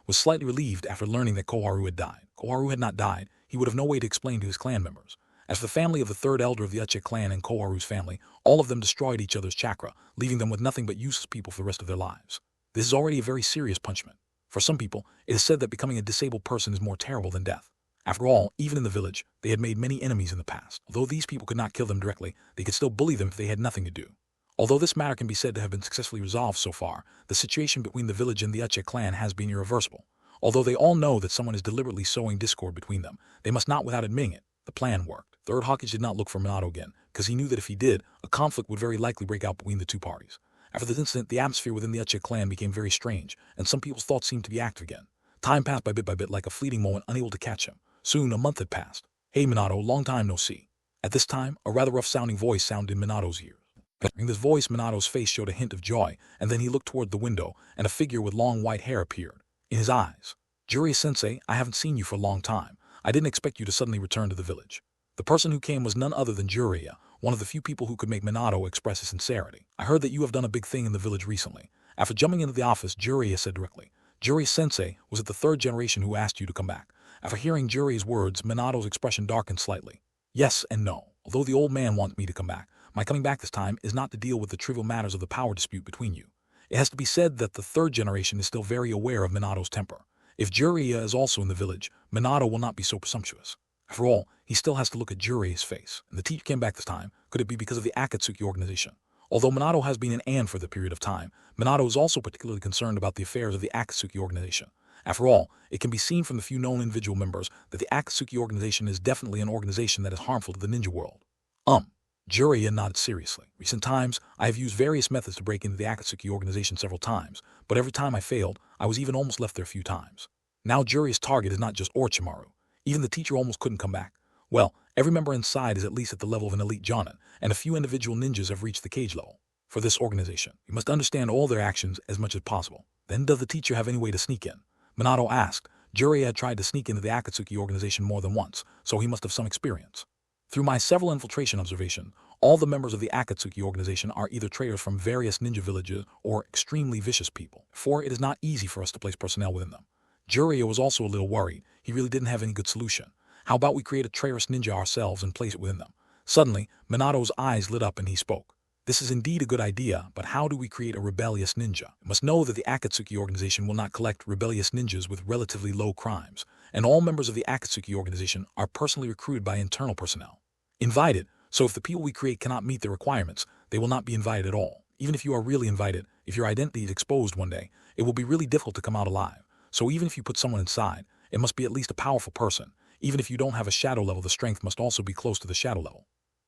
Speaker 2: was slightly relieved after learning that Koharu had died. Koharu had not died. He would have no way to explain to his clan members. As for the family of the third elder of the Uche clan and Koharu's family, all of them destroyed each other's chakra, leaving them with nothing but useless people for the rest of their lives. This is already a very serious punishment. For some people, it is said that becoming a disabled person is more terrible than death. After all, even in the village, they had made many enemies in the past. Although these people could not kill them directly, they could still bully them if they had nothing to do. Although this matter can be said to have been successfully resolved so far, the situation between the village and the Uche clan has been irreversible. Although they all know that someone is deliberately sowing discord between them, they must not without admitting it. The plan worked. Third Hokage did not look for Minato again, because he knew that if he did, a conflict would very likely break out between the two parties. After this incident, the atmosphere within the Uche clan became very strange, and some people's thoughts seemed to be active again. Time passed by bit like a fleeting moment, unable to catch him. Soon, a month had passed. Hey Minato, long time no see. At this time, a rather rough-sounding voice sounded in Minato's ears. Hearing this voice, Minato's face showed a hint of joy, and then he looked toward the window, and a figure with long white hair appeared. In his eyes, Jiraiya-sensei, I haven't seen you for a long time. I didn't expect you to suddenly return to the village. The person who came was none other than Jiraiya, one of the few people who could make Minato express his sincerity. I heard that you have done a big thing in the village recently. After jumping into the office, Jiraiya said directly, Jiraiya-sensei, was it the third generation who asked you to come back? After hearing Jiraiya's words, Minato's expression darkened slightly. Yes and no. Although the old man wants me to come back, my coming back this time is not to deal with the trivial matters of the power dispute between you. It has to be said that the third generation is still very aware of Minato's temper. If Jiraiya is also in the village, Minato will not be so presumptuous. After all, he still has to look at Jiraiya's face. And the teacher came back this time. Could it be because of the Akatsuki organization? Although Minato has been an for the period of time, Minato is also particularly concerned about the affairs of the Akatsuki organization. After all, it can be seen from the few known individual members that the Akatsuki organization is definitely an organization that is harmful to the ninja world. Jiraiya nodded seriously. Recent times, I have used various methods to break into the Akatsuki organization several times, but every time I failed, I was even almost left there a few times. Now Jiraiya's target is not just Orochimaru. Even the teacher almost couldn't come back. Well, every member inside is at least at the level of an elite jonin, and a few individual ninjas have reached the cage level. for this organization. You must understand all their actions as much as possible. Then does the teacher have any way to sneak in? Minato asked. Jiraiya had tried to sneak into the Akatsuki organization more than once, so he must have some experience. Through my several infiltration observations, all the members of the Akatsuki organization are either traitors from various ninja villages or extremely vicious people, for it is not easy for us to place personnel within them. Jiraiya was also a little worried. He really didn't have any good solution. How about we create a traitorous ninja ourselves and place it within them? Suddenly, Minato's eyes lit up and he spoke. This is indeed a good idea, but how do we create a rebellious ninja? You must know that the Akatsuki organization will not collect rebellious ninjas with relatively low crimes, and all members of the Akatsuki organization are personally recruited by internal personnel. Invited, so if the people we create cannot meet their requirements, they will not be invited at all. Even if you are really invited, if your identity is exposed one day, it will be really difficult to come out alive. So even if you put someone inside, it must be at least a powerful person. Even if you don't have a shadow level, the strength must also be close to the shadow level.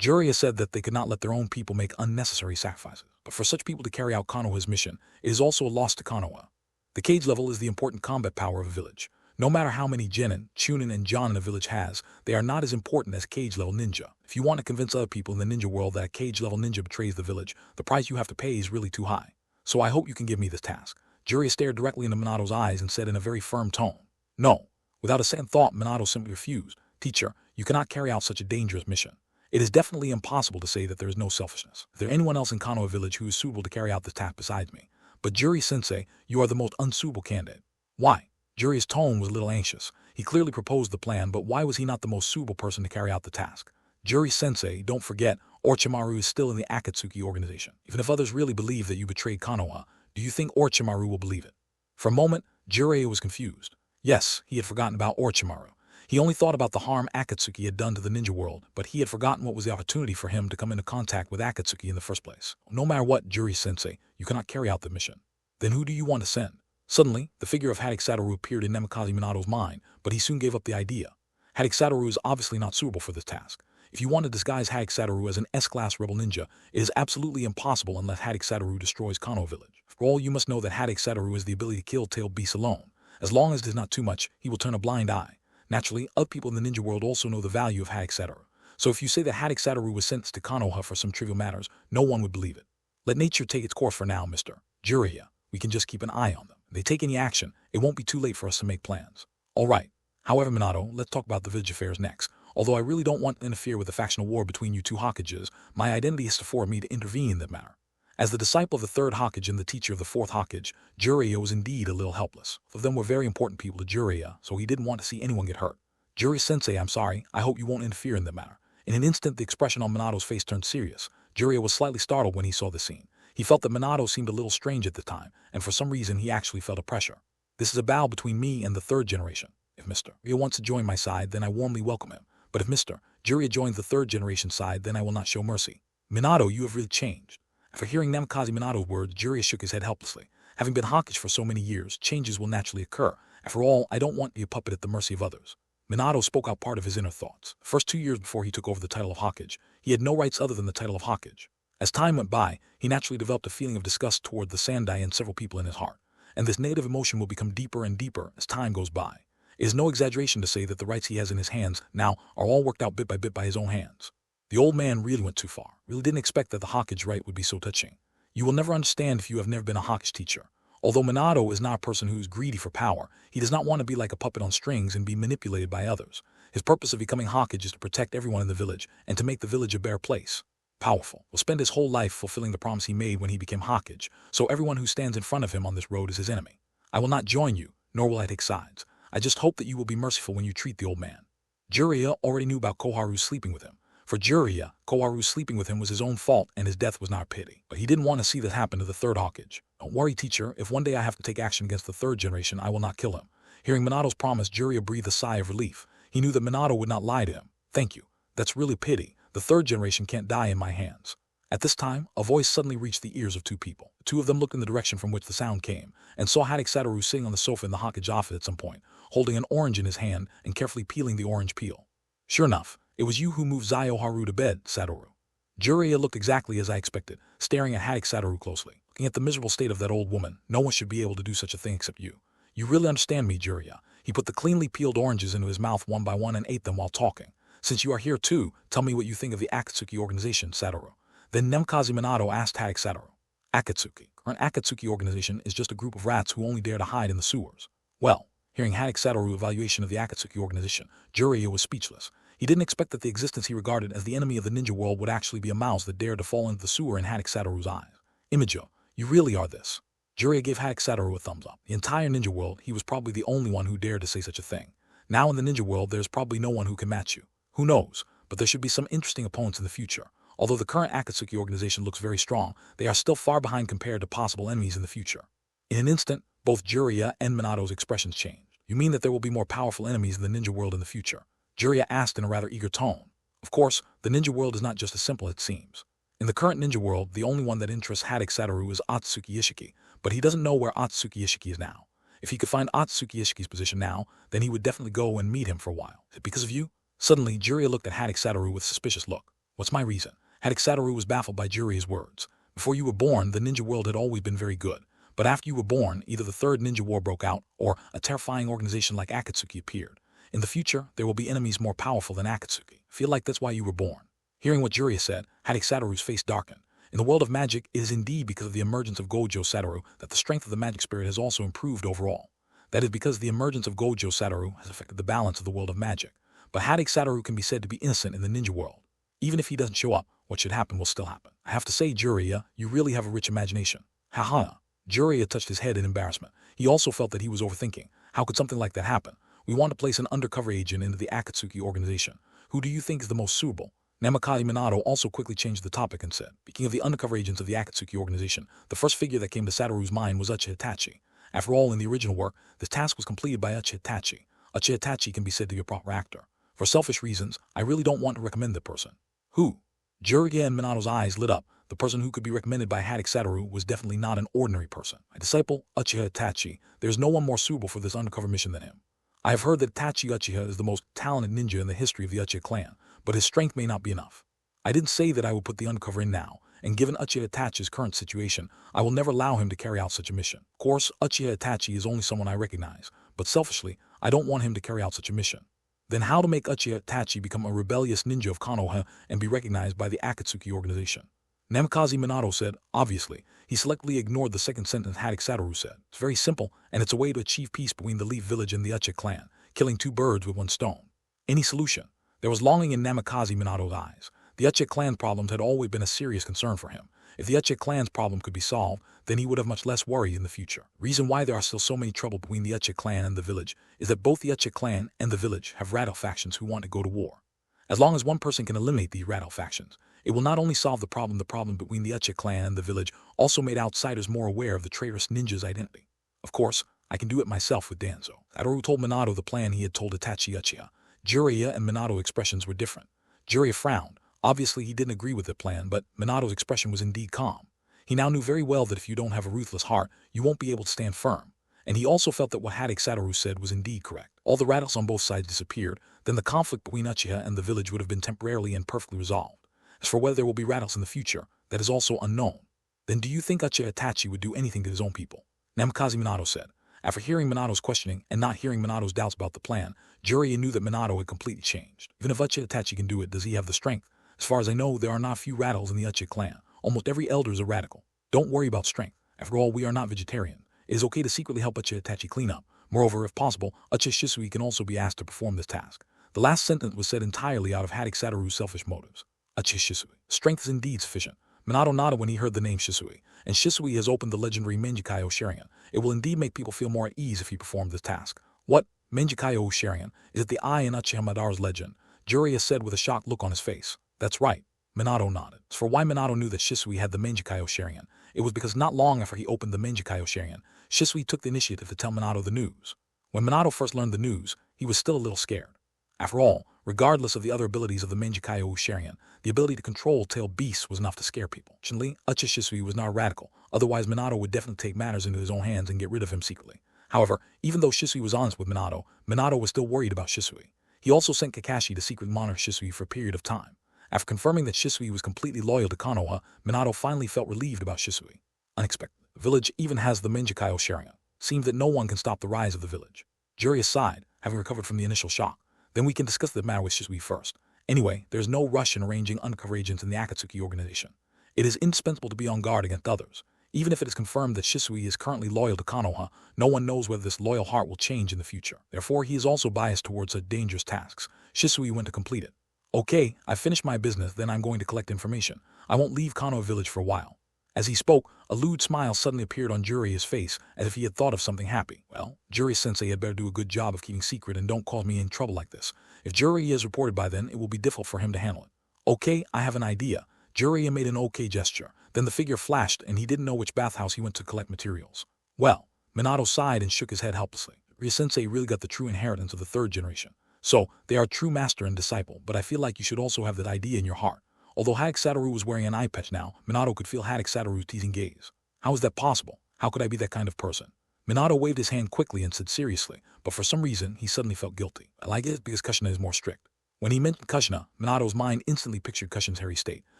Speaker 2: Jiraiya said that they could not let their own people make unnecessary sacrifices, but for such people to carry out Konoha's mission, it is also a loss to Konoha. The cage level is the important combat power of a village. No matter how many Genin, Chunin, and Jonin a village has, they are not as important as cage level ninja. If you want to convince other people in the ninja world that a cage level ninja betrays the village, the price you have to pay is really too high. So I hope you can give me this task. Jiraiya stared directly into Minato's eyes and said in a very firm tone, "No." Without a second thought, Minato simply refused. "Teacher, you cannot carry out such a dangerous mission. It is definitely impossible to say that there is no selfishness. Is there anyone else in Konoha village who is suitable to carry out this task besides me? But Juri-sensei, you are the most unsuitable candidate." "Why?" Juri's tone was a little anxious. He clearly proposed the plan, but why was he not the most suitable person to carry out the task? "Juri-sensei, don't forget, Orochimaru is still in the Akatsuki organization. Even if others really believe that you betrayed Konoha, do you think Orochimaru will believe it?" For a moment, Jiraiya was confused. Yes, he had forgotten about Orochimaru. He only thought about the harm Akatsuki had done to the ninja world, but he had forgotten what was the opportunity for him to come into contact with Akatsuki in the first place. "No matter what, Juri-sensei, you cannot carry out the mission." "Then who do you want to send?" Suddenly, the figure of Hatake Satoru appeared in Namikaze Minato's mind, but he soon gave up the idea. Hatake Satoru is obviously not suitable for this task. If you want to disguise Hatake Satoru as an S-class rebel ninja, it is absolutely impossible unless Hatake Satoru destroys Konoha village. For all, you must know that Hatake Satoru has the ability to kill tailed beasts alone. As long as it is not too much, he will turn a blind eye. Naturally, other people in the ninja world also know the value of Hatake Satoru. So if you say that Hatake Satoru was sent to Konoha for some trivial matters, no one would believe it. Let nature take its course for now, Mr. Jiraiya. We can just keep an eye on them. If they take any action, it won't be too late for us to make plans. All right. However, Minato, let's talk about the village affairs next. Although I really don't want to interfere with the factional war between you two Hokages, my identity has afforded me to intervene in that matter. As the disciple of the third Hokage and the teacher of the fourth Hokage, Jiraiya was indeed a little helpless. Both of them were very important people to Jiraiya, so he didn't want to see anyone get hurt. "Juri-sensei, I'm sorry. I hope you won't interfere in the matter." In an instant, the expression on Minato's face turned serious. Jiraiya was slightly startled when he saw the scene. He felt that Minato seemed a little strange at the time, and for some reason he actually felt a pressure. "This is a battle between me and the third generation. If Mr. Jiraiya wants to join my side, then I warmly welcome him. But if Mr. Jiraiya joins the third generation side, then I will not show mercy." "Minato, you have really changed." After hearing Namikaze Minato's words, Jiraiya shook his head helplessly. Having been Hokage for so many years, changes will naturally occur. After all, I don't want to be a puppet at the mercy of others. Minato spoke out part of his inner thoughts. The first 2 years before he took over the title of Hokage, he had no rights other than the title of Hokage. As time went by, he naturally developed a feeling of disgust toward the Sandai and several people in his heart. And this negative emotion will become deeper and deeper as time goes by. It is no exaggeration to say that the rights he has in his hands now are all worked out bit by his own hands. The old man really went too far. Really didn't expect that the Hokage right would be so touching. You will never understand if you have never been a Hokage teacher. Although Minato is not a person who is greedy for power, he does not want to be like a puppet on strings and be manipulated by others. His purpose of becoming Hokage is to protect everyone in the village and to make the village a better place. Powerful. Will spend his whole life fulfilling the promise he made when he became Hokage, so everyone who stands in front of him on this road is his enemy. I will not join you, nor will I take sides. I just hope that you will be merciful when you treat the old man. Jiraiya already knew about Koharu sleeping with him. For Jiraiya, Koharu sleeping with him was his own fault and his death was not a pity. But he didn't want to see this happen to the third Hokage. "Don't worry, teacher. If one day I have to take action against the third generation, I will not kill him." Hearing Minato's promise, Jiraiya breathed a sigh of relief. He knew that Minato would not lie to him. "Thank you. That's really a pity. The third generation can't die in my hands." At this time, a voice suddenly reached the ears of two people. The two of them looked in the direction from which the sound came, and saw Hatake Satoru sitting on the sofa in the Hokage office at some point, holding an orange in his hand and carefully peeling the orange peel. "Sure enough, it was you who moved Zaio Haru to bed, Satoru." Jiraiya looked exactly as I expected, staring at Hatake Satoru closely. Looking at the miserable state of that old woman, no one should be able to do such a thing except you. "You really understand me, Jiraiya." He put the cleanly peeled oranges into his mouth one by one and ate them while talking. "Since you are here too, tell me what you think of the Akatsuki organization, Satoru." Then Nemkazi Minato asked Hatake Satoru. Akatsuki. Current Akatsuki organization is just a group of rats who only dare to hide in the sewers. Well, hearing Hatake Satoru's evaluation of the Akatsuki organization, Jiraiya was speechless. He didn't expect that the existence he regarded as the enemy of the ninja world would actually be a mouse that dared to fall into the sewer in Hatake Satoru's eyes. Imajo, you really are this. Jiraiya gave Hatake Satoru a thumbs up. The entire ninja world, he was probably the only one who dared to say such a thing. Now in the ninja world, there's probably no one who can match you. Who knows, but there should be some interesting opponents in the future. Although the current Akatsuki organization looks very strong, they are still far behind compared to possible enemies in the future. In an instant, both Jiraiya and Minato's expressions changed. You mean that there will be more powerful enemies in the ninja world in the future? Jiraiya asked in a rather eager tone. Of course, the ninja world is not just as simple as it seems. In the current ninja world, the only one that interests Hatake Satoru is Otsutsuki Ishiki, but he doesn't know where Otsutsuki Ishiki is now. If he could find Otsutsuki Ishiki's position now, then he would definitely go and meet him for a while. Is it because of you? Suddenly, Jiraiya looked at Hatake Satoru with a suspicious look. What's my reason? Hatake Satoru was baffled by Jiraiya's words. Before you were born, the ninja world had always been very good. But after you were born, either the third ninja war broke out, or a terrifying organization like Akatsuki appeared. In the future, there will be enemies more powerful than Akatsuki. Feel like that's why you were born. Hearing what Jiraiya said, Hatake Satoru's face darkened. In the world of magic, it is indeed because of the emergence of Gojo Satoru that the strength of the magic spirit has also improved overall. That is because the emergence of Gojo Satoru has affected the balance of the world of magic. But Hatake Satoru can be said to be innocent in the ninja world. Even if he doesn't show up, what should happen will still happen. I have to say, Jiraiya, you really have a rich imagination. Haha. Jiraiya touched his head in embarrassment. He also felt that he was overthinking. How could something like that happen? We want to place an undercover agent into the Akatsuki organization. Who do you think is the most suitable? Namikaze Minato also quickly changed the topic and said, speaking of the undercover agents of the Akatsuki organization, the first figure that came to Satoru's mind was Uchiha Itachi. After all, in the original work, this task was completed by Uchiha Itachi. Uchiha Itachi can be said to be a proper actor. For selfish reasons, I really don't want to recommend the person. Who? Jiraiya and Minato's eyes lit up. The person who could be recommended by Hatake Satoru was definitely not an ordinary person. My disciple, Uchiha Itachi, there is no one more suitable for this undercover mission than him. I have heard that Itachi Uchiha is the most talented ninja in the history of the Uchiha clan, but his strength may not be enough. I didn't say that I would put the undercover in now, and given Uchiha Itachi's current situation, I will never allow him to carry out such a mission. Of course, Uchiha Itachi is only someone I recognize, but selfishly, I don't want him to carry out such a mission. Then how to make Uchiha Itachi become a rebellious ninja of Konoha and be recognized by the Akatsuki organization? Namikaze Minato said, obviously. He selectively ignored the second sentence Hatake Satoru said. It's very simple, and it's a way to achieve peace between the Leaf Village and the Uchiha clan, killing two birds with one stone. Any solution? There was longing in Namikaze Minato's eyes. The Uchiha clan's problems had always been a serious concern for him. If the Uchiha clan's problem could be solved, then he would have much less worry in the future. Reason why there are still so many trouble between the Uchiha clan and the village is that both the Uchiha clan and the village have rat factions who want to go to war. As long as one person can eliminate these rat factions, it will not only solve the problem between the Uchiha clan and the village also made outsiders more aware of the traitorous ninja's identity. Of course, I can do it myself with Danzo. Satoru told Minato the plan he had told Itachi Uchiha. Jiraiya and Minato's expressions were different. Jiraiya frowned. Obviously, he didn't agree with the plan, but Minato's expression was indeed calm. He now knew very well that if you don't have a ruthless heart, you won't be able to stand firm. And he also felt that what Hatake Satoru said was indeed correct. All the rattles on both sides disappeared, then the conflict between Uchiha and the village would have been temporarily and perfectly resolved. As for whether there will be rattles in the future, that is also unknown. Then do you think Uchiha Itachi would do anything to his own people? Namikaze Minato said. After hearing Minato's questioning and not hearing Minato's doubts about the plan, Jiraiya knew that Minato had completely changed. Even if Uchiha Itachi can do it, does he have the strength? As far as I know, there are not a few rattles in the Uchiha clan. Almost every elder is a radical. Don't worry about strength. After all, we are not vegetarian. It is okay to secretly help Uchiha Itachi clean up. Moreover, if possible, Uchiha Shisui can also be asked to perform this task. The last sentence was said entirely out of Hatake Satoru's selfish motives. Uchiha Shisui. Strength is indeed sufficient. Minato nodded when he heard the name Shisui, and Shisui has opened the legendary Menjikayo Sharingan. It will indeed make people feel more at ease if he performed this task. What? Menjikayo Sharingan? Is it the eye in Uchiha Madara's legend? Jiraiya said with a shocked look on his face. That's right. Minato nodded. As for why Minato knew that Shisui had the Menjikayo Sharingan, it was because not long after he opened the Menjikayo Sharingan, Shisui took the initiative to tell Minato the news. When Minato first learned the news, he was still a little scared. After all, regardless of the other abilities of the Menjikayo Sharingan, the ability to control tail beasts was enough to scare people. Fortunately, Uchiha Shisui was not a radical, otherwise Minato would definitely take matters into his own hands and get rid of him secretly. However, even though Shisui was honest with Minato, Minato was still worried about Shisui. He also sent Kakashi to secretly monitor Shisui for a period of time. After confirming that Shisui was completely loyal to Konoha, Minato finally felt relieved about Shisui. Unexpected. The village even has the Menjikayo Sharingan. Seems that no one can stop the rise of the village. Jiraiya sighed, having recovered from the initial shock. Then we can discuss the matter with Shisui first. Anyway, there's no rush in arranging undercover agents in the Akatsuki organization. It is indispensable to be on guard against others. Even if it is confirmed that Shisui is currently loyal to Konoha, no one knows whether this loyal heart will change in the future. Therefore, he is also biased towards such dangerous tasks. Shisui went to complete it. Okay, I've finished my business, then I'm going to collect information. I won't leave Konoha village for a while. As he spoke, a lewd smile suddenly appeared on Jiraiya's face, as if he had thought of something happy. Well, Jiraiya-sensei had better do a good job of keeping secret and don't cause me in trouble like this. If Jiraiya is reported by then, it will be difficult for him to handle it. Okay, I have an idea. Jiraiya made an okay gesture. Then the figure flashed, and he didn't know which bathhouse he went to collect materials. Well, Minato sighed and shook his head helplessly. Jiraiya-sensei really got the true inheritance of the third generation. So, they are true master and disciple, but I feel like you should also have that idea in your heart. Although Hatake Satoru was wearing an eye patch now, Minato could feel Hatake Satoru's teasing gaze. How is that possible? How could I be that kind of person? Minato waved his hand quickly and said seriously, but for some reason, he suddenly felt guilty. I like it because Kushina is more strict. When he mentioned Kushina, Minato's mind instantly pictured Kushina's hairy state.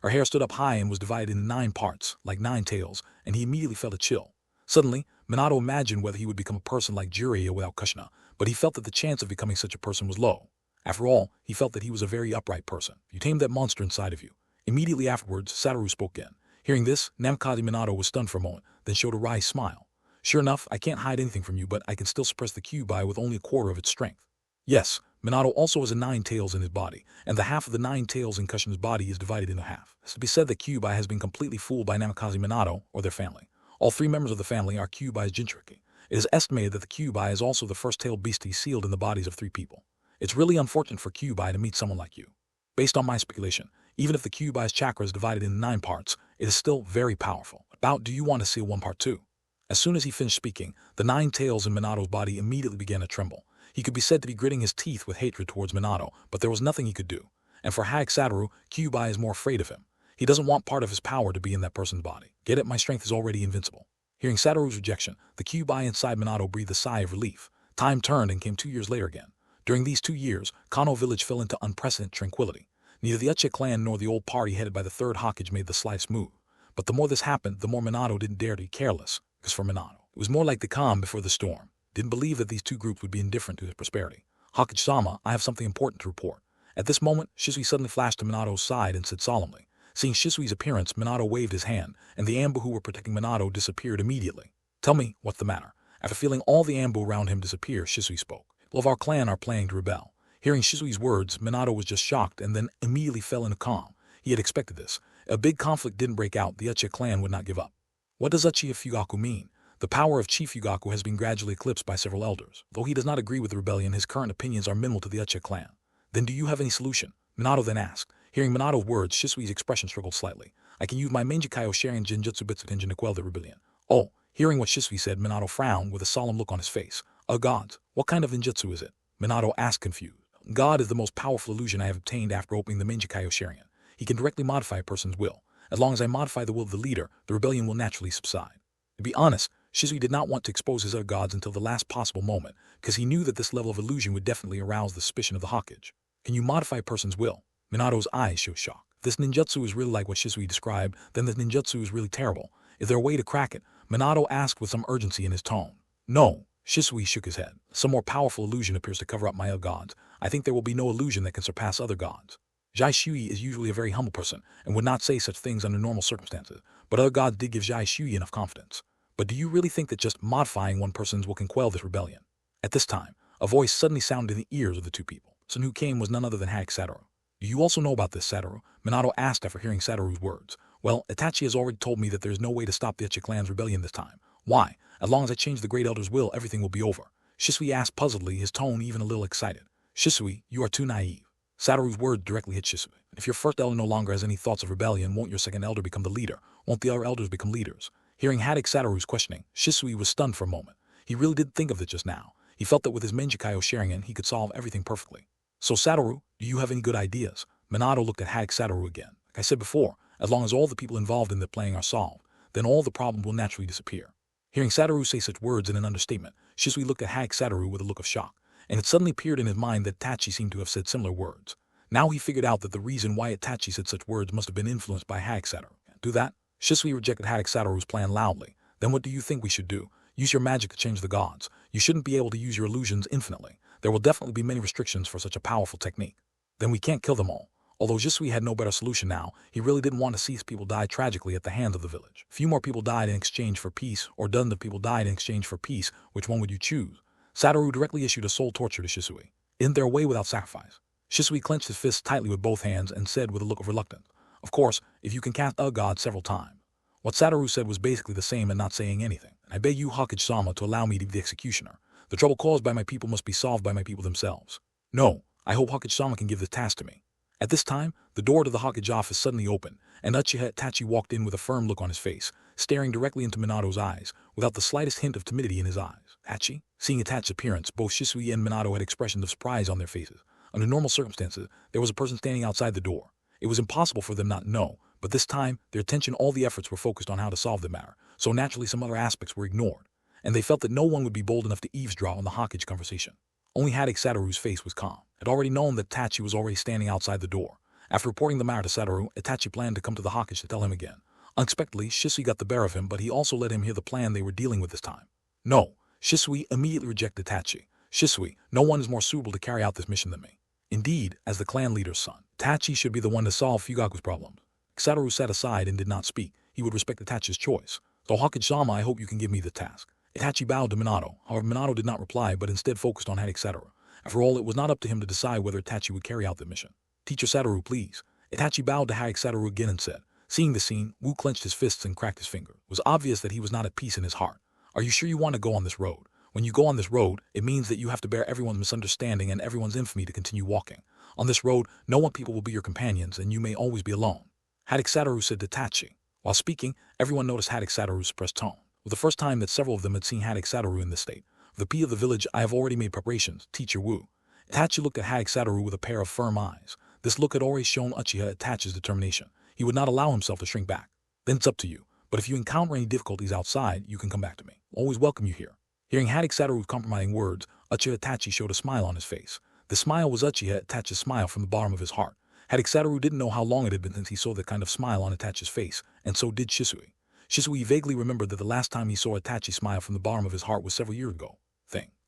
Speaker 2: Her hair stood up high and was divided into 9 parts, like 9 tails, and he immediately felt a chill. Suddenly, Minato imagined whether he would become a person like Jiraiya without Kushina, but he felt that the chance of becoming such a person was low. After all, he felt that he was a very upright person. You tamed that monster inside of you. Immediately afterwards, Satoru spoke again. Hearing this, Namikaze Minato was stunned for a moment, then showed a wry smile. Sure enough, I can't hide anything from you, but I can still suppress the Kyuubi with only a quarter of its strength. Yes, Minato also has 9 tails in his body, and the half of the 9 tails in Kushina's body is divided into half. It's to be said that Kyuubi has been completely fooled by Namikaze Minato or their family. All 3 members of the family are Kyuubi's Jinchuriki. It is estimated that the Kyuubi is also the first-tailed beastie sealed in the bodies of 3 people. It's really unfortunate for Kyuubi to meet someone like you. Based on my speculation, even if the Kyuubi's chakra is divided into 9 parts, it is still very powerful. About do you want to seal one part too? As soon as he finished speaking, the 9 tails in Minato's body immediately began to tremble. He could be said to be gritting his teeth with hatred towards Minato, but there was nothing he could do. And for Hatake Satoru, Kyuubi is more afraid of him. He doesn't want part of his power to be in that person's body. Get it? My strength is already invincible. Hearing Satoru's rejection, the Kyuubi inside Minato breathed a sigh of relief. Time turned and came 2 years later again. During these 2 years, Konoha village fell into unprecedented tranquility. Neither the Uchiha clan nor the old party headed by the third Hokage made the slightest move. But the more this happened, the more Minato didn't dare to be careless. Because for Minato, it was more like the calm before the storm. Didn't believe that these 2 groups would be indifferent to his prosperity. Hokage-sama, I have something important to report. At this moment, Shisui suddenly flashed to Minato's side and said solemnly. Seeing Shisui's appearance, Minato waved his hand, and the Anbu who were protecting Minato disappeared immediately. Tell me, what's the matter? After feeling all the Anbu around him disappear, Shisui spoke. People of our clan are planning to rebel. Hearing Shisui's words, Minato was just shocked and then immediately fell into calm. He had expected this. A big conflict didn't break out, the Uchiha clan would not give up. What does Uchiha Fugaku mean? The power of Chief Fugaku has been gradually eclipsed by several elders. Though he does not agree with the rebellion, his current opinions are minimal to the Uchiha clan. Then do you have any solution? Minato then asked. Hearing Minato's words, Shisui's expression struggled slightly. I can use my Manjikayo Sharingan Genjutsu Bitsutenjin to quell the rebellion. Oh, hearing what Shisui said, Minato frowned with a solemn look on his face. Gods, what kind of ninjutsu is it? Minato asked confused. God is the most powerful illusion I have obtained after opening the Manjikayo Sharingan. He can directly modify a person's will. As long as I modify the will of the leader, the rebellion will naturally subside. To be honest, Shisui did not want to expose his other gods until the last possible moment, because he knew that this level of illusion would definitely arouse the suspicion of the Hokage. Can you modify a person's will? Minato's eyes showed shock. If this ninjutsu is really like what Shisui described, then this ninjutsu is really terrible. Is there a way to crack it? Minato asked with some urgency in his tone. No. Shisui shook his head. Some more powerful illusion appears to cover up my other gods. I think there will be no illusion that can surpass other gods. Jai Shui is usually a very humble person and would not say such things under normal circumstances, but other gods did give Jai Shui enough confidence. But do you really think that just modifying one person's will can quell this rebellion? At this time, a voice suddenly sounded in the ears of the 2 people. Someone who came was none other than Hatake Satoru. Do you also know about this, Satoru? Minato asked after hearing Satoru's words. Well, Itachi has already told me that there is no way to stop the Uchiha clan's rebellion this time. Why? As long as I change the Great Elder's will, everything will be over. Shisui asked puzzledly, his tone even a little excited. Shisui, you are too naive. Satoru's words directly hit Shisui. If your first elder no longer has any thoughts of rebellion, won't your second elder become the leader? Won't the other elders become leaders? Hearing Hatake Satoru's questioning, Shisui was stunned for a moment. He really did think of it just now. He felt that with his Manjikayo Sharingan, he could solve everything perfectly. So Satoru, do you have any good ideas? Minato looked at Hatake Satoru again. Like I said before, as long as all the people involved in the playing are solved, then all the problems will naturally disappear. Hearing Satoru say such words in an understatement, Shisui looked at Hatake Satoru with a look of shock, and it suddenly appeared in his mind that Itachi seemed to have said similar words. Now he figured out that the reason why Itachi said such words must have been influenced by Hatake Satoru. Do that? Shisui rejected Hatake Satoru's plan loudly. Then what do you think we should do? Use your magic to change the gods. You shouldn't be able to use your illusions infinitely. There will definitely be many restrictions for such a powerful technique. Then we can't kill them all. Although Jisui had no better solution now, he really didn't want to see his people die tragically at the hands of the village. Few more people died in exchange for peace, or dozens of people died in exchange for peace. Which one would you choose? Satoru directly issued a soul torture to Shisui. Isn't there a way without sacrifice? Shisui clenched his fists tightly with both hands and said with a look of reluctance, "Of course, if you can cast a god several times." What Satoru said was basically the same and not saying anything. "I beg you, Hokage-sama, to allow me to be the executioner. The trouble caused by my people must be solved by my people themselves. No, I hope Hokage-sama can give the task to me." At this time, the door to the Hokage office suddenly opened, and Uchiha Itachi walked in with a firm look on his face, staring directly into Minato's eyes, without the slightest hint of timidity in his eyes. Itachi? Seeing Itachi's appearance, both Shisui and Minato had expressions of surprise on their faces. Under normal circumstances, there was a person standing outside the door. It was impossible for them not to know, but this time, their attention, all the efforts were focused on how to solve the matter, so naturally some other aspects were ignored, and they felt that no one would be bold enough to eavesdrop on the Hokage conversation. Only Hatake Satoru's face was calm. Had already known that Itachi was already standing outside the door. After reporting the matter to Satoru, Itachi planned to come to the Hokage to tell him again. Unexpectedly, Shisui got the better of him, but he also let him hear the plan they were dealing with this time. No, Shisui immediately rejected Itachi. "Shisui, no one is more suitable to carry out this mission than me. Indeed, as the clan leader's son, Itachi should be the one to solve Fugaku's problems." Satoru sat aside and did not speak. He would respect Itachi's choice. "So Hokage-sama, I hope you can give me the task." Itachi bowed to Minato. However, Minato did not reply, but instead focused on Hatake Satoru. After all, it was not up to him to decide whether Itachi would carry out the mission. "Teacher Satoru, please." Itachi bowed to Hatake Satoru again and said. Seeing the scene, Wu clenched his fists and cracked his finger. It was obvious that he was not at peace in his heart. "Are you sure you want to go on this road? When you go on this road, it means that you have to bear everyone's misunderstanding and everyone's infamy to continue walking. On this road, no one people will be your companions, and you may always be alone." Hatake Satoru said to Itachi. While speaking, everyone noticed Hatake Satoru's suppressed tone. It was the first time that several of them had seen Hatake Satoru in this state. "For the peace of the village, I have already made preparations, Teacher Wu." Itachi looked at Hatake Satoru with a pair of firm eyes. This look had already shown Uchiha Itachi's determination. He would not allow himself to shrink back. "Then it's up to you. But if you encounter any difficulties outside, you can come back to me. Always welcome you here." Hearing Hatake Satoru's compromising words, Uchiha Itachi showed a smile on his face. The smile was Uchiha Itachi's smile from the bottom of his heart. Hatake Satoru didn't know how long it had been since he saw that kind of smile on Itachi's face, and so did Shisui. Shisui vaguely remembered that the last time he saw Itachi smile from the bottom of his heart was several years ago.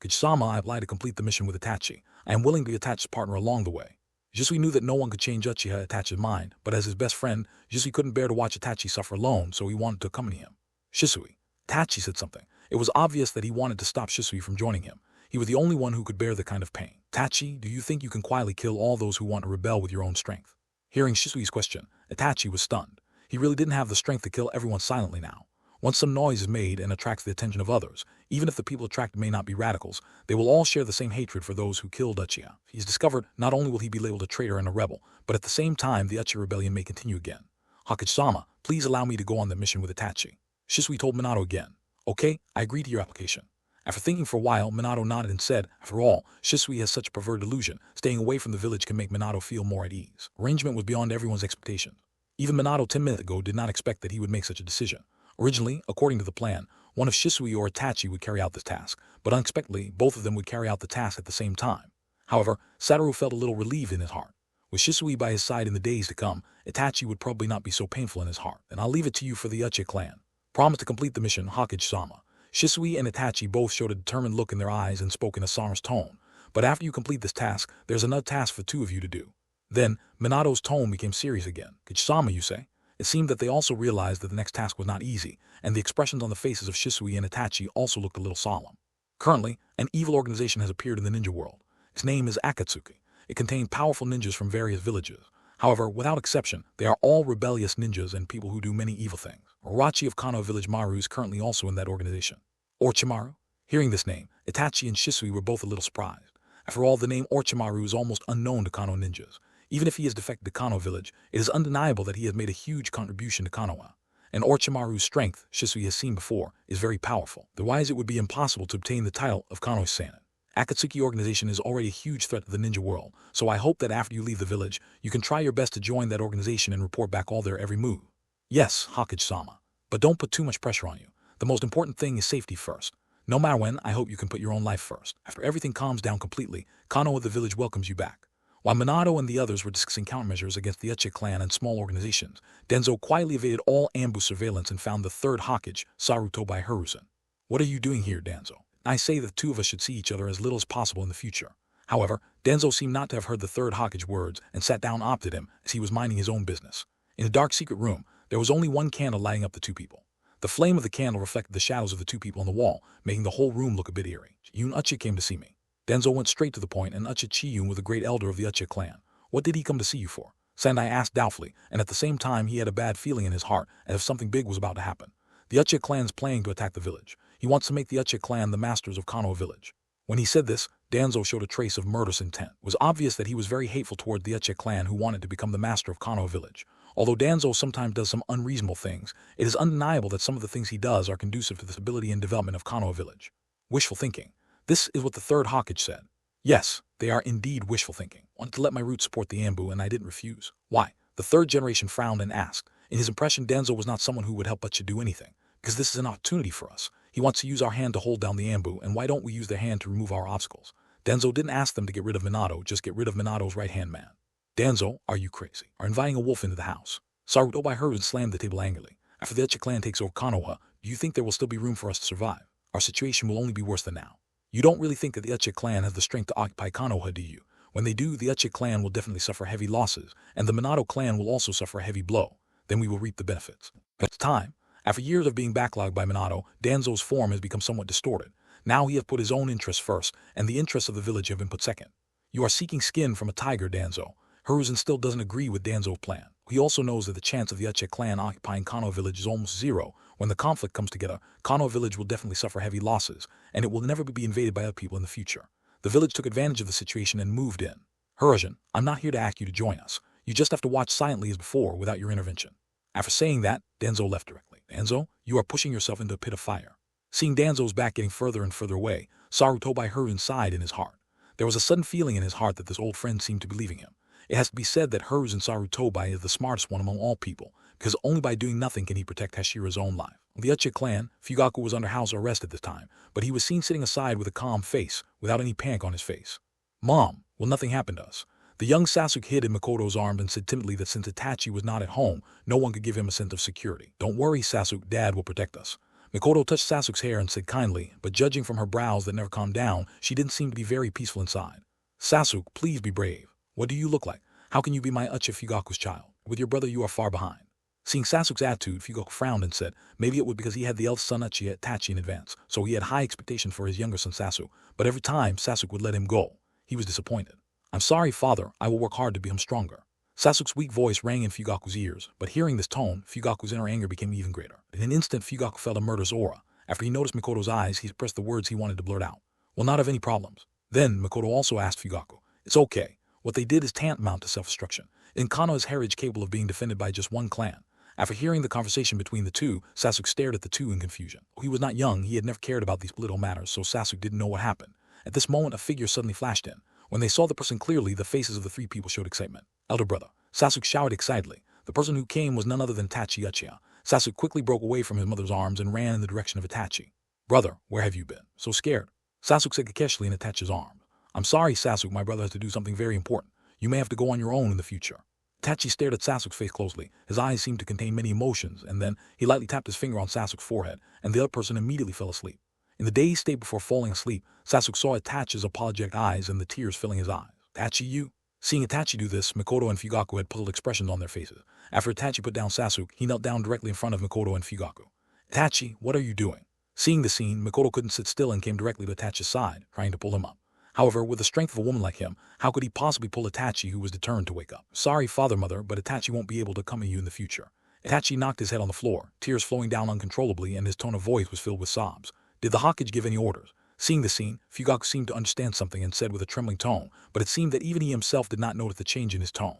Speaker 2: "Kage-sama, I apply to complete the mission with Itachi. I am willing to be Itachi's partner along the way." Shisui knew that no one could change Uchiha Itachi's mind, but as his best friend, Shisui couldn't bear to watch Itachi suffer alone, so he wanted to accompany him. "Shisui." Itachi said something. It was obvious that he wanted to stop Shisui from joining him. He was the only one who could bear the kind of pain. "Itachi, do you think you can quietly kill all those who want to rebel with your own strength?" Hearing Shisui's question, Itachi was stunned. He really didn't have the strength to kill everyone silently now. Once some noise is made and attracts the attention of others, even if the people attracted may not be radicals, they will all share the same hatred for those who killed Uchiha. If he is discovered, not only will he be labeled a traitor and a rebel, but at the same time the Uchiha rebellion may continue again. "Hokage-sama, please allow me to go on the mission with Itachi." Shisui told Minato again. "Okay, I agree to your application." After thinking for a while, Minato nodded and said, "After all, Shisui has such a perverted illusion. Staying away from the village can make Minato feel more at ease." Arrangement was beyond everyone's expectations. Even Minato 10 minutes ago did not expect that he would make such a decision. Originally, according to the plan, one of Shisui or Itachi would carry out this task, but unexpectedly, both of them would carry out the task at the same time. However, Satoru felt a little relieved in his heart. With Shisui by his side in the days to come, Itachi would probably not be so painful in his heart. "And I'll leave it to you for the Uchiha clan. Promise to complete the mission, Hokage-sama." Shisui and Itachi both showed a determined look in their eyes and spoke in a sonorous tone. "But after you complete this task, there's another task for two of you to do." Then, Minato's tone became serious again. "Kage-sama, you say?" It seemed that they also realized that the next task was not easy, and the expressions on the faces of Shisui and Itachi also looked a little solemn. "Currently, an evil organization has appeared in the ninja world. Its name is Akatsuki. It contained powerful ninjas from various villages. However, without exception, they are all rebellious ninjas and people who do many evil things. Orochi of Kano village Maru is currently also in that organization." "Orochimaru?" Hearing this name, Itachi and Shisui were both a little surprised. After all, the name Orochimaru is almost unknown to Kano ninjas. Even if he has defected to Kano village, it is undeniable that he has made a huge contribution to Konoha. And Orochimaru's strength, Shisui has seen before, is very powerful. Otherwise, it would be impossible to obtain the title of Kano's Sanin. Akatsuki organization is already a huge threat to the ninja world, so I hope that after you leave the village, you can try your best to join that organization and report back all their every move. "Yes, Hokage-sama. But don't put too much pressure on you. The most important thing is safety first. No matter when, I hope you can put your own life first. After everything calms down completely, Konoha the village welcomes you back." While Minato and the others were discussing countermeasures against the Uchiha clan and small organizations, Denzo quietly evaded all ambush surveillance and found the third Hokage, Saruto by Hiruzen. "What are you doing here, Denzo? I say that the two of us should see each other as little as possible in the future. However, Danzo seemed not to have heard the third Hokage's words and sat down opposite him as he was minding his own business. In a dark secret room, there was only one candle lighting up the two people. The flame of the candle reflected the shadows of the two people on the wall, making the whole room look a bit eerie. Yun Uchi came to see me. Danzo went straight to the point, and Uchi Chiyun was the great elder of the Uchi clan. What did he come to see you for? Sandai asked doubtfully, and at the same time he had a bad feeling in his heart as if something big was about to happen. The Uchi clan's planning to attack the village. He wants to make the Uchi clan the masters of Konoha village. When he said this, Danzo showed a trace of murderous intent. It was obvious that he was very hateful toward the Uchi clan who wanted to become the master of Konoha village. Although Danzo sometimes does some unreasonable things, it is undeniable that some of the things he does are conducive to the stability and development of Konoha village. Wishful thinking. This is what the third Hokage said. Yes, they are indeed wishful thinking. Wanted to let my roots support the Anbu, and I didn't refuse. Why? The third generation frowned and asked. In his impression, Danzo was not someone who would help Uchi do anything. Because this is an opportunity for us. He wants to use our hand to hold down the Anbu, and why don't we use their hand to remove our obstacles? Danzo didn't ask them to get rid of Minato, just get rid of Minato's right-hand man. Danzo, are you crazy? Are inviting a wolf into the house? Sarutobi heard and slammed the table angrily. After the Uchi clan takes over Konoha, do you think there will still be room for us to survive? Our situation will only be worse than now. You don't really think that the Uchi clan has the strength to occupy Konoha, do you? When they do, the Uchi clan will definitely suffer heavy losses, and the Minato clan will also suffer a heavy blow. Then we will reap the benefits. At the time, after years of being backlogged by Minato, Danzo's form has become somewhat distorted. Now he has put his own interests first, and the interests of the village have been put second. You are seeking skin from a tiger, Danzo. Hiruzen still doesn't agree with Danzo's plan. He also knows that the chance of the Uchi clan occupying Konoha village is almost zero. When the conflict comes together, Konoha village will definitely suffer heavy losses, and it will never be invaded by other people in the future. The village took advantage of the situation and moved in. Hiruzen, I'm not here to ask you to join us. You just have to watch silently as before without your intervention. After saying that, Danzo left directly. Danzo, you are pushing yourself into a pit of fire. Seeing Danzo's back getting further and further away, Sarutobi Hiruzen sighed in his heart. There was a sudden feeling in his heart that this old friend seemed to be leaving him. It has to be said that Hiruzen Sarutobi is the smartest one among all people, because only by doing nothing can he protect Hashira's own life. The Uchi clan, Fugaku was under house arrest at this time, but he was seen sitting aside with a calm face, without any panic on his face. Mom, will nothing happen to us? The young Sasuke hid in Makoto's arms and said timidly that since Itachi was not at home, no one could give him a sense of security. Don't worry, Sasuke, Dad will protect us. Makoto touched Sasuke's hair and said kindly, but judging from her brows that never calmed down, she didn't seem to be very peaceful inside. Sasuke, please be brave. What do you look like? How can you be my Uchi Fugaku's child? With your brother you are far behind. Seeing Sasuke's attitude, Fugaku frowned and said, maybe it was because he had the eldest son Uchi Itachi in advance, so he had high expectation for his younger son Sasuke, but every time Sasuke would let him go, he was disappointed. I'm sorry, father, I will work hard to become stronger. Sasuke's weak voice rang in Fugaku's ears, but hearing this tone, Fugaku's inner anger became even greater. In an instant, Fugaku felt a murderous aura. After he noticed Makoto's eyes, he suppressed the words he wanted to blurt out. Will not have any problems. Then, Makoto also asked Fugaku, it's okay. What they did is tantamount to self-destruction. In Konoha is heritage capable of being defended by just one clan. After hearing the conversation between the two, Sasuke stared at the two in confusion. He was not young, he had never cared about these political matters, so Sasuke didn't know what happened. At this moment, a figure suddenly flashed in. When they saw the person clearly, the faces of the three people showed excitement. Elder brother. Sasuke shouted excitedly. The person who came was none other than Itachi Uchiha. Sasuke quickly broke away from his mother's arms and ran in the direction of Itachi. Brother, where have you been? So scared. Sasuke said Kakeshly in Itachi's arms. I'm sorry, Sasuke, my brother has to do something very important. You may have to go on your own in the future. Itachi stared at Sasuke's face closely. His eyes seemed to contain many emotions, and then he lightly tapped his finger on Sasuke's forehead, and the other person immediately fell asleep. In the dazed state before falling asleep, Sasuke saw Itachi's apologetic eyes and the tears filling his eyes. Itachi, you? Seeing Itachi do this, Makoto and Fugaku had puzzled expressions on their faces. After Itachi put down Sasuke, he knelt down directly in front of Makoto and Fugaku. Itachi, what are you doing? Seeing the scene, Makoto couldn't sit still and came directly to Itachi's side, trying to pull him up. However, with the strength of a woman like him, how could he possibly pull Itachi, who was determined to wake up? Sorry, father, mother, but Itachi won't be able to accompany you in the future. Itachi knocked his head on the floor, tears flowing down uncontrollably, and his tone of voice was filled with sobs. Did the Hokage give any orders? Seeing the scene, Fugaku seemed to understand something and said with a trembling tone, but it seemed that even he himself did not notice the change in his tone.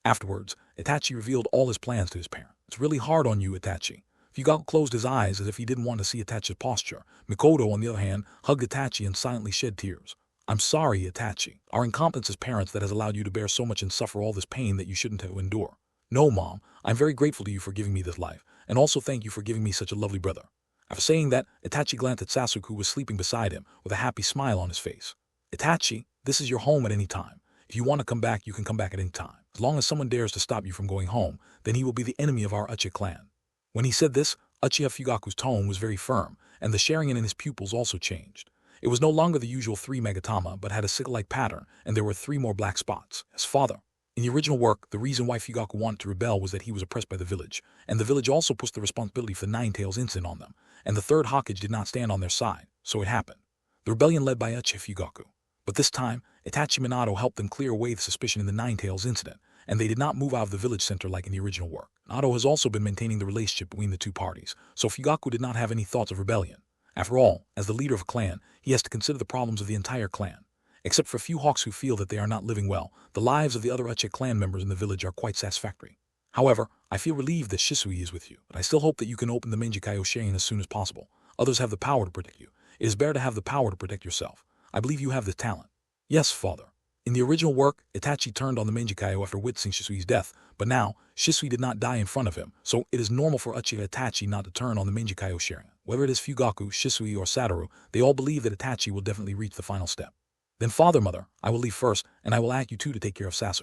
Speaker 2: Afterwards, Itachi revealed all his plans to his parents. It's really hard on you, Itachi. Fugaku closed his eyes as if he didn't want to see Itachi's posture. Makoto, on the other hand, hugged Itachi and silently shed tears. I'm sorry, Itachi. Our incompetence as parents that has allowed you to bear so much and suffer all this pain that you shouldn't have to endure. No, Mom, I'm very grateful to you for giving me this life, and also thank you for giving me such a lovely brother. After saying that, Itachi glanced at Sasuke, who was sleeping beside him, with a happy smile on his face. Itachi, this is your home at any time. If you want to come back, you can come back at any time. As long as someone dares to stop you from going home, then he will be the enemy of our Uchiha clan. When he said this, Uchiha Fugaku's tone was very firm, and the Sharingan in his pupils also changed. It was no longer the usual 3 Megatama, but had a sickle-like pattern, and there were 3 more black spots. His father. In the original work, the reason why Fugaku wanted to rebel was that he was oppressed by the village, and the village also pushed the responsibility for the Nine Tails incident on them, and the third Hokage did not stand on their side, so it happened. The rebellion led by Uchiha Fugaku. But this time, Itachi Minato helped them clear away the suspicion in the Nine Tails incident, and they did not move out of the village center like in the original work. Minato has also been maintaining the relationship between the two parties, so Fugaku did not have any thoughts of rebellion. After all, as the leader of a clan, he has to consider the problems of the entire clan. Except for a few hawks who feel that they are not living well, the lives of the other Uchiha clan members in the village are quite satisfactory. However, I feel relieved that Shisui is with you, but I still hope that you can open the Menjikayo Sharingan as soon as possible. Others have the power to protect you. It is better to have the power to protect yourself. I believe you have the talent. Yes, father. In the original work, Itachi turned on the Menjikayo after witnessing Shisui's death, but now, Shisui did not die in front of him, so it is normal for Uchiha Itachi not to turn on the Menjikayo Sharingan. Whether it is Fugaku, Shisui, or Satoru, they all believe that Itachi will definitely reach the final step. Then father, mother, I will leave first, and I will ask you two to take care of Sasu.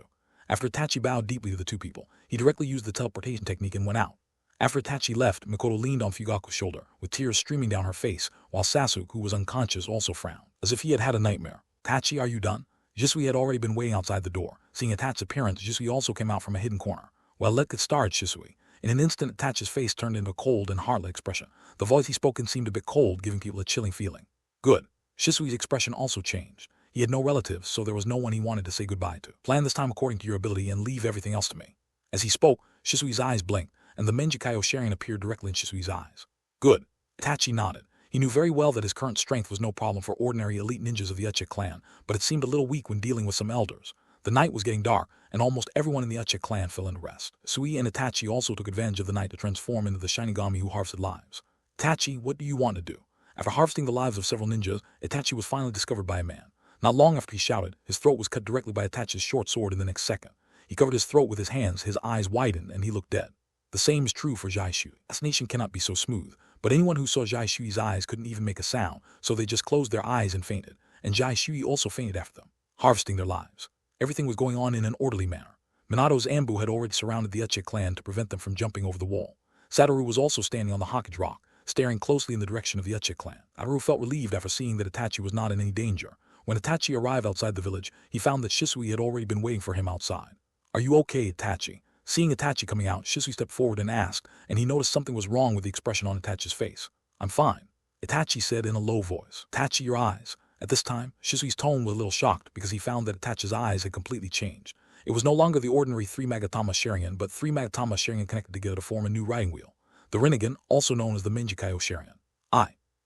Speaker 2: After Itachi bowed deeply to the two people, he directly used the teleportation technique and went out. After Itachi left, Mikoto leaned on Fugaku's shoulder, with tears streaming down her face, while Sasuke, who was unconscious, also frowned, as if he had had a nightmare. Itachi, are you done? Shisui had already been waiting outside the door. Seeing Itachi's appearance, Shisui also came out from a hidden corner. Well, let get started, Shisui. In an instant, Itachi's face turned into a cold and heartless expression. The voice he spoke in seemed a bit cold, giving people a chilling feeling. Good. Shisui's expression also changed. He had no relatives, so there was no one he wanted to say goodbye to. Plan this time according to your ability and leave everything else to me. As he spoke, Shisui's eyes blinked, and the Menjikayo Sharingan appeared directly in Shisui's eyes. Good. Itachi nodded. He knew very well that his current strength was no problem for ordinary elite ninjas of the Uchiha clan, but it seemed a little weak when dealing with some elders. The night was getting dark, and almost everyone in the Uchiha clan fell into rest. Sui and Itachi also took advantage of the night to transform into the Shinigami who harvested lives. Itachi, what do you want to do? After harvesting the lives of several ninjas, Itachi was finally discovered by a man. Not long after he shouted, his throat was cut directly by Itachi's short sword in the next second. He covered his throat with his hands, his eyes widened, and he looked dead. The same is true for Jai Shui. Assassination cannot be so smooth, but anyone who saw Jai Shui's eyes couldn't even make a sound, so they just closed their eyes and fainted, and Jai Shui also fainted after them, harvesting their lives. Everything was going on in an orderly manner. Minato's Ambu had already surrounded the Uchiha clan to prevent them from jumping over the wall. Satoru was also standing on the Hokage rock, staring closely in the direction of the Uchiha clan. Satoru felt relieved after seeing that Itachi was not in any danger. When Itachi arrived outside the village, he found that Shisui had already been waiting for him outside. Are you okay, Itachi? Seeing Itachi coming out, Shisui stepped forward and asked, and he noticed something was wrong with the expression on Itachi's face. I'm fine, Itachi said in a low voice. Itachi, your eyes. At this time, Shisui's tone was a little shocked because he found that Itachi's eyes had completely changed. It was no longer the ordinary 3 Magatama Sharingan, but 3 Magatama Sharingan connected together to form a new riding wheel. The Rinnegan, also known as the Menjikayo Sharingan.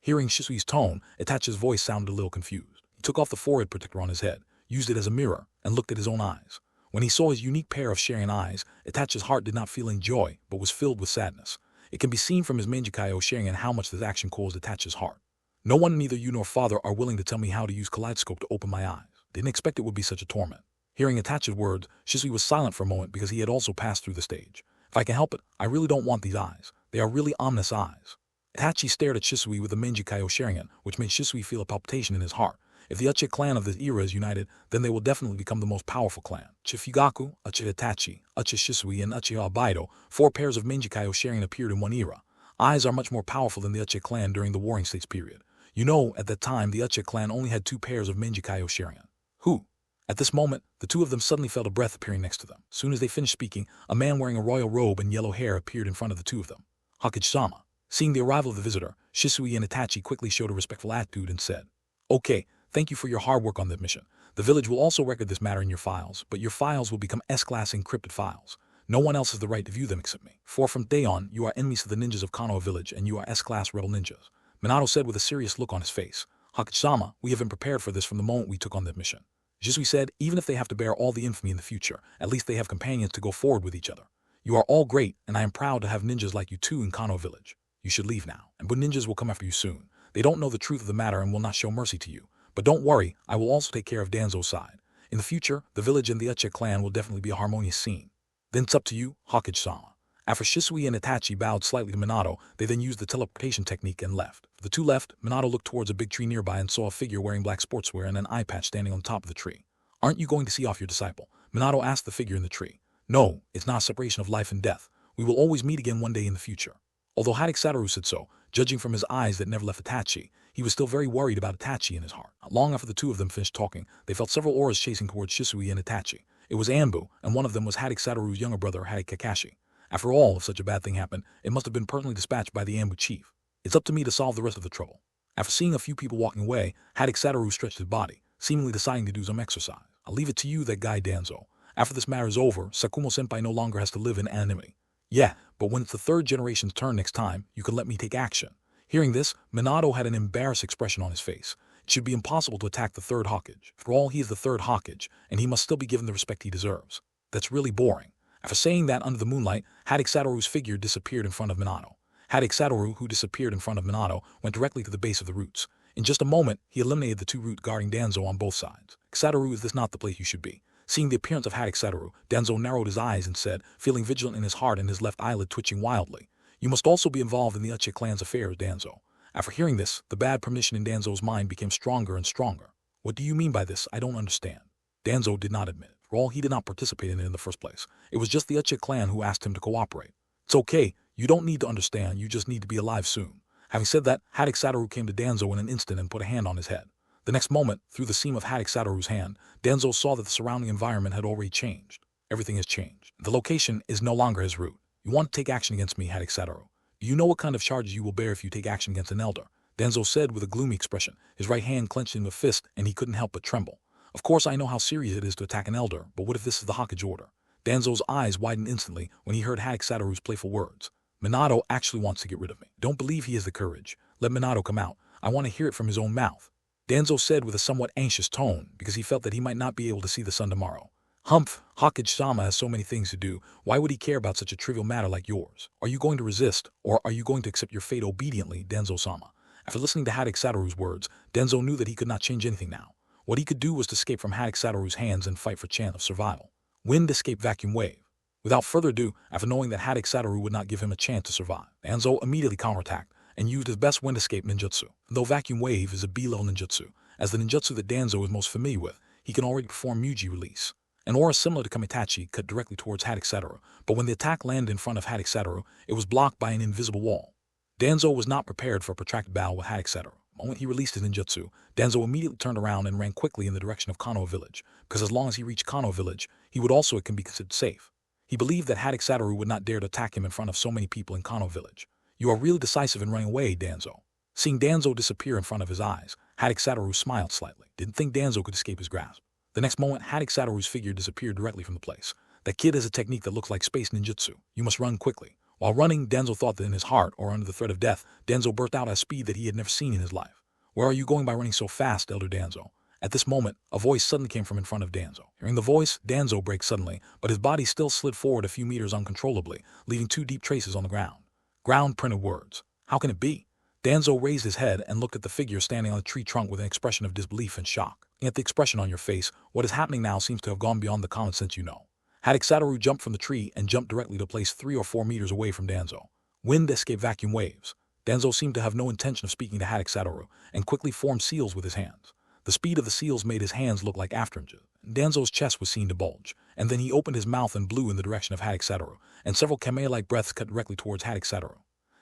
Speaker 2: Hearing Shisui's tone, Itachi's voice sounded a little confused. He took off the forehead protector on his head, used it as a mirror, and looked at his own eyes. When he saw his unique pair of Sharingan eyes, Itachi's heart did not feel any joy, but was filled with sadness. It can be seen from his Menjikayo Sharingan how much this action caused Itachi's heart. No one, neither you nor father, are willing to tell me how to use kaleidoscope to open my eyes. Didn't expect it would be such a torment. Hearing Itachi's words, Shisui was silent for a moment because he had also passed through the stage. If I can help it, I really don't want these eyes. They are really ominous eyes. Itachi stared at Shisui with the Menjikayo Sharingan, which made Shisui feel a palpitation in his heart. If the Uchiha clan of this era is united, then they will definitely become the most powerful clan. Uchiha Fugaku, Uchiha Itachi, Uchiha Shisui, and Uchiha Abaido, 4 pairs of Menjikayo Sharingan appeared in one era. Eyes are much more powerful than the Uchiha clan during the Warring States period. You know, at that time, the Uchiha clan only had 2 pairs of Menjikayo Sharingan. Who? At this moment, the two of them suddenly felt a breath appearing next to them. As soon as they finished speaking, a man wearing a royal robe and yellow hair appeared in front of the two of them. Hokage-sama. Seeing the arrival of the visitor, Shisui and Itachi quickly showed a respectful attitude and said, Okay, thank you for your hard work on this mission. The village will also record this matter in your files, but your files will become S-class encrypted files. No one else has the right to view them except me. For from day on, you are enemies to the ninjas of Konoha village and you are S-class rebel ninjas. Minato said with a serious look on his face. Hokage-sama, we have been prepared for this from the moment we took on this mission. Shisui said, even if they have to bear all the infamy in the future, at least they have companions to go forward with each other. You are all great, and I am proud to have ninjas like you too in Konoha village. You should leave now, and but ninjas will come after you soon. They don't know the truth of the matter and will not show mercy to you. But don't worry, I will also take care of Danzo's side. In the future, the village and the Uchiha clan will definitely be a harmonious scene. Then it's up to you, Hokage-sama. After Shisui and Itachi bowed slightly to Minato, they then used the teleportation technique and left. The two left, Minato looked towards a big tree nearby and saw a figure wearing black sportswear and an eye patch standing on top of the tree. Aren't you going to see off your disciple? Minato asked the figure in the tree. No, it's not a separation of life and death. We will always meet again one day in the future. Although Hatake Satoru said so, Judging from his eyes that never left Itachi, he was still very worried about Itachi in his heart. Not long after the two of them finished talking, they felt several auras chasing towards Shisui and Itachi. It was Anbu, and one of them was Hatake Satoru's younger brother, Hatake Kakashi. After all, if such a bad thing happened, it must have been personally dispatched by the Anbu chief. It's up to me to solve the rest of the trouble. After seeing a few people walking away, Hatake Satoru stretched his body, seemingly deciding to do some exercise. I'll leave it to you, that guy Danzo. After this matter is over, Sakumo-senpai no longer has to live in anonymity. Yeah, but when it's the third generation's turn next time, you can let me take action. Hearing this, Minato had an embarrassed expression on his face. It should be impossible to attack the third Hokage. After all, he is the third Hokage, and he must still be given the respect he deserves. That's really boring. After saying that under the moonlight, Hatake Satoru's figure disappeared in front of Minato. Hatake Satoru, who disappeared in front of Minato, went directly to the base of the roots. In just a moment, he eliminated the two roots guarding Danzo on both sides. Satoru, is this not the place you should be? Seeing the appearance of Hatake Satoru, Danzo narrowed his eyes and said, feeling vigilant in his heart and his left eyelid twitching wildly, "You must also be involved in the Uchiha clan's affairs, Danzo." After hearing this, the bad premonition in Danzo's mind became stronger and stronger. What do you mean by this? I don't understand. Danzo did not admit it. For all, he did not participate in it in the first place. It was just the Uchiha clan who asked him to cooperate. It's okay, you don't need to understand, you just need to be alive soon. Having said that, Hatake Satoru came to Danzo in an instant and put a hand on his head. The next moment, through the seam of Hatake Satoru's hand, Danzo saw that the surrounding environment had already changed. Everything has changed. The location is no longer his root. You want to take action against me, Hatake Satoru. Do you know what kind of charges you will bear if you take action against an elder? Danzo said with a gloomy expression, his right hand clenched in a fist, and he couldn't help but tremble. Of course I know how serious it is to attack an elder, but what if this is the Hokage order? Danzo's eyes widened instantly when he heard Hatake Satoru's playful words. Minato actually wants to get rid of me. Don't believe he has the courage. Let Minato come out. I want to hear it from his own mouth. Danzo said with a somewhat anxious tone, because he felt that he might not be able to see the sun tomorrow. Humph, Hokage-sama has so many things to do. Why would he care about such a trivial matter like yours? Are you going to resist, or are you going to accept your fate obediently, Danzo-sama? After listening to Hatake Satoru's words, Danzo knew that he could not change anything now. What he could do was to escape from Hatake Satoru's hands and fight for chance of survival. Wind, escape, vacuum wave. Without further ado, after knowing that Hatake Satoru would not give him a chance to survive, Danzo immediately counterattacked and used his best wind escape ninjutsu. Though vacuum wave is a B-level ninjutsu, as the ninjutsu that Danzo is most familiar with, he can already perform Muji release. An aura similar to Kamitachi cut directly towards Hatake Satoru, but when the attack landed in front of Hatake Satoru, it was blocked by an invisible wall. Danzo was not prepared for a protracted battle with Hatake Satoru. The moment he released his ninjutsu, Danzo immediately turned around and ran quickly in the direction of Konoha village, because as long as he reached Konoha village, he would also, it can be considered safe. He believed that Hatake Satoru would not dare to attack him in front of so many people in Konoha village. You are really decisive in running away, Danzo. Seeing Danzo disappear in front of his eyes, Hatake Satoru smiled slightly. Didn't think Danzo could escape his grasp. The next moment, Hatake Satoru's figure disappeared directly from the place. That kid has a technique that looks like space ninjutsu. You must run quickly. While running, Danzo thought that in his heart, or under the threat of death, Danzo burst out at a speed that he had never seen in his life. Where are you going by running so fast, Elder Danzo? At this moment, a voice suddenly came from in front of Danzo. Hearing the voice, Danzo braked suddenly, but his body still slid forward a few meters uncontrollably, leaving two deep traces on the ground. Ground-printed words. How can it be? Danzo raised his head and looked at the figure standing on a tree trunk with an expression of disbelief and shock. At the expression on your face, what is happening now seems to have gone beyond the common sense you know. Hatake Satoru jumped from the tree and jumped directly to a place 3 or 4 meters away from Danzo. Wind, escape, vacuum waves. Danzo seemed to have no intention of speaking to Hatake Satoru and quickly formed seals with his hands. The speed of the seals made his hands look like after-hinges. Danzo's chest was seen to bulge, and then he opened his mouth and blew in the direction of Hatake Satoru, and several kamei-like breaths cut directly towards Hatake Satoru.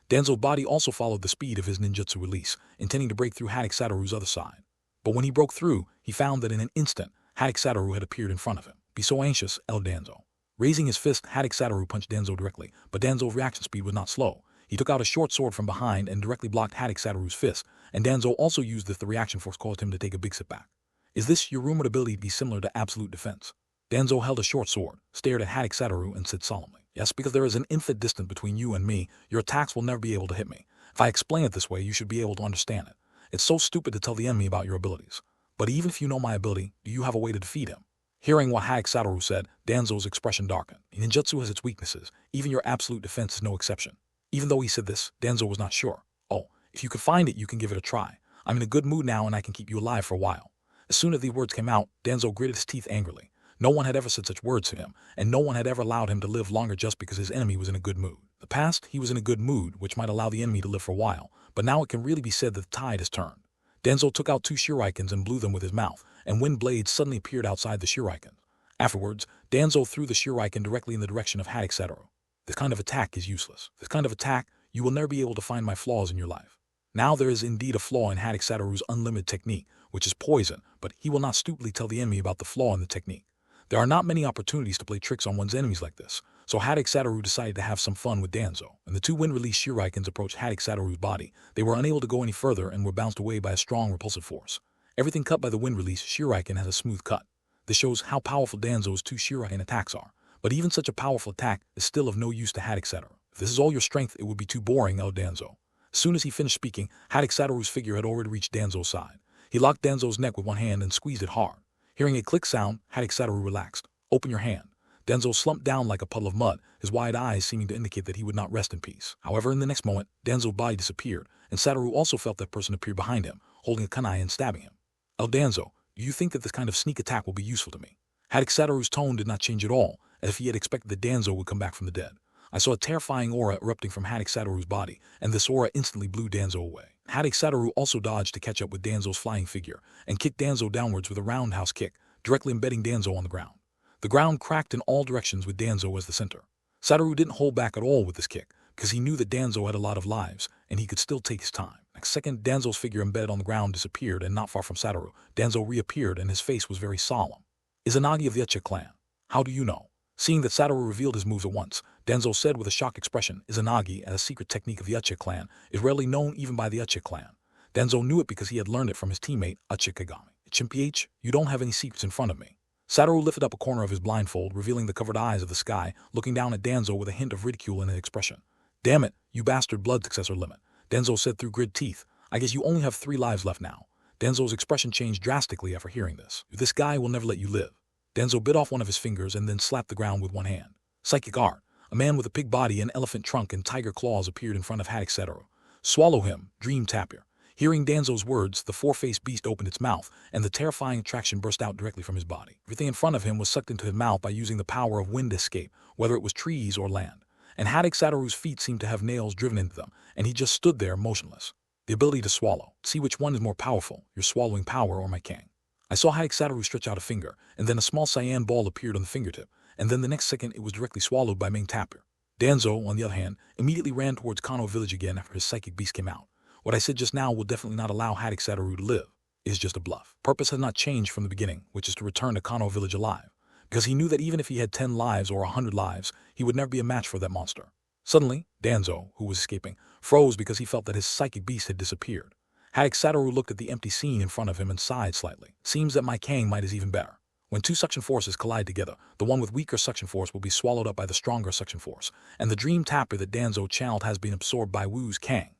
Speaker 2: Danzo's body also followed the speed of his ninjutsu release, intending to break through Hatake Satoru's other side. But when he broke through, he found that in an instant, Hatake Satoru had appeared in front of him. Be so anxious, El Danzo. Raising his fist, Hatake Satoru punched Danzo directly, but Danzo's reaction speed was not slow. He took out a short sword from behind and directly blocked Hatake Satoru's fist, and Danzo also used this. The reaction force caused him to take a big step back. Is this your rumored ability to be similar to absolute defense? Danzo held a short sword, stared at Hatake Satoru, and said solemnly, Yes, because there is an infinite distance between you and me, your attacks will never be able to hit me. If I explain it this way, you should be able to understand it. It's so stupid to tell the enemy about your abilities. But even if you know my ability, do you have a way to defeat him? Hearing what Hatake Satoru said, Danzo's expression darkened. Ninjutsu has its weaknesses. Even your absolute defense is no exception. Even though he said this, Danzo was not sure. Oh, if you can find it, you can give it a try. I'm in a good mood now and I can keep you alive for a while. As soon as the words came out, Danzo gritted his teeth angrily. No one had ever said such words to him, and no one had ever allowed him to live longer just because his enemy was in a good mood. In the past, he was in a good mood, which might allow the enemy to live for a while, but now it can really be said that the tide has turned. Danzo took out 2 shurikens and blew them with his mouth, and wind blades suddenly appeared outside the shurikens. Afterwards, Danzo threw the shuriken directly in the direction of Hatake Satoru. This kind of attack is useless. This kind of attack, You will never be able to find my flaws in your life. Now there is indeed a flaw in Hatake Satoru's unlimited technique, which is poison, but he will not stupidly tell the enemy about the flaw in the technique. There are not many opportunities to play tricks on one's enemies like this, so Hatake Satoru decided to have some fun with Danzo, and the two wind-released Shurikens approached Hatake Satoru's body. They were unable to go any further and were bounced away by a strong repulsive force. Everything cut by the wind-released Shuriken has a smooth cut. This shows how powerful Danzo's two Shuriken attacks are, but even such a powerful attack is still of no use to Hatake Satoru. If this is all your strength, it would be too boring, Danzo. As soon as he finished speaking, Hatake Satoru's figure had already reached Danzo's side. He locked Danzo's neck with one hand and squeezed it hard. Hearing a click sound, Hatake Satoru relaxed. Open your hand. Danzo slumped down like a puddle of mud, his wide eyes seeming to indicate that he would not rest in peace. However, in the next moment, Danzo's body disappeared, and Satoru also felt that person appear behind him, holding a kunai and stabbing him. Danzo, do you think that this kind of sneak attack will be useful to me? Hatake Satoru's tone did not change at all, as if he had expected that Danzo would come back from the dead. I saw a terrifying aura erupting from Hatake Satoru's body, and this aura instantly blew Danzo away. Hatake Satoru also dodged to catch up with Danzo's flying figure, and kicked Danzo downwards with a roundhouse kick, directly embedding Danzo on the ground. The ground cracked in all directions with Danzo as the center. Satoru didn't hold back at all with this kick, because he knew that Danzo had a lot of lives, and he could still take his time. Next second, Danzo's figure embedded on the ground disappeared, and not far from Satoru, Danzo reappeared, and his face was very solemn. Izanagi of the Uchiha clan. How do you know? Seeing that Satoru revealed his moves at once, Danzo said with a shocked expression, Izanagi, as a secret technique of the Uchiha clan, is rarely known even by the Uchiha clan. Danzo knew it because he had learned it from his teammate, Uchiha Kagami. Chimph, you don't have any secrets in front of me. Satoru lifted up a corner of his blindfold, revealing the covered eyes of the sky, looking down at Danzo with a hint of ridicule in his expression. Damn it, you bastard blood successor limit, Danzo said through gritted teeth. I guess you only have 3 lives left now. Danzo's expression changed drastically after hearing this. This guy will never let you live. Danzo bit off one of his fingers and then slapped the ground with one hand. Psychic art. A man with a pig body, an elephant trunk, and tiger claws appeared in front of Hatake Satoru. Swallow him, dream tapir. Hearing Danzo's words, the 4-faced beast opened its mouth, and the terrifying attraction burst out directly from his body. Everything in front of him was sucked into his mouth by using the power of wind escape, whether it was trees or land. And Hatake Satoru's feet seemed to have nails driven into them, and he just stood there motionless. The ability to swallow. See which one is more powerful, your swallowing power or my king. I saw Hatake Satoru stretch out a finger, and then a small cyan ball appeared on the fingertip, and then the next second it was directly swallowed by main tapir. Danzo, on the other hand, immediately ran towards Kano village again after his psychic beast came out. What I said just now will definitely not allow Hatake Satoru to live. It is just a bluff. Purpose has not changed from the beginning, which is to return to Kano village alive, because he knew that even if he had 10 lives or 100 lives, he would never be a match for that monster. Suddenly, Danzo, who was escaping, froze because he felt that his psychic beast had disappeared. Hatake Satoru looked at the empty scene in front of him and sighed slightly. Seems that my Kang might is even better. When 2 suction forces collide together, the one with weaker suction force will be swallowed up by the stronger suction force, and the dream tapir that Danzo channeled has been absorbed by Wu's Kang.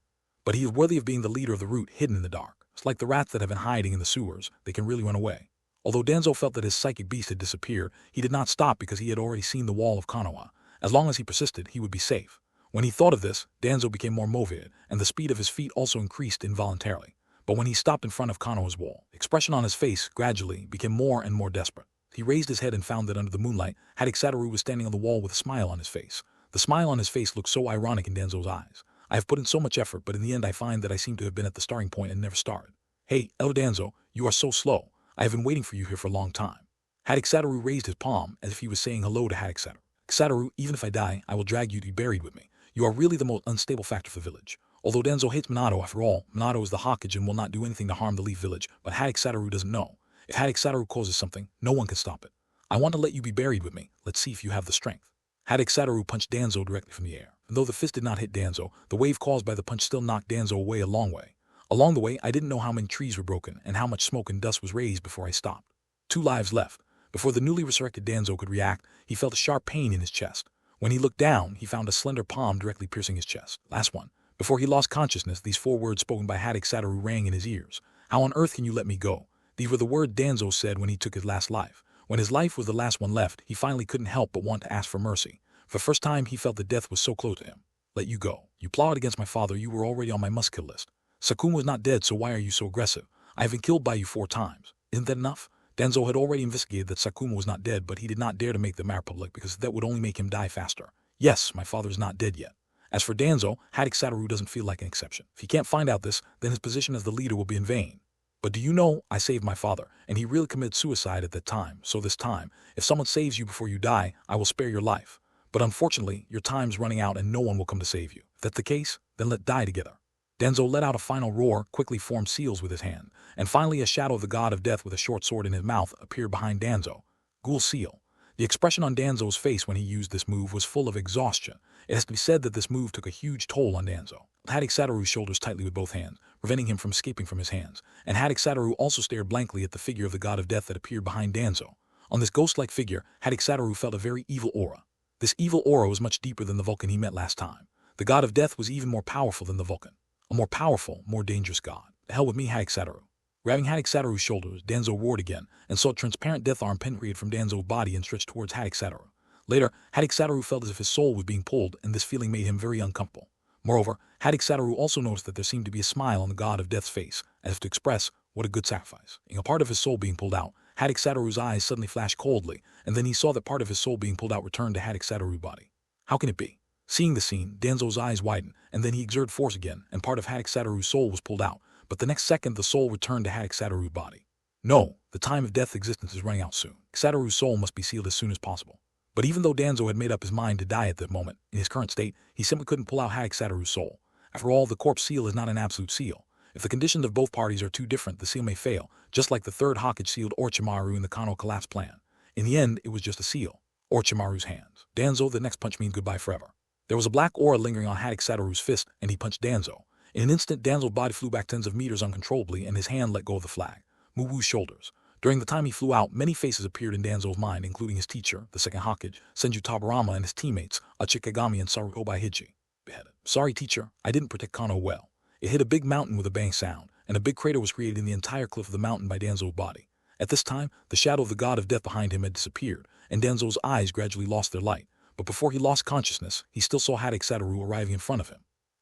Speaker 2: But he is worthy of being the leader of the root hidden in the dark. It's like the rats that have been hiding in the sewers, they can really run away. Although Danzo felt that his psychic beast had disappeared, he did not stop because he had already seen the wall of Konoha. As long as he persisted, he would be safe. When he thought of this, Danzo became more motivated, and the speed of his feet also increased involuntarily. But when he stopped in front of Konoha's wall, the expression on his face gradually became more and more desperate. He raised his head and found that under the moonlight, Hatake Satoru was standing on the wall with a smile on his face. The smile on his face looked so ironic in Danzo's eyes. I have put in so much effort, but in the end I find that I seem to have been at the starting point and never started. Hey, Elder Danzo, you are so slow. I have been waiting for you here for a long time. Hatake Satoru raised his palm as if he was saying hello to Hatake Satoru. Satoru, even if I die, I will drag you to be buried with me. You are really the most unstable factor for the village. Although Danzo hates Minato after all, Minato is the Hokage and will not do anything to harm the Leaf Village, but Hatake Satoru doesn't know. If Hatake Satoru causes something, no one can stop it. I want to let you be buried with me. Let's see if you have the strength. Hatake Satoru punched Danzo directly from the air. And though the fist did not hit Danzo, the wave caused by the punch still knocked Danzo away a long way. Along the way, I didn't know how many trees were broken and how much smoke and dust was raised before I stopped. 2 lives left. Before the newly resurrected Danzo could react, he felt a sharp pain in his chest. When he looked down, he found a slender palm directly piercing his chest. Last one. Before he lost consciousness, these 4 words spoken by Hatake Satoru rang in his ears. How on earth can you let me go? These were the words Danzo said when he took his last life. When his life was the last one left, he finally couldn't help but want to ask for mercy. For the first time, he felt that death was so close to him. Let you go. You plotted against my father, you were already on my must-kill list. Sakuma was not dead, so why are you so aggressive? I have been killed by you 4 times. Isn't that enough? Danzo had already investigated that Sakuma was not dead, but he did not dare to make the matter public because that would only make him die faster. Yes, my father is not dead yet. As for Danzo, Hatake Satoru doesn't feel like an exception. If he can't find out this, then his position as the leader will be in vain. But do you know, I saved my father, and he really committed suicide at that time, so this time, if someone saves you before you die, I will spare your life. But unfortunately, your time's running out and no one will come to save you. If that's the case, then let's die together. Danzo let out a final roar, quickly formed seals with his hand, and finally a shadow of the god of death with a short sword in his mouth appeared behind Danzo. Ghoul seal. The expression on Danzo's face when he used this move was full of exhaustion. It has to be said that this move took a huge toll on Danzo. Hatake Satoru's shoulders tightly with both hands, preventing him from escaping from his hands, and Hatake Satoru also stared blankly at the figure of the god of death that appeared behind Danzo. On this ghost-like figure, Hatake Satoru felt a very evil aura. This evil aura was much deeper than the Vulcan he met last time. The god of death was even more powerful than the Vulcan. A more powerful, more dangerous god. The hell with me, Hatake Satoru. Grabbing Hatake Satoru's shoulders, Danzo roared again, and saw a transparent death arm penetrate from Danzo's body and stretched towards Hatake Satoru. Later, Hatake Satoru felt as if his soul was being pulled, and this feeling made him very uncomfortable. Moreover, Hatake Satoru also noticed that there seemed to be a smile on the god of death's face, as if to express, what a good sacrifice. In a part of his soul being pulled out, Hatake Satoru's eyes suddenly flashed coldly, and then he saw that part of his soul being pulled out returned to Hatake Satoru's body. How can it be? Seeing the scene, Danzo's eyes widened, and then he exerted force again, and part of Hatake Satoru's soul was pulled out, but the next second the soul returned to Hatake Satoru's body. No, the time of death's existence is running out soon. Satoru's soul must be sealed as soon as possible. But even though Danzo had made up his mind to die at that moment, in his current state, he simply couldn't pull out Hatake Satoru's soul. After all, the corpse seal is not an absolute seal. If the conditions of both parties are too different, the seal may fail, just like the third Hokage sealed Orochimaru in the Kano collapse plan. In the end, it was just a seal. Orochimaru's hands. Danzo, the next punch means goodbye forever. There was a black aura lingering on Hatake Satoru's fist, and he punched Danzo. In an instant, Danzo's body flew back tens of meters uncontrollably, and his hand let go of the flag. Muwu's shoulders. During the time he flew out, many faces appeared in Danzo's mind, including his teacher, the second Hokage, Senju Tabarama, and his teammates, Uchikagami and Sarutobi Hiji. Beheaded. Sorry, teacher, I didn't protect Kano well. It hit a big mountain with a bang sound, and a big crater was created in the entire cliff of the mountain by Danzo's body. At this time, the shadow of the god of death behind him had disappeared, and Danzo's eyes gradually lost their light. But before he lost consciousness, he still saw Hatake Satoru arriving in front of him.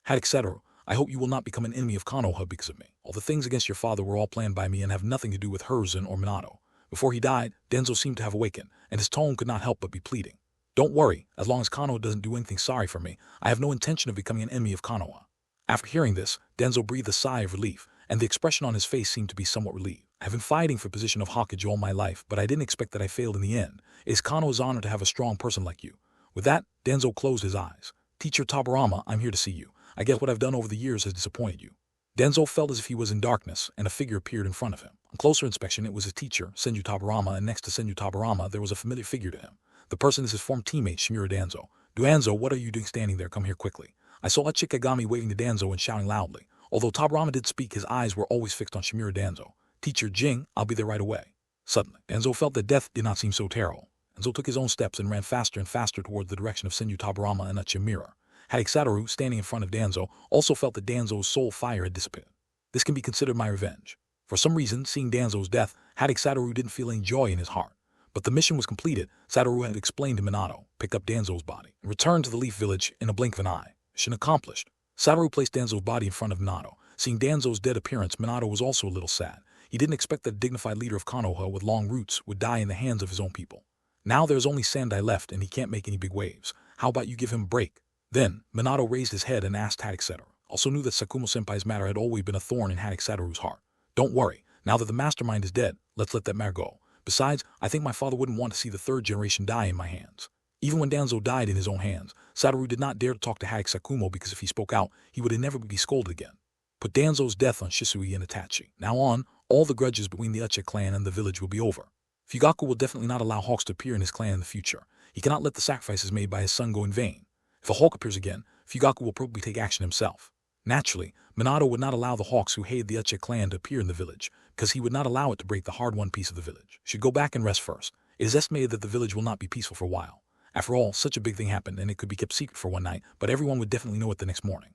Speaker 2: Hatake Satoru, I hope you will not become an enemy of Konoha because of me. All the things against your father were all planned by me and have nothing to do with Hiruzen or Minato. Before he died, Danzo seemed to have awakened, and his tone could not help but be pleading. Don't worry, as long as Konoha doesn't do anything sorry for me, I have no intention of becoming an enemy of Konoha. After hearing this, Danzo breathed a sigh of relief, and the expression on his face seemed to be somewhat relieved. I have been fighting for position of Hokage all my life, but I didn't expect that I failed in the end. It is Konoha's honor to have a strong person like you. With that, Danzo closed his eyes. Teacher Tabarama, I'm here to see you. I guess what I've done over the years has disappointed you. Danzo felt as if he was in darkness, and a figure appeared in front of him. On closer inspection, it was his teacher, Senju Tabarama, and next to Senju Tabarama, there was a familiar figure to him. The person is his former teammate, Shimura Danzo. Danzo, what are you doing standing there? Come here quickly. I saw Uchikagami waving to Danzo and shouting loudly. Although Tabarama did speak, his eyes were always fixed on Shimura Danzo. Teacher Jing, I'll be there right away. Suddenly, Danzo felt that death did not seem so terrible. Danzo took his own steps and ran faster and faster towards the direction of Senju Tabarama and Uchimura. Hatake Satoru, standing in front of Danzo, also felt that Danzo's soul fire had dissipated. This can be considered my revenge. For some reason, seeing Danzo's death, Hatake Satoru didn't feel any joy in his heart. But the mission was completed. Satoru had explained to Minato, picked up Danzo's body, and returned to the Leaf Village in a blink of an eye. Mission accomplished. Satoru placed Danzo's body in front of Minato. Seeing Danzo's dead appearance, Minato was also a little sad. He didn't expect that a dignified leader of Konoha with long roots would die in the hands of his own people. Now there's only Sandai left, and he can't make any big waves. How about you give him a break? Then, Minato raised his head and asked Hatake Satoru. Also knew that Sakumo-senpai's matter had always been a thorn in Hatake Satoru's heart. Don't worry, now that the mastermind is dead, let's let that matter go. Besides, I think my father wouldn't want to see the third generation die in my hands. Even when Danzo died in his own hands, Satoru did not dare to talk to Hatake Sakumo because if he spoke out, he would inevitably be scolded again. Put Danzo's death on Shisui and Itachi. Now on, all the grudges between the Uchiha clan and the village will be over. Fugaku will definitely not allow Hawks to appear in his clan in the future. He cannot let the sacrifices made by his son go in vain. If a Hawk appears again, Fugaku will probably take action himself. Naturally, Minato would not allow the Hawks who hated the Uchiha clan to appear in the village, because he would not allow it to break the hard-won peace of the village. Should go back and rest first. It is estimated that the village will not be peaceful for a while. After all, such a big thing happened and it could be kept secret for one night, but everyone would definitely know it the next morning.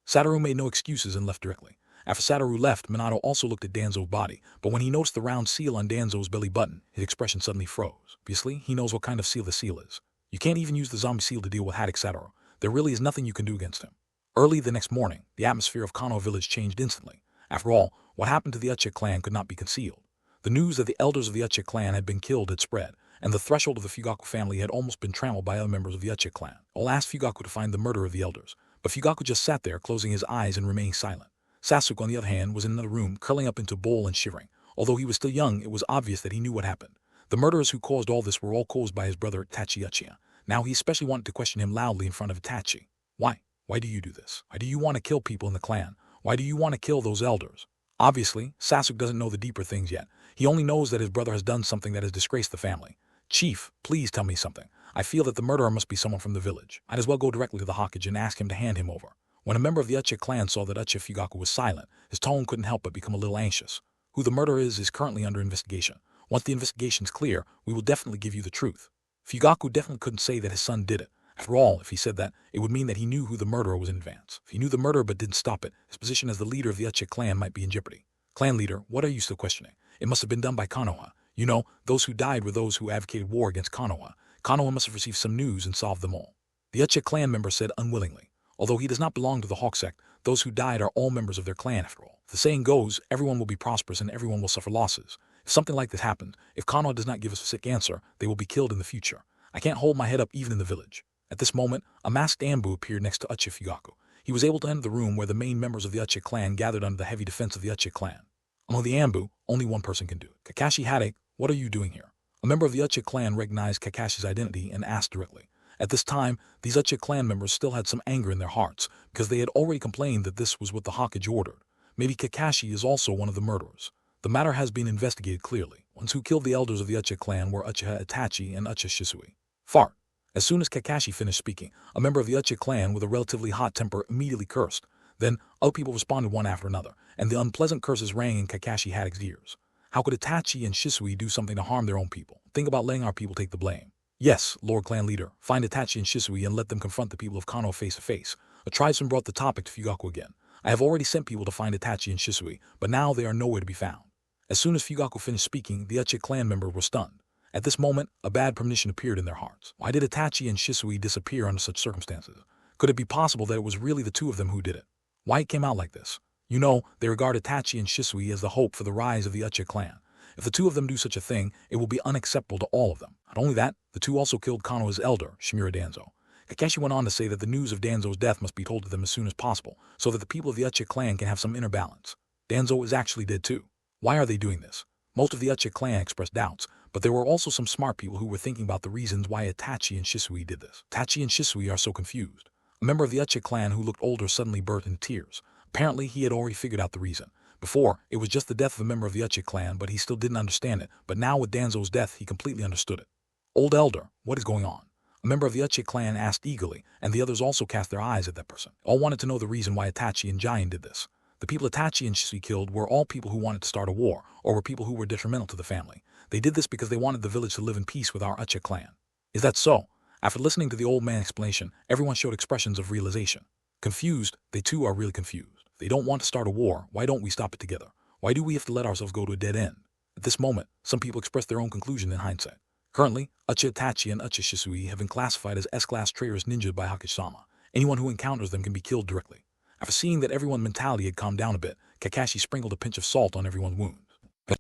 Speaker 2: Satoru made no excuses and left directly. After Satoru left, Minato also looked at Danzo's body, but when he noticed the round seal on Danzo's belly button, his expression suddenly froze. Obviously, he knows what kind of seal the seal is. You can't even use the zombie seal to deal with Hatake Satoru. There really is nothing you can do against him. Early the next morning, the atmosphere of Kano village changed instantly. After all, what happened to the Uchiha clan could not be concealed. The news that the elders of the Uchiha clan had been killed had spread, and the threshold of the Fugaku family had almost been trampled by other members of the Uchiha clan. All asked Fugaku to find the murderer of the elders, but Fugaku just sat there, closing his eyes and remaining silent. Sasuke, on the other hand, was in another room, curling up into a bowl and shivering. Although he was still young, it was obvious that he knew what happened. The murderers who caused all this were all caused by his brother Itachi Uchiha. Now he especially wanted to question him loudly in front of Itachi. Why? Why do you do this? Why do you want to kill people in the clan? Why do you want to kill those elders? Obviously, Sasuke doesn't know the deeper things yet. He only knows that his brother has done something that has disgraced the family. Chief, please tell me something. I feel that the murderer must be someone from the village. I'd as well go directly to the Hokage and ask him to hand him over. When a member of the Uchiha clan saw that Uchiha Fugaku was silent, his tone couldn't help but become a little anxious. Who the murderer is currently under investigation. Once the investigation's clear, we will definitely give you the truth. Fugaku definitely couldn't say that his son did it. After all, if he said that, it would mean that he knew who the murderer was in advance. If he knew the murderer but didn't stop it, his position as the leader of the Uchiha clan might be in jeopardy. Clan leader, what are you still questioning? It must have been done by Konoha. You know, those who died were those who advocated war against Konoha. Konoha must have received some news and solved them all. The Uchiha clan member said unwillingly. Although he does not belong to the Hawk sect, those who died are all members of their clan after all. The saying goes, everyone will be prosperous and everyone will suffer losses. If something like this happens, if Konoha does not give us a sick answer, they will be killed in the future. I can't hold my head up even in the village. At this moment, a masked Anbu appeared next to Uchiha Fugaku. He was able to enter the room where the main members of the Uchiha clan gathered under the heavy defense of the Uchiha clan. Among the Anbu, only one person can do it. Kakashi Hatake, what are you doing here? A member of the Uchiha clan recognized Kakashi's identity and asked directly. At this time, these Uchiha clan members still had some anger in their hearts because they had already complained that this was what the Hokage ordered. Maybe Kakashi is also one of the murderers. The matter has been investigated clearly. Ones who killed the elders of the Uchiha clan were Uchiha Itachi and Uchiha Shisui. Fart. As soon as Kakashi finished speaking, a member of the Uchiha clan with a relatively hot temper immediately cursed. Then, other people responded one after another, and the unpleasant curses rang in Kakashi Hatake's ears. How could Itachi and Shisui do something to harm their own people? Think about letting our people take the blame. Yes, Lord Clan Leader, find Itachi and Shisui and let them confront the people of Konoha face to face. A tribesman brought the topic to Fugaku again. I have already sent people to find Itachi and Shisui, but now they are nowhere to be found. As soon as Fugaku finished speaking, the Uchiha clan members were stunned. At this moment, a bad premonition appeared in their hearts. Why did Itachi and Shisui disappear under such circumstances? Could it be possible that it was really the two of them who did it? Why it came out like this? You know, they regard Itachi and Shisui as the hope for the rise of the Uchiha clan. If the two of them do such a thing, it will be unacceptable to all of them. Not only that, the two also killed Konoha's elder, Shimura Danzo. Kakashi went on to say that the news of Danzo's death must be told to them as soon as possible, so that the people of the Uchiha clan can have some inner balance. Danzo is actually dead too. Why are they doing this? Most of the Uchiha clan expressed doubts, but there were also some smart people who were thinking about the reasons why Itachi and Shisui did this. Itachi and Shisui are so confused. A member of the Uchiha clan who looked older suddenly burst into tears. Apparently, he had already figured out the reason. Before, it was just the death of a member of the Uchiha clan, but he still didn't understand it. But now with Danzo's death, he completely understood it. Old Elder, what is going on? A member of the Uchiha clan asked eagerly, and the others also cast their eyes at that person. All wanted to know the reason why Itachi and Giant did this. The people Itachi and Shisui killed were all people who wanted to start a war, or were people who were detrimental to the family. They did this because they wanted the village to live in peace with our Uchiha clan. Is that so? After listening to the old man's explanation, everyone showed expressions of realization. Confused, they too are really confused. They don't want to start a war, why don't we stop it together? Why do we have to let ourselves go to a dead end? At this moment, some people express their own conclusion in hindsight. Currently, Uchiha Itachi and Uchiha Shisui have been classified as S-class traitorous ninjas by Hokage-sama. Anyone who encounters them can be killed directly. After seeing that everyone's mentality had calmed down a bit, Kakashi sprinkled a pinch of salt on everyone's wounds.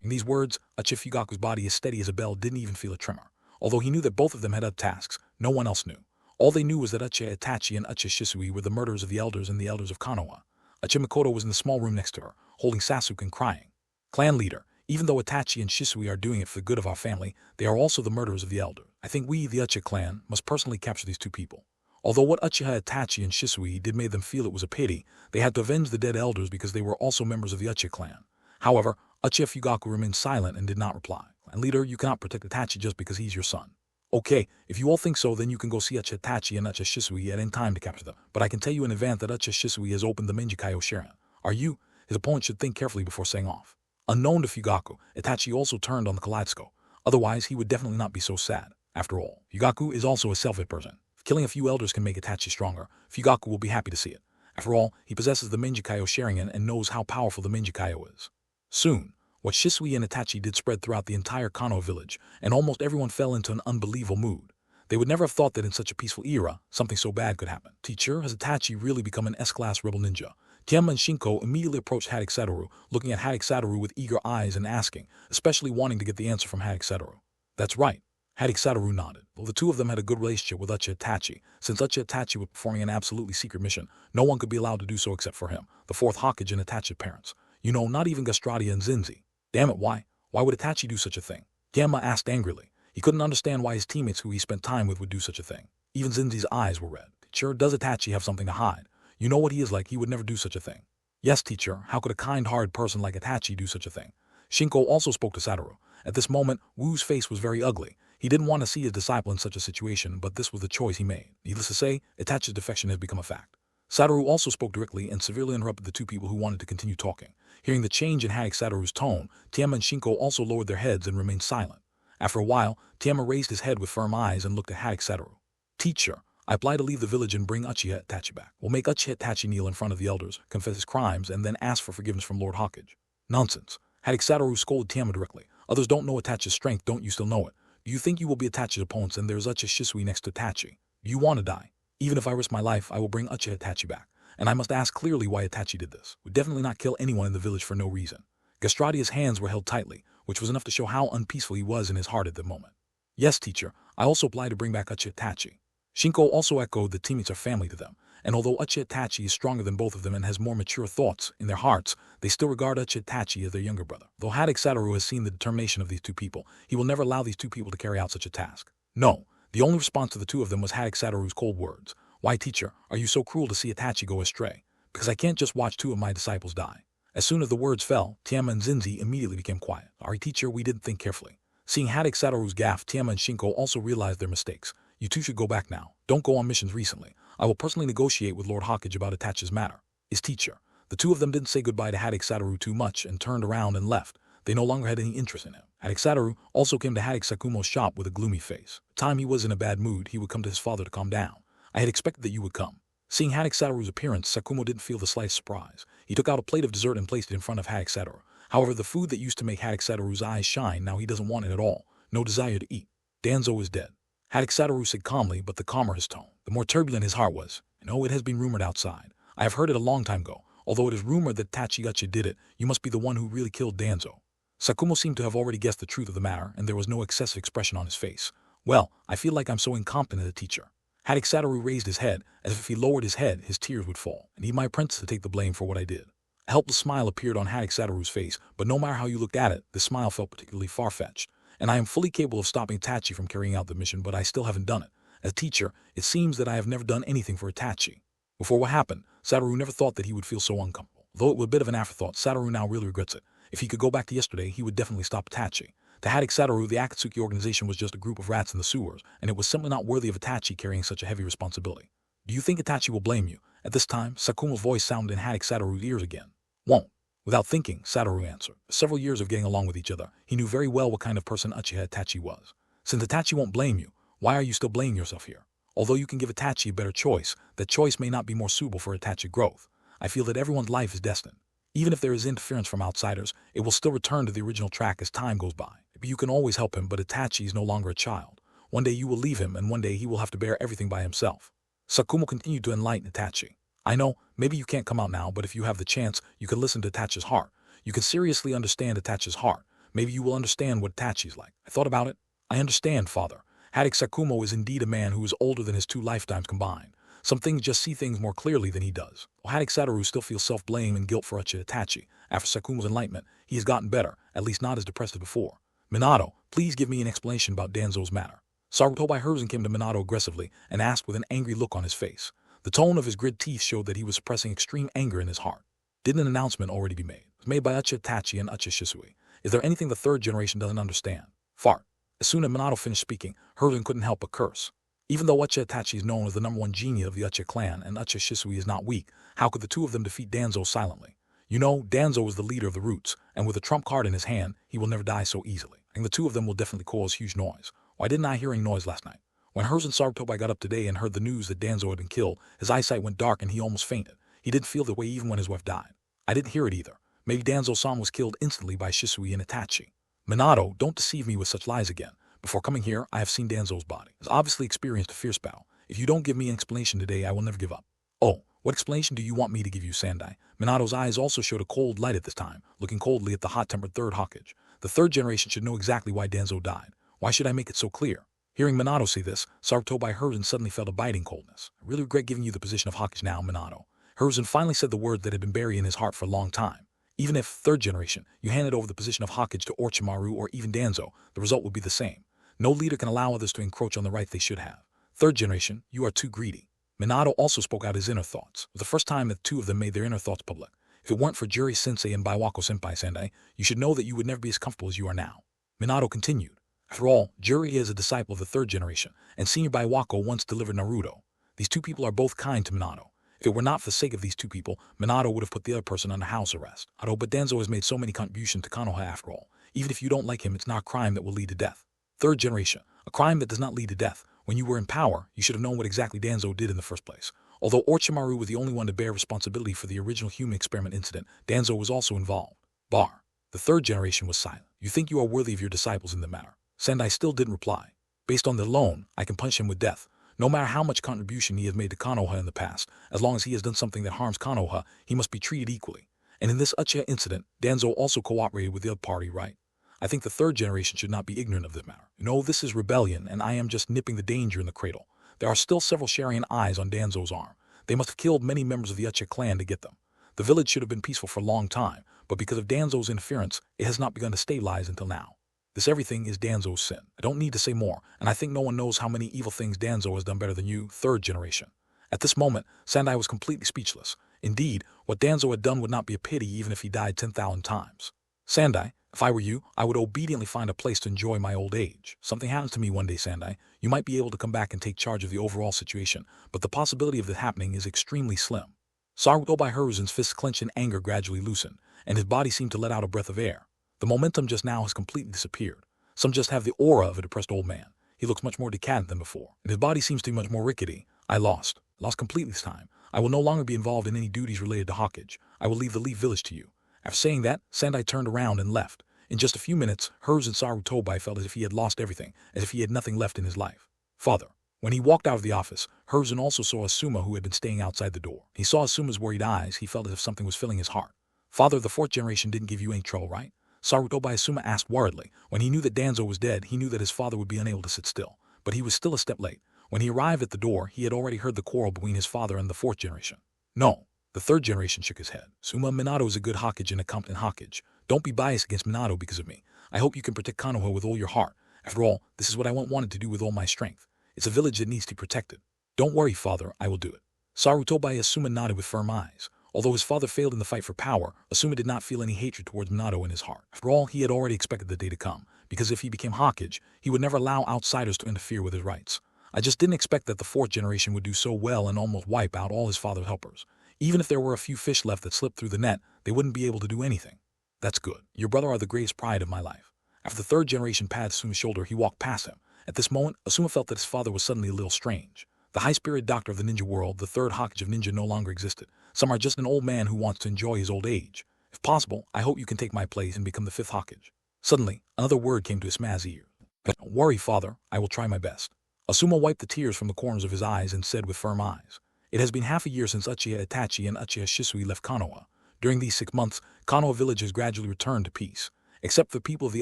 Speaker 2: In these words, Uchiha Fugaku's body as steady as a bell didn't even feel a tremor. Although he knew that both of them had other tasks, no one else knew. All they knew was that Uchiha Itachi and Uchiha Shisui were the murderers of the elders and the elders of Konoha. Uchiha Mikoto was in the small room next to her, holding Sasuke and crying. Clan leader, even though Itachi and Shisui are doing it for the good of our family, they are also the murderers of the elder. I think we, the Uchiha clan, must personally capture these two people. Although what Uchiha Itachi and Shisui did made them feel it was a pity, they had to avenge the dead elders because they were also members of the Uchiha clan. However, Uchiha Fugaku remained silent and did not reply. Clan leader, you cannot protect Itachi just because he's your son. Okay, if you all think so, then you can go see Uchiha Itachi and Uchiha Shisui at any time to capture them. But I can tell you in advance that Uchiha Shisui has opened the Menjikayo Sharingan. Are you? His opponent should think carefully before saying off. Unknown to Fugaku, Itachi also turned on the kaleidoscope. Otherwise, he would definitely not be so sad. After all, Fugaku is also a selfish person. If killing a few elders can make Itachi stronger, Fugaku will be happy to see it. After all, he possesses the Menjikayo Sharingan and knows how powerful the Menjikayo is. Soon, what Shisui and Itachi did spread throughout the entire Konoha village, and almost everyone fell into an unbelievable mood. They would never have thought that in such a peaceful era, something so bad could happen. Teacher, has Itachi really become an S-class rebel ninja? Tenma and Shinko immediately approached Hatake Satoru, looking at Hatake Satoru with eager eyes and asking, especially wanting to get the answer from Hatake Satoru. That's right. Hatake Satoru nodded. Though the two of them had a good relationship with Uchiha Itachi, since Uchiha Itachi was performing an absolutely secret mission, no one could be allowed to do so except for him, the fourth Hokage and Itachi's parents. You know, not even Gastradia and Zinzi. Damn it, why? Why would Itachi do such a thing? Tenma asked angrily. He couldn't understand why his teammates who he spent time with would do such a thing. Even Zinzi's eyes were red. Teacher, does Itachi have something to hide? You know what he is like, he would never do such a thing. Yes, teacher, how could a kind-hearted person like Itachi do such a thing? Shinko also spoke to Satoru. At this moment, Wu's face was very ugly. He didn't want to see his disciple in such a situation, but this was the choice he made. Needless to say, Itachi's defection had become a fact. Satoru also spoke directly and severely interrupted the two people who wanted to continue talking. Hearing the change in Hatake Satoru's tone, Tiama and Shinko also lowered their heads and remained silent. After a while, Tiama raised his head with firm eyes and looked at Hatake Satoru. Teacher, I apply to leave the village and bring Uchiha Itachi back. We'll make Uchiha Itachi kneel in front of the elders, confess his crimes, and then ask for forgiveness from Lord Hawkage. Nonsense. Hatake Satoru scolded Tiama directly. Others don't know Itachi's strength, don't you still know it? Do you think you will be Itachi's opponents and there's Uchiha Shisui next to Itachi? Do you want to die? Even if I risk my life, I will bring Uchiha Itachi back. And I must ask clearly why Itachi did this. Would definitely not kill anyone in the village for no reason. Gastradia's hands were held tightly, which was enough to show how unpeaceful he was in his heart at the moment. Yes, teacher, I also apply to bring back Uchiha Itachi. Shinko also echoed that teammates are family to them, and although Uchiha Itachi is stronger than both of them and has more mature thoughts in their hearts, they still regard Uchiha Itachi as their younger brother. Though Hatake Satoru has seen the determination of these two people, he will never allow these two people to carry out such a task. No, the only response to the two of them was Hatake Satoru's cold words. Why, teacher, are you so cruel to see Itachi go astray? Because I can't just watch two of my disciples die. As soon as the words fell, Tiama and Zinzi immediately became quiet. Sorry, teacher, we didn't think carefully. Seeing Hatake Satoru's gaffe, Tiama and Shinko also realized their mistakes. You two should go back now. Don't go on missions recently. I will personally negotiate with Lord Hawkage about Itachi's matter. His teacher. The two of them didn't say goodbye to Hatake Satoru too much and turned around and left. They no longer had any interest in him. Hatake Satoru also came to Hatake Sakumo's shop with a gloomy face. The time he was in a bad mood, he would come to his father to calm down. I had expected that you would come. Seeing Hatake Satoru's appearance, Sakumo didn't feel the slightest surprise. He took out a plate of dessert and placed it in front of Hatake Satoru. However, the food that used to make Hatake Satoru's eyes shine, now he doesn't want it at all. No desire to eat. Danzo is dead. Hatake Satoru said calmly, but the calmer his tone, the more turbulent his heart was. It has been rumored outside. I have heard it a long time ago. Although it is rumored that Itachi Uchiha did it, you must be the one who really killed Danzo. Sakumo seemed to have already guessed the truth of the matter, and there was no excessive expression on his face. Well, I feel like I'm so incompetent a teacher. Hatake Satoru raised his head, as if he lowered his head, his tears would fall. I need my apprentice to take the blame for what I did. A helpless smile appeared on Hatake Satoru's face, but no matter how you looked at it, the smile felt particularly far-fetched. And I am fully capable of stopping Itachi from carrying out the mission, but I still haven't done it. As a teacher, it seems that I have never done anything for Itachi. Before what happened, Satoru never thought that he would feel so uncomfortable. Though it was a bit of an afterthought, Satoru now really regrets it. If he could go back to yesterday, he would definitely stop Itachi. To Hatake Satoru, the Akatsuki organization was just a group of rats in the sewers, and it was simply not worthy of Itachi carrying such a heavy responsibility. Do you think Itachi will blame you? At this time, Sakumo's voice sounded in Hatake Satoru's ears again. Won't. Without thinking, Satoru answered. For several years of getting along with each other, he knew very well what kind of person Uchiha Itachi was. Since Itachi won't blame you, why are you still blaming yourself here? Although you can give Itachi a better choice, that choice may not be more suitable for Itachi growth. I feel that everyone's life is destined. Even if there is interference from outsiders, it will still return to the original track as time goes by. Maybe you can always help him, but Itachi is no longer a child. One day you will leave him, and one day he will have to bear everything by himself. Sakumo continued to enlighten Itachi. I know, maybe you can't come out now, but if you have the chance, you can listen to Itachi's heart. You can seriously understand Itachi's heart. Maybe you will understand what Itachi's like. I thought about it. I understand, father. Hatake Sakumo is indeed a man who is older than his 2 lifetimes combined. Some things just see things more clearly than he does. While Hatake Satoru still feels self-blame and guilt for Uchiha Itachi, after Sakumo's enlightenment, he has gotten better, at least not as depressed as before. Minato, please give me an explanation about Danzo's matter. Sarutobi Hiruzen came to Minato aggressively and asked with an angry look on his face. The tone of his gritted teeth showed that he was suppressing extreme anger in his heart. Didn't an announcement already be made? It was made by Uchiha Itachi and Uchiha Shisui. Is there anything the 3rd generation doesn't understand? Fart. As soon as Minato finished speaking, Hiruzen couldn't help but curse. Even though Uchiha Itachi is known as the #1 genius of the Uchiha clan and Uchiha Shisui is not weak, how could the two of them defeat Danzo silently? You know, Danzo is the leader of the Roots, and with a trump card in his hand, he will never die so easily. And the two of them will definitely cause huge noise. Why didn't I hear any noise last night? When Hiruzen Sarutobi got up today and heard the news that Danzo had been killed, his eyesight went dark and he almost fainted. He didn't feel that way even when his wife died. I didn't hear it either. Maybe Danzo-san was killed instantly by Shisui and Itachi. Minato, don't deceive me with such lies again. Before coming here, I have seen Danzo's body. He has obviously experienced a fierce battle. If you don't give me an explanation today, I will never give up. Oh, what explanation do you want me to give you, Sandai? Minato's eyes also showed a cold light at this time, looking coldly at the hot-tempered 3rd Hawkage. The 3rd generation should know exactly why Danzo died. Why should I make it so clear? Hearing Minato say this, Sarutobi Hiruzen suddenly felt a biting coldness. I really regret giving you the position of Hawkage now, Minato. Hiruzen finally said the word that had been buried in his heart for a long time. Even if, 3rd generation, you handed over the position of Hawkage to Orochimaru or even Danzo, the result would be the same. No leader can allow others to encroach on the rights they should have. Third generation, you are too greedy. Minato also spoke out his inner thoughts. It was the first time that two of them made their inner thoughts public. If it weren't for Juri-sensei and Byakugan-senpai Sandai, you should know that you would never be as comfortable as you are now. Minato continued. After all, Juri is a disciple of the third generation, and Senior Byakugan once delivered Naruto. These two people are both kind to Minato. If it were not for the sake of these two people, Minato would have put the other person under house arrest. But Danzo has made so many contributions to Konoha after all. Even if you don't like him, it's not a crime that will lead to death. Third generation, a crime that does not lead to death. When you were in power, you should have known what exactly Danzo did in the first place. Although Orochimaru was the only one to bear responsibility for the original human experiment incident, Danzo was also involved. The third generation was silent. You think you are worthy of your disciples in the matter. Sendai still didn't reply. Based on the loan, I can punch him with death. No matter how much contribution he has made to Konoha in the past, as long as he has done something that harms Konoha, he must be treated equally. And in this Uchiha incident, Danzo also cooperated with the other party, right? I think the third generation should not be ignorant of this matter. No, this is rebellion, and I am just nipping the danger in the cradle. There are still several Sharingan eyes on Danzo's arm. They must have killed many members of the Uchiha clan to get them. The village should have been peaceful for a long time, but because of Danzo's interference, it has not begun to stabilize until now. This everything is Danzo's sin. I don't need to say more, and I think no one knows how many evil things Danzo has done better than you, third generation. At this moment, Sandai was completely speechless. Indeed, what Danzo had done would not be a pity even if he died 10,000 times. Sandai, if I were you, I would obediently find a place to enjoy my old age. Something happens to me one day, Sandai. You might be able to come back and take charge of the overall situation, but the possibility of this happening is extremely slim. Sarutobi Hiruzen's fists clenched in anger gradually loosened, and his body seemed to let out a breath of air. The momentum just now has completely disappeared. Some just have the aura of a depressed old man. He looks much more decadent than before, and his body seems to be much more rickety. I lost completely this time. I will no longer be involved in any duties related to Hawkage. I will leave the Leaf Village to you. After saying that, Sandai turned around and left. In just a few minutes, Hiruzen Sarutobi felt as if he had lost everything, as if he had nothing left in his life. Father. When he walked out of the office, Hiruzen also saw Asuma, who had been staying outside the door. He saw Asuma's worried eyes. He felt as if something was filling his heart. Father, the fourth generation didn't give you any trouble, right? Sarutobi Asuma asked worriedly. When he knew that Danzo was dead, he knew that his father would be unable to sit still. But he was still a step late. When he arrived at the door, he had already heard the quarrel between his father and the fourth generation. No. The third generation shook his head. Suma, Minato is a good Hokage and a competent Hokage. Don't be biased against Minato because of me. I hope you can protect Konoha with all your heart. After all, this is what I wanted to do with all my strength. It's a village that needs to be protected. Don't worry, father, I will do it. Sarutobi Asuma nodded with firm eyes. Although his father failed in the fight for power, Asuma did not feel any hatred towards Minato in his heart. After all, he had already expected the day to come, because if he became Hokage, he would never allow outsiders to interfere with his rights. I just didn't expect that the fourth generation would do so well and almost wipe out all his father's helpers. Even if there were a few fish left that slipped through the net, they wouldn't be able to do anything. That's good. Your brother are the greatest pride of my life. After the third generation patted Asuma's shoulder, he walked past him. At this moment, Asuma felt that his father was suddenly a little strange. The high-spirited doctor of the ninja world, the third Hokage of ninja, no longer existed. Some are just an old man who wants to enjoy his old age. If possible, I hope you can take my place and become the fifth Hokage. Suddenly, another word came to Asuma's ear. Don't worry, father, I will try my best. Asuma wiped the tears from the corners of his eyes and said with firm eyes, It has been half a year since Uchiha Itachi and Uchiha Shisui left Konoha. During these 6 months, Konoha village has gradually returned to peace. Except for the people of the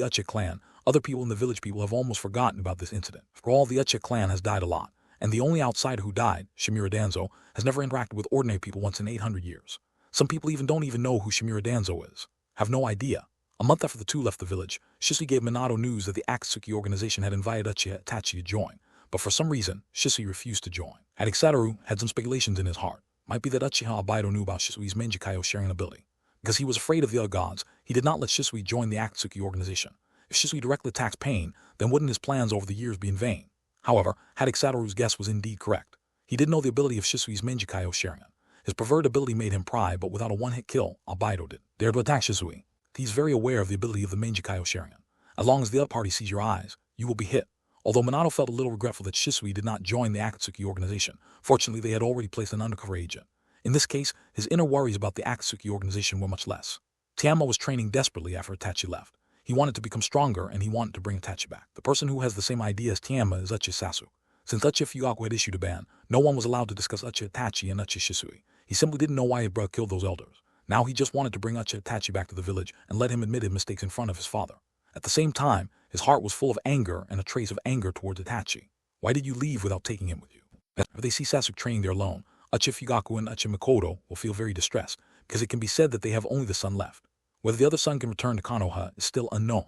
Speaker 2: Uchiha clan, other people in the village people have almost forgotten about this incident. For all, the Uchiha clan has died a lot, and the only outsider who died, Shimura Danzo, has never interacted with ordinary people once in 800 years. Some people don't even know who Shimura Danzo is. Have no idea. A month after the two left the village, Shisui gave Minato news that the Akatsuki organization had invited Uchiha Itachi to join, but for some reason, Shisui refused to join. Hatake Satoru had some speculations in his heart. Might be that Uchiha Obaido knew about Shisui's Menjikayo Sharingan ability. Because he was afraid of the other gods, he did not let Shisui join the Akatsuki organization. If Shisui directly attacks Pain, then wouldn't his plans over the years be in vain? However, Hatake Satoru's guess was indeed correct. He did know the ability of Shisui's Menjikayo Sharingan. His perverted ability made him pry, but without a one-hit kill, Obaido dared to attack Shisui. He's very aware of the ability of the Menjikayo Sharingan. As long as the other party sees your eyes, you will be hit. Although Minato felt a little regretful that Shisui did not join the Akatsuki organization, fortunately they had already placed an undercover agent. In this case, his inner worries about the Akatsuki organization were much less. Tama was training desperately after Itachi left. He wanted to become stronger and he wanted to bring Itachi back. The person who has the same idea as Tama is Uchiha Sasuke. Since Uchiha Fugaku had issued a ban, no one was allowed to discuss Uchiha Itachi and Uchiha Shisui. He simply didn't know why his brother killed those elders. Now he just wanted to bring Uchiha Itachi back to the village and let him admit his mistakes in front of his father. At the same time, his heart was full of anger and a trace of anger towards Itachi. Why did you leave without taking him with you? If they see Sasuke training there alone, Uchiha Fugaku and Uchiha Mikoto will feel very distressed, because it can be said that they have only the son left. Whether the other son can return to Konoha is still unknown.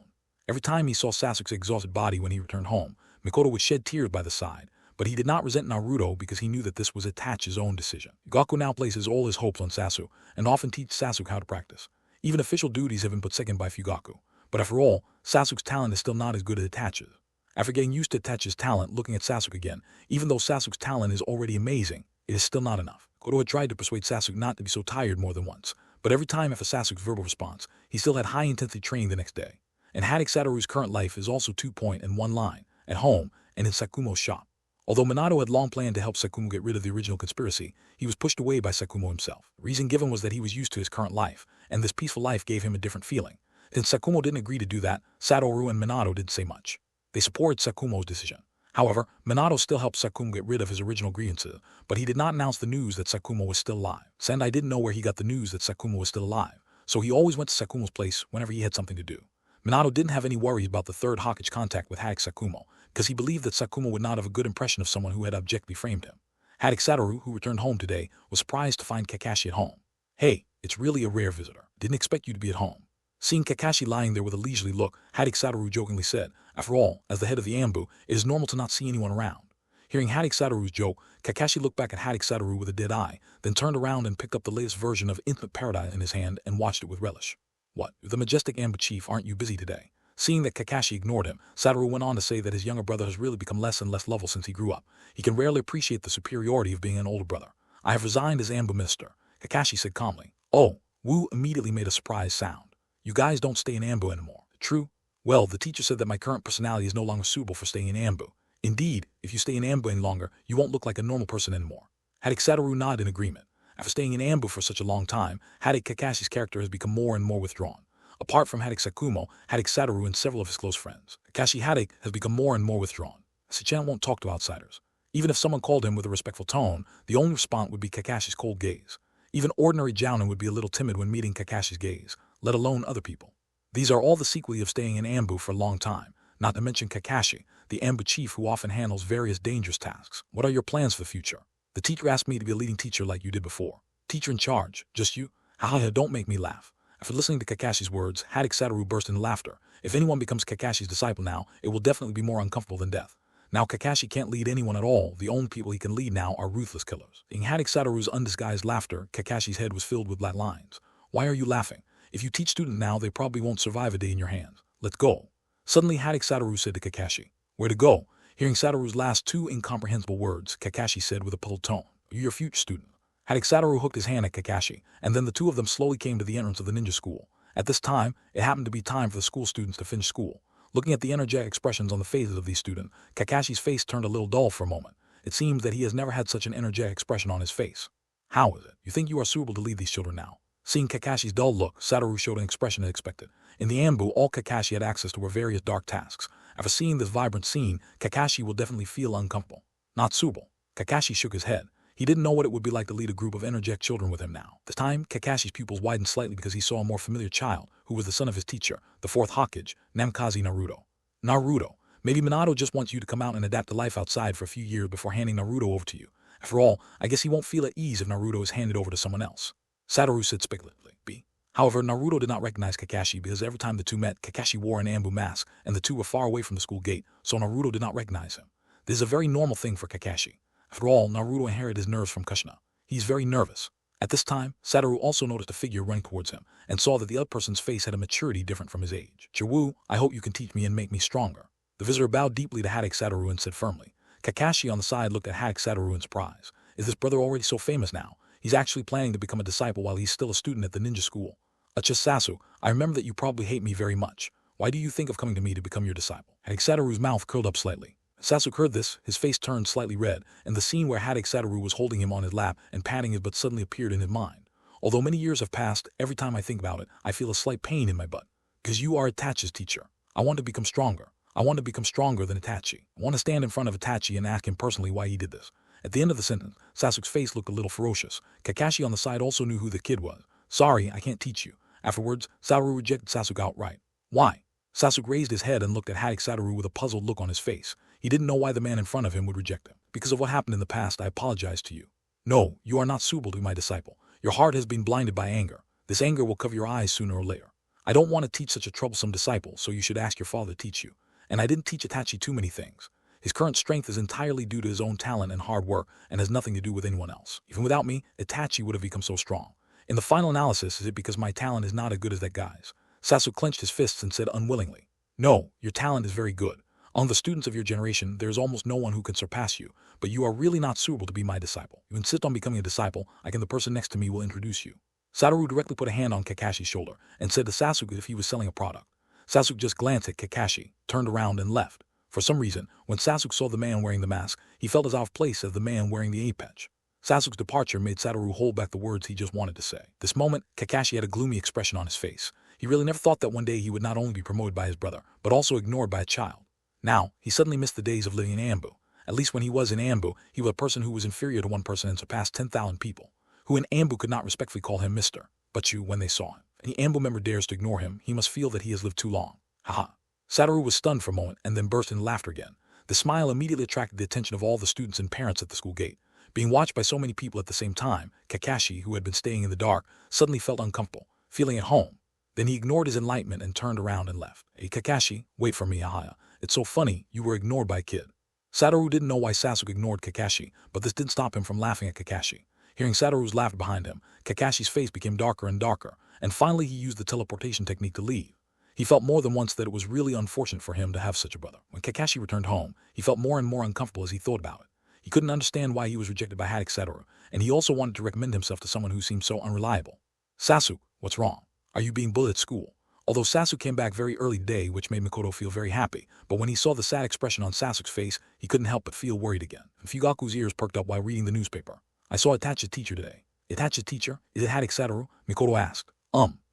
Speaker 2: Every time he saw Sasuke's exhausted body when he returned home, Mikoto would shed tears by the side, but he did not resent Naruto because he knew that this was Itachi's own decision. Goku now places all his hopes on Sasuke and often teaches Sasuke how to practice. Even official duties have been put second by Fugaku. But after all, Sasuke's talent is still not as good as Itachi's. After getting used to Itachi's talent, looking at Sasuke again, even though Sasuke's talent is already amazing, it is still not enough. Gojo had tried to persuade Sasuke not to be so tired more than once, but every time after Sasuke's verbal response, he still had high-intensity training the next day. And Hatake Satoru's current life is also 2 point and 1 line, at home and in Sakumo's shop. Although Minato had long planned to help Sakumo get rid of the original conspiracy, he was pushed away by Sakumo himself. The reason given was that he was used to his current life, and this peaceful life gave him a different feeling. Since Sakumo didn't agree to do that, Satoru and Minato didn't say much. They supported Sakumo's decision. However, Minato still helped Sakumo get rid of his original grievances, but he did not announce the news that Sakumo was still alive. Sendai didn't know where he got the news that Sakumo was still alive, so he always went to Sakumo's place whenever he had something to do. Minato didn't have any worries about the third Hokage contact with Hatake Sakumo, because he believed that Sakumo would not have a good impression of someone who had objectively framed him. Hatake Satoru, who returned home today, was surprised to find Kakashi at home. "Hey, it's really a rare visitor. Didn't expect you to be at home." Seeing Kakashi lying there with a leisurely look, Hatake Satoru jokingly said, "After all, as the head of the Anbu, it is normal to not see anyone around." Hearing Hatake Satoru's joke, Kakashi looked back at Hatake Satoru with a dead eye, then turned around and picked up the latest version of Infinite Paradise in his hand and watched it with relish. "What, the majestic Anbu chief, aren't you busy today?" Seeing that Kakashi ignored him, Satoru went on to say that his younger brother has really become less and less lovable since he grew up. He can rarely appreciate the superiority of being an older brother. "I have resigned as Anbu minister," Kakashi said calmly. "Oh," Wu immediately made a surprised sound. "You guys don't stay in Anbu anymore." "True. Well, the teacher said that my current personality is no longer suitable for staying in Anbu. Indeed, if you stay in Anbu any longer, you won't look like a normal person anymore." Hatake Satoru nodded in agreement. After staying in Anbu for such a long time, Hatake Kakashi's character has become more and more withdrawn. Apart from Hatake Sakumo, Hatake Satoru and several of his close friends, Kakashi Hatake has become more and more withdrawn. Sichan won't talk to outsiders. Even if someone called him with a respectful tone, the only response would be Kakashi's cold gaze. Even ordinary jounin would be a little timid when meeting Kakashi's gaze, let alone other people. These are all the sequelae of staying in Anbu for a long time, not to mention Kakashi, the Anbu chief who often handles various dangerous tasks. "What are your plans for the future?" "The teacher asked me to be a leading teacher like you did before." "Teacher in charge? Just you? Haha, don't make me laugh." After listening to Kakashi's words, Hatake Satoru burst into laughter. If anyone becomes Kakashi's disciple now, it will definitely be more uncomfortable than death. Now Kakashi can't lead anyone at all. The only people he can lead now are ruthless killers. In Hatake Satoru's undisguised laughter, Kakashi's head was filled with bloodlines. "Why are you laughing? If you teach students now, they probably won't survive a day in your hands. Let's go." Suddenly Hatake Satoru said to Kakashi. "Where to go?" Hearing Satoru's last 2 incomprehensible words, Kakashi said with a puzzled tone, "Are you your future student?" Hatake Satoru hooked his hand at Kakashi, and then the two of them slowly came to the entrance of the ninja school. At this time, it happened to be time for the school students to finish school. Looking at the energetic expressions on the faces of these students, Kakashi's face turned a little dull for a moment. It seems that he has never had such an energetic expression on his face. "How is it? You think you are suitable to lead these children now?" Seeing Kakashi's dull look, Satoru showed an expression it expected. In the Anbu, all Kakashi had access to were various dark tasks. After seeing this vibrant scene, Kakashi will definitely feel uncomfortable. "Not suitable." Kakashi shook his head. He didn't know what it would be like to lead a group of energetic children with him now. This time, Kakashi's pupils widened slightly because he saw a more familiar child, who was the son of his teacher, the 4th Hokage, Namikaze Naruto. "Naruto, maybe Minato just wants you to come out and adapt to life outside for a few years before handing Naruto over to you. After all, I guess he won't feel at ease if Naruto is handed over to someone else," Satoru said speculatively. However, Naruto did not recognize Kakashi because every time the two met, Kakashi wore an Anbu mask, and the two were far away from the school gate, so Naruto did not recognize him. This is a very normal thing for Kakashi. After all, Naruto inherited his nerves from Kushina. He is very nervous. At this time, Satoru also noticed a figure running towards him, and saw that the other person's face had a maturity different from his age. "Chiwu, I hope you can teach me and make me stronger." The visitor bowed deeply to Hatake Satoru and said firmly. Kakashi on the side looked at Hatake Satoru in surprise. Is this brother already so famous now? He's actually planning to become a disciple while he's still a student at the ninja school. "Sasu, I remember that you probably hate me very much. Why do you think of coming to me to become your disciple?" Hatake Satoru's mouth curled up slightly. Sasuke heard this, his face turned slightly red, and the scene where Hatake Satoru was holding him on his lap and patting his butt suddenly appeared in his mind. "Although many years have passed, every time I think about it, I feel a slight pain in my butt. Because you are Itachi's teacher. I want to become stronger. I want to become stronger than Itachi. I want to stand in front of Itachi and ask him personally why he did this." At the end of the sentence, Sasuke's face looked a little ferocious. Kakashi on the side also knew who the kid was. "Sorry, I can't teach you." Afterwards, Satoru rejected Sasuke outright. "Why?" Sasuke raised his head and looked at Hatake Satoru with a puzzled look on his face. He didn't know why the man in front of him would reject him. "Because of what happened in the past, I apologize to you." "No, you are not suitable to be my disciple. Your heart has been blinded by anger. This anger will cover your eyes sooner or later. I don't want to teach such a troublesome disciple, so you should ask your father to teach you. And I didn't teach Itachi too many things. His current strength is entirely due to his own talent and hard work and has nothing to do with anyone else. Even without me, Itachi would have become so strong. In the final analysis, is it because my talent is not as good as that guy's? Sasuke clenched his fists and said unwillingly, "No, your talent is very good. Among the students of your generation, there is almost no one who can surpass you, but you are really not suitable to be my disciple. You insist on becoming a disciple, the person next to me will introduce you." Satoru directly put a hand on Kakashi's shoulder and said to Sasuke if he was selling a product. Sasuke just glanced at Kakashi, turned around and left. For some reason, when Sasuke saw the man wearing the mask, he felt as out of place as the man wearing the apex. Sasuke's departure made Satoru hold back the words he just wanted to say. This moment, Kakashi had a gloomy expression on his face. He really never thought that one day he would not only be promoted by his brother, but also ignored by a child. Now, he suddenly missed the days of living in Ambu. At least when he was in Ambu, he was a person who was inferior to one person and surpassed 10,000 people, who in Ambu could not respectfully call him Mr. But you, when they saw him. Any Ambu member dares to ignore him, he must feel that he has lived too long. Haha. Satoru was stunned for a moment and then burst into laughter again. The smile immediately attracted the attention of all the students and parents at the school gate. Being watched by so many people at the same time, Kakashi, who had been staying in the dark, suddenly felt uncomfortable, feeling at home. Then he ignored his enlightenment and turned around and left. "Hey Kakashi, wait for me, Ahaya. It's so funny, you were ignored by a kid." Satoru didn't know why Sasuke ignored Kakashi, but this didn't stop him from laughing at Kakashi. Hearing Satoru's laughter behind him, Kakashi's face became darker and darker, and finally he used the teleportation technique to leave. He felt more than once that it was really unfortunate for him to have such a brother. When Kakashi returned home, he felt more and more uncomfortable as he thought about it. He couldn't understand why he was rejected by Hatake Satoru, and he also wanted to recommend himself to someone who seemed so unreliable. "Sasuke, what's wrong? Are you being bullied at school?" Although Sasuke came back very early today, which made Mikoto feel very happy, but when he saw the sad expression on Sasuke's face, he couldn't help but feel worried again. Fugaku's ears perked up while reading the newspaper. "I saw Itachi's teacher today." "Itachi's teacher? Is it Hatake Satoru?" Mikoto asked.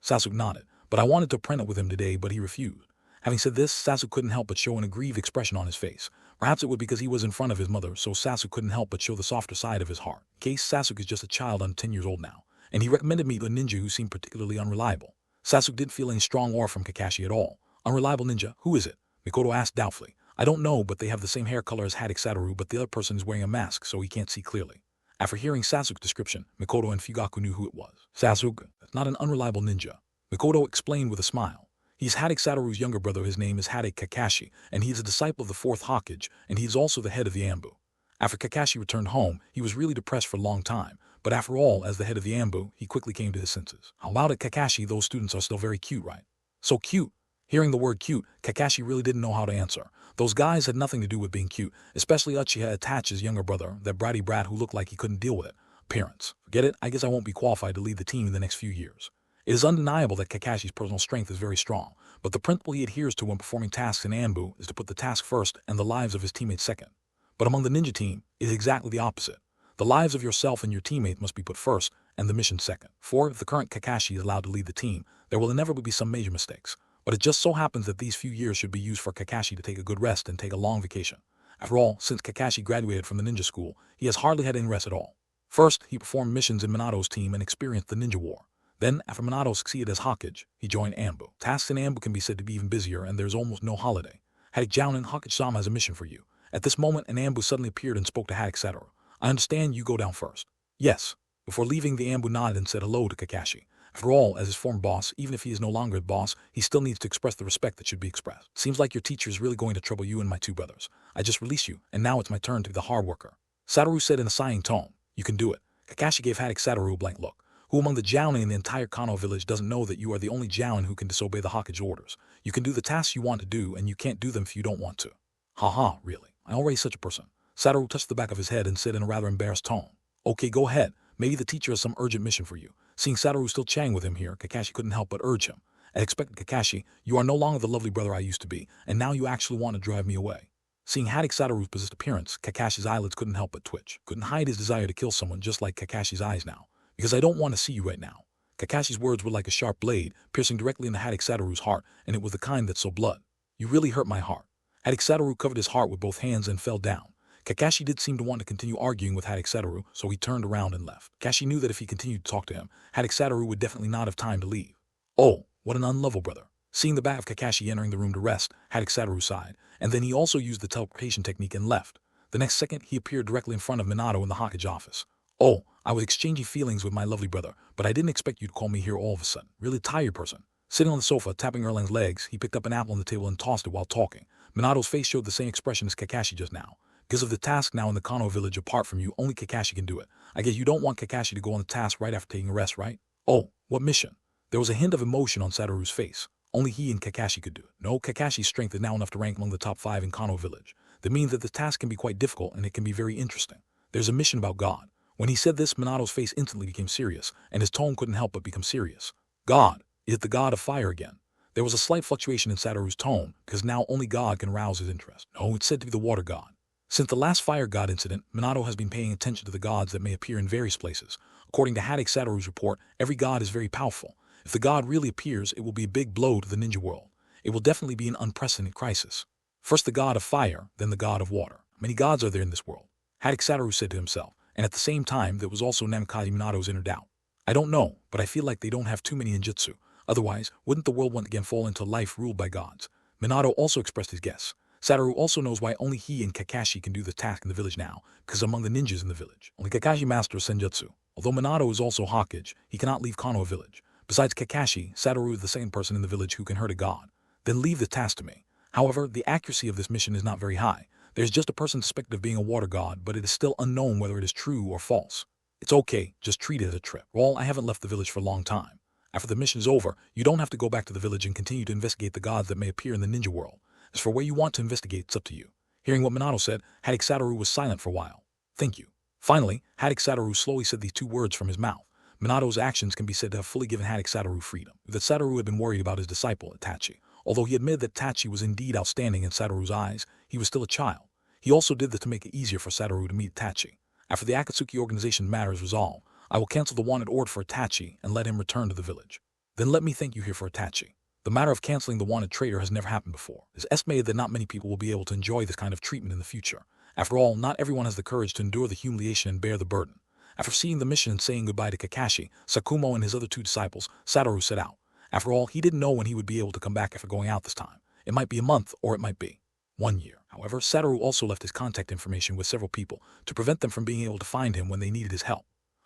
Speaker 2: Sasuke nodded, but I wanted to print it with him today, but he refused. Having said this, Sasuke couldn't help but show an aggrieved expression on his face. Perhaps it was because he was in front of his mother, so Sasuke couldn't help but show the softer side of his heart. In case Sasuke is just a child under 10 years old now, and he recommended me to a ninja who seemed particularly unreliable. Sasuke didn't feel any strong aura from Kakashi at all. "Unreliable ninja? Who is it?" Mikoto asked doubtfully. "I don't know, but they have the same hair color as Hatake Satoru, but the other person is wearing a mask, so he can't see clearly." After hearing Sasuke's description, Mikoto and Fugaku knew who it was. "Sasuke, that's not an unreliable ninja," Mikoto explained with a smile. "He's Hatake Satoru's younger brother. His name is Hatake Kakashi, and he is a disciple of the 4th Hokage, and he is also the head of the Ambu." After Kakashi returned home, he was really depressed for a long time, but after all, as the head of the Ambu, he quickly came to his senses. "How about it, Kakashi? Those students are still very cute, right?" "So cute." Hearing the word cute, Kakashi really didn't know how to answer. Those guys had nothing to do with being cute, especially Uchiha Itachi's younger brother, that bratty brat who looked like he couldn't deal with it. Appearance. Forget it, I guess I won't be qualified to lead the team in the next few years. It is undeniable that Kakashi's personal strength is very strong, but the principle he adheres to when performing tasks in Ambu is to put the task first and the lives of his teammates second. But among the ninja team, it is exactly the opposite. The lives of yourself and your teammates must be put first, and the mission second. For if the current Kakashi is allowed to lead the team, there will inevitably be some major mistakes. But it just so happens that these few years should be used for Kakashi to take a good rest and take a long vacation. After all, since Kakashi graduated from the ninja school, he has hardly had any rest at all. First, he performed missions in Minato's team and experienced the ninja war. Then, after Minato succeeded as Hokage, he joined Ambu. Tasks in Ambu can be said to be even busier, and there's almost no holiday. Hatake Jounin, Hokage-sama has a mission for you. At this moment, an Ambu suddenly appeared and spoke to Hatake Satoru. "I understand you go down first." "Yes." Before leaving, the Ambu nodded and said hello to Kakashi. After all, as his former boss, even if he is no longer a boss, he still needs to express the respect that should be expressed. "Seems like your teacher is really going to trouble you and my 2 brothers. I just released you, and now it's my turn to be the hard worker." Satoru said in a sighing tone. "You can do it." Kakashi gave Hatake Satoru a blank look. "Who among the Jounin in the entire Kano village doesn't know that you are the only Jounin who can disobey the Hokage orders? You can do the tasks you want to do, and you can't do them if you don't want to." "Haha, really? I'm already such a person." Satoru touched the back of his head and said in a rather embarrassed tone. "Okay, go ahead. Maybe the teacher has some urgent mission for you." Seeing Satoru still chatting with him here, Kakashi couldn't help but urge him. "I expected Kakashi, you are no longer the lovely brother I used to be, and now you actually want to drive me away." Seeing Hatake Satoru's possessed appearance, Kakashi's eyelids couldn't help but twitch. Couldn't hide his desire to kill someone just like Kakashi's eyes now. "Because I don't want to see you right now." Kakashi's words were like a sharp blade, piercing directly into Hatake Satoru's heart, and it was the kind that sowed blood. "You really hurt my heart." Hatake Satoru covered his heart with both hands and fell down. Kakashi did seem to want to continue arguing with Hatake Satoru, so he turned around and left. Kakashi knew that if he continued to talk to him, Hatake Satoru would definitely not have time to leave. "Oh, what an unlovable brother." Seeing the back of Kakashi entering the room to rest, Hatake Satoru sighed, and then he also used the teleportation technique and left. The next second, he appeared directly in front of Minato in the Hokage office. "Oh, I was exchanging feelings with my lovely brother, but I didn't expect you to call me here all of a sudden. Really tired person." Sitting on the sofa, tapping Erlang's legs, he picked up an apple on the table and tossed it while talking. Minato's face showed the same expression as Kakashi just now. Because of the task now in the Kano village apart from you, only Kakashi can do it. I guess you don't want Kakashi to go on the task right after taking a rest, right? Oh, what mission? There was a hint of emotion on Satoru's face. Only he and Kakashi could do it. No, Kakashi's strength is now enough to rank among the top 5 in Kano village. That means that the task can be quite difficult and it can be very interesting. There's a mission about God. When he said this, Minato's face instantly became serious, and his tone couldn't help but become serious. God? Is it the god of fire again? There was a slight fluctuation in Satoru's tone, because now only God can rouse his interest. No, it's said to be the water god. Since the last fire god incident, Minato has been paying attention to the gods that may appear in various places. According to Hatake Satoru's report, every god is very powerful. If the god really appears, it will be a big blow to the ninja world. It will definitely be an unprecedented crisis. First the god of fire, then the god of water. How many gods are there in this world? Hatake Satoru said to himself, and at the same time there was also Namikaze Minato's inner doubt. I don't know, but I feel like they don't have too many ninjutsu. Otherwise, wouldn't the world once again fall into life ruled by gods? Minato also expressed his guess. Satoru also knows why only he and Kakashi can do the task in the village now, because among the ninjas in the village, only Kakashi masters Senjutsu. Although Minato is also Hokage, he cannot leave Konoha village. Besides Kakashi, Satoru is the second person in the village who can hurt a god. Then leave the task to me. However, the accuracy of this mission is not very high. There's just a person suspected of being a water god, but it is still unknown whether it is true or false. It's okay, just treat it as a trip. Well, I haven't left the village for a long time. After the mission is over, you don't have to go back to the village and continue to investigate the gods that may appear in the ninja world. As for where you want to investigate, it's up to you. Hearing what Minato said, Hatake Satoru was silent for a while. Thank you. Finally, Hatake Satoru slowly said these 2 words from his mouth. Minato's actions can be said to have fully given Hatake Satoru freedom. That Satoru had been worried about his disciple, Itachi. Although he admitted that Itachi was indeed outstanding in Satoru's eyes, he was still a child. He also did this to make it easier for Satoru to meet Itachi. After the Akatsuki organization matter is resolved, I will cancel the wanted order for Itachi and let him return to the village. Then let me thank you here for Itachi. The matter of canceling the wanted traitor has never happened before. It is estimated that not many people will be able to enjoy this kind of treatment in the future. After all, not everyone has the courage to endure the humiliation and bear the burden. After seeing the mission and saying goodbye to Kakashi, Sakumo and his other 2 disciples, Satoru set out. After all, he didn't know when he would be able to come back after going out this time. It might be a month, or it might be 1 year. However, Satoru also left his contact information with several people to prevent them from being able to find him when they needed his help.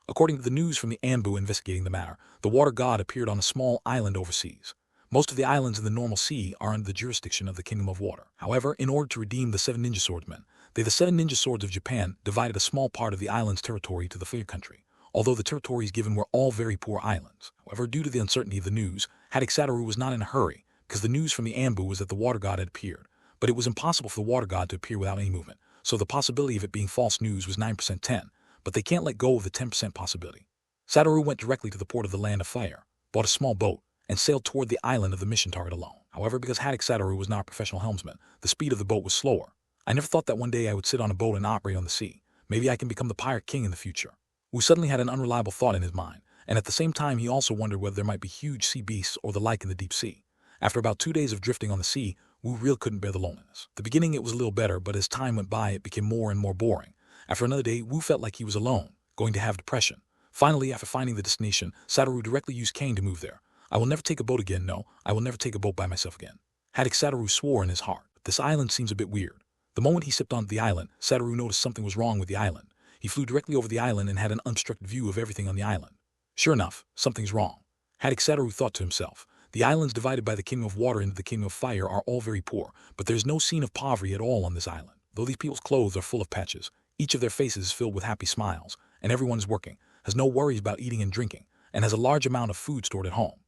Speaker 2: According to the news from the Anbu investigating the matter, the water god appeared on a small island overseas. Most of the islands in the normal sea are under the jurisdiction of the Kingdom of Water. However, in order to redeem the 7 ninja swordsmen, the 7 ninja swords of Japan divided a small part of the island's territory to the Fire country. Although the territories given were all very poor islands. However, due to the uncertainty of the news, Hatake Satoru was not in a hurry, because the news from the Anbu was that the water god had appeared. But it was impossible for the water god to appear without any movement, so the possibility of it being false news was 9% 10, but they can't let go of the 10% possibility. Satoru went directly to the port of the Land of Fire, bought a small boat, and sailed toward the island of the mission target alone. However, because Hatake Satoru was not a professional helmsman, the speed of the boat was slower. I never thought that one day I would sit on a boat and operate on the sea. Maybe I can become the pirate king in the future. Wu suddenly had an unreliable thought in his mind, and at the same time he also wondered whether there might be huge sea beasts or the like in the deep sea. After about 2 days of drifting on the sea, Wu really couldn't bear the loneliness. At the beginning it was a little better, but as time went by it became more and more boring. After another day, Wu felt like he was alone, going to have depression. Finally, after finding the destination, Satoru directly used Kane to move there. I will never take a boat again, no, I will never take a boat by myself again. Hatake Satoru swore in his heart. This island seems a bit weird. The moment he stepped onto the island, Satoru noticed something was wrong with the island. He flew directly over the island and had an unobstructed view of everything on the island. Sure enough, something's wrong. Hatake Satoru thought to himself. The islands divided by the Kingdom of Water into the Kingdom of Fire are all very poor, but there's no scene of poverty at all on this island. Though these people's clothes are full of patches, each of their faces is filled with happy smiles, and everyone is working, has no worries about eating and drinking, and has a large amount of food stored at home.